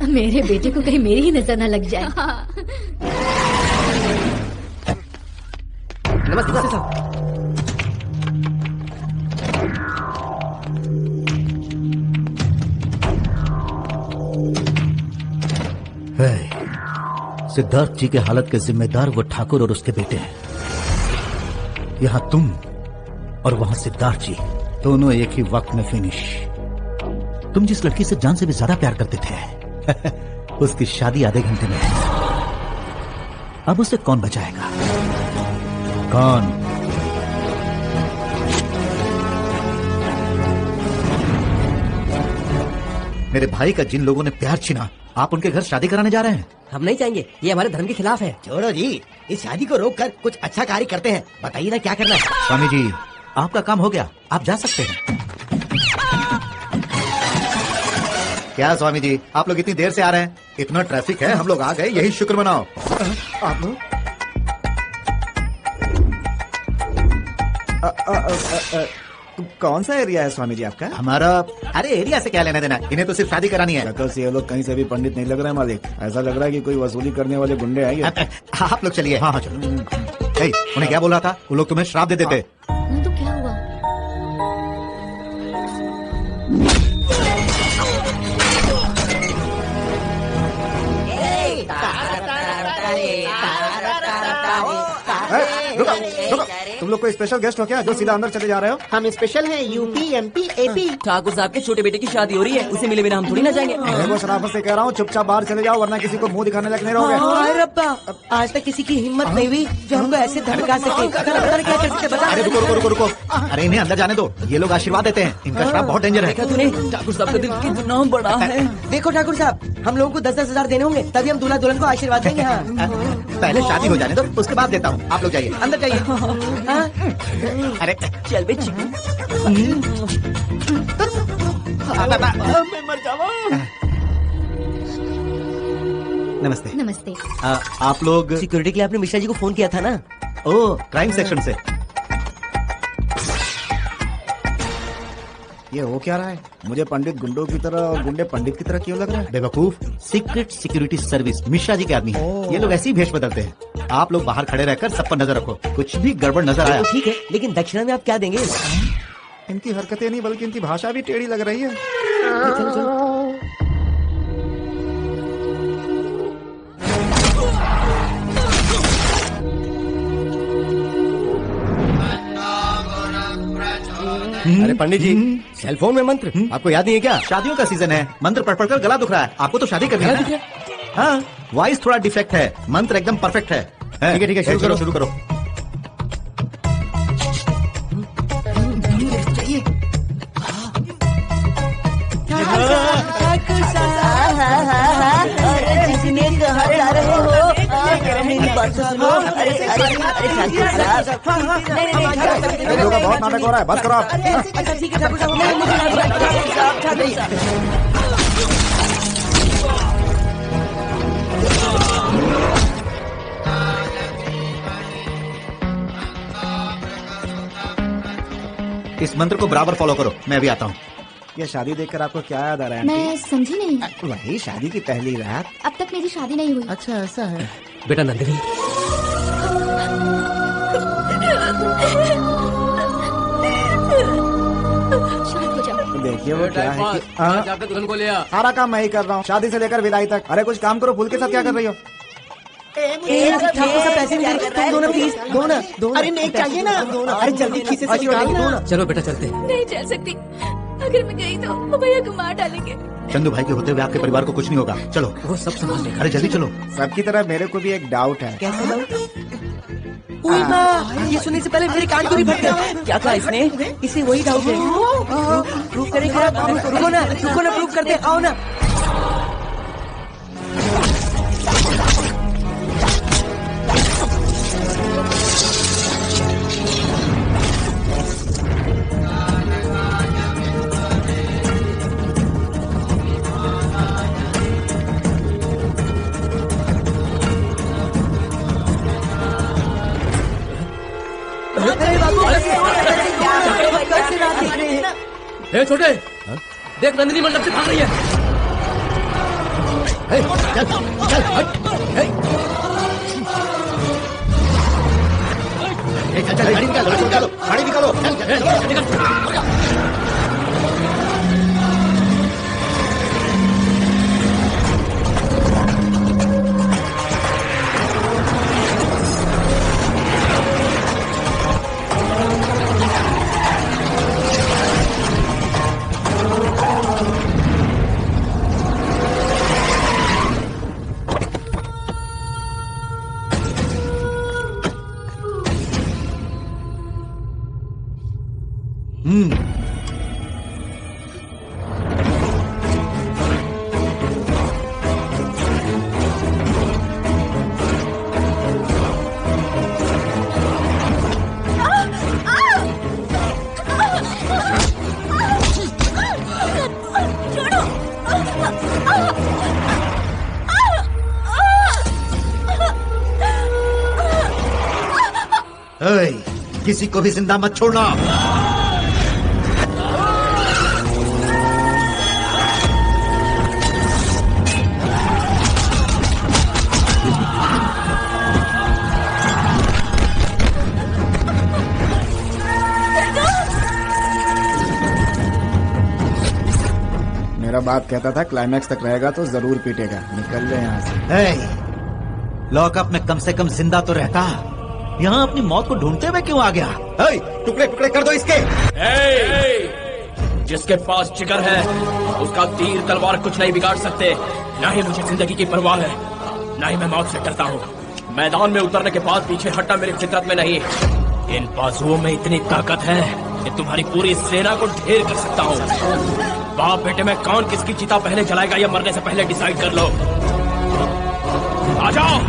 मेरे बेटे को कहीं मेरी ही नजर न लग जाए। नमस्ते साहब। सिद्धार्थ जी के हालत के जिम्मेदार वो ठाकुर और उसके बेटे हैं। यहाँ तुम और वहाँ सिद्धार्थ जी दोनों एक ही वक्त में फिनिश। तुम जिस लड़की से जान से भी ज्यादा प्यार करते थे उसकी शादी आधे घंटे में है। अब उसे कौन बचाएगा? कौन? मेरे भाई का जिन लोगों ने प्यार छीना, आप उनके घर शादी कराने जा रहे हैं? हम नहीं चाहेंगे, ये हमारे धर्म के खिलाफ है। छोड़ो जी, इस शादी को रोक कर कुछ अच्छा कार्य करते हैं। बताइए ना क्या करना है। स्वामी जी, आपका काम हो गया, आप जा सकते हैं। क्या स्वामी जी, आप लोग इतनी देर से आ रहे हैं? इतना ट्रैफिक है, हम लोग आ गए, यही शुक्र मनाओ। आप लोग कौन सा एरिया है स्वामी जी आपका? हमारा, अरे एरिया से क्या लेना देना, इन्हें तो सिर्फ शादी करानी है। तो ये लोग कहीं से भी पंडित नहीं लग रहे हैं मालिक। ऐसा लग रहा है कि कोई वसूली करने वाले गुंडे हैं ये। आप लोग चलिए। हाँ हाँ चलो। उन्हें क्या बोला था? वो लोग तुम्हें श्राप दे देते। तो क्या हुआ? रुको, रुको। तुम लोग कोई स्पेशल गेस्ट हो क्या जो सीधा अंदर चले जा रहे हो? हम स्पेशल हैं, यूपी एमपी एपी। ठाकुर साहब के छोटे बेटे की शादी हो रही है, उसे मिले बिना हम थोड़ी ना जाएंगे। वो शराफत से कह रहा हूँ, चुपचाप बाहर चले जाओ वरना किसी को मुंह दिखाने लग नहीं रहोगे। हाय रब्बा, आज तक किसी की हिम्मत नहीं हुई जो हमको ऐसे धमका सके। क्या कर सकते बता? अरे रुको रुको रुको रुको, अरे इन्हें अंदर जाने दो, ये लोग आशीर्वाद देते हैं, इनका श्राप बहुत डेंजर है। तूने ठाकुर साहब का दिल कितना बड़ा है। देखो ठाकुर साहब, हम लोगों को 10-10 हजार देने होंगे, तभी हम दूल्हा दुल्हन को आशीर्वाद देंगे। हाँ, पहले शादी हो जाने दो, उसके बाद देता हूँ। आप लोग जाइए, अंदर जाइए। अरे चल बे चिकू। मैं मर जाऊँ। नमस्ते। नमस्ते। आप लोग सिक्योरिटी के लिए आपने मिश्रा जी को फोन किया था ना? ओह, क्राइम सेक्शन से। ये हो क्या रहा है? मुझे पंडित गुंडों की तरह और गुंडे पंडित की तरह क्यों लग रहा है? बेवकूफ, secret security service Mishra ji के आदमी है। ये लोग ऐसे ही भेष बदलते हैं। आप लोग बाहर खड़े रहकर सब पर नजर रखो, कुछ भी गड़बड़ नजर आया। ठीक है, लेकिन दक्षिणा में आप क्या देंगे? इनकी हरकतें नहीं बल्कि इनकी भाषा भी टेढ़ी लग रही है। अरे पंडित जी, सेल फोन में मंत्र आपको याद नहीं है क्या? शादियों का सीजन है, मंत्र पढ़ पढ़कर गला दुख रहा है। आपको तो शादी करनी है। हाँ, वॉइस थोड़ा डिफेक्ट है, मंत्र एकदम परफेक्ट है। ठीक है, शुरू करो शुरू करो। जिसने कहा जा रहे हो, मेरी बात तो सुनो। अरे ठाकुर साहब, बहुत नाटक हो रहा है, बस करो आप। अच्छा ठीक है ठाकुर साहब, इस मंत्र को बराबर फॉलो करो, मैं अभी आता हूँ। ये शादी देखकर आपको क्या याद आ रहा है? मैं समझी नहीं। वही शादी की पहली रात। अब तक मेरी शादी नहीं हुई। अच्छा ऐसा है। बेटा नंदिनी, शांत हो जाओ। देखिए वो क्या है कि जाकर दुल्हन को ले आ। सारा काम मैं ही कर रहा हूँ, शादी से लेकर विदाई तक। अरे कुछ काम करो, फूल के साथ क्या कर रही हो? ठाकुर साहब पैसे नहीं दे, तुम दो ना प्लीज, दो ना। अरे नहीं चाहिए ना, अरे जल्दी खीसे से निकालो ना। चलो बेटा चलते हैं। नहीं चल सकती, अगर मैं गई तो वो भैया को मार डालेंगे। चंदू भाई के होते हुए आपके परिवार को कुछ नहीं होगा। चलो, वो सब संभाल लेगा। अरे जल्दी चलो। सबकी तरह मेरे को भी एक डाउट है। कैसे डाउट? ये सुनने से पहले मेरे कान क्यों नहीं फट गए? क्या कहा इसने? इसे वही डाउट है। प्रूफ करेगा? रुको ना प्रूफ करते, आओ ना। ए छोटे, देख नंदिनी मंडप से भाग रही है। चल चल हट। चल चल गाड़ी निकालो, गाड़ी निकालो, चल चल निकल। किसी को भी जिंदा मत छोड़ना। मेरा बाप कहता था क्लाइमैक्स तक रहेगा तो जरूर पीटेगा। निकल ले यहाँ से। लॉकअप में कम से कम जिंदा तो रहता, यहाँ अपनी मौत को ढूंढते हुए क्यों आ गया? टुकड़े टुकड़े कर दो इसके। जिसके पास जिगर है उसका तीर तलवार कुछ नहीं बिगाड़ सकते। न ही मुझे जिंदगी की परवाह है, न ही मैं मौत से डरता हूँ। मैदान में उतरने के बाद पीछे हटना मेरी फितरत में नहीं। इन बाजुओं में इतनी ताकत है कि तुम्हारी पूरी सेना को ढेर कर सकता हूँ। बाप बेटे में कौन किसकी चिता पहले जलाएगा या मरने से पहले डिसाइड कर लो। आ जाओ।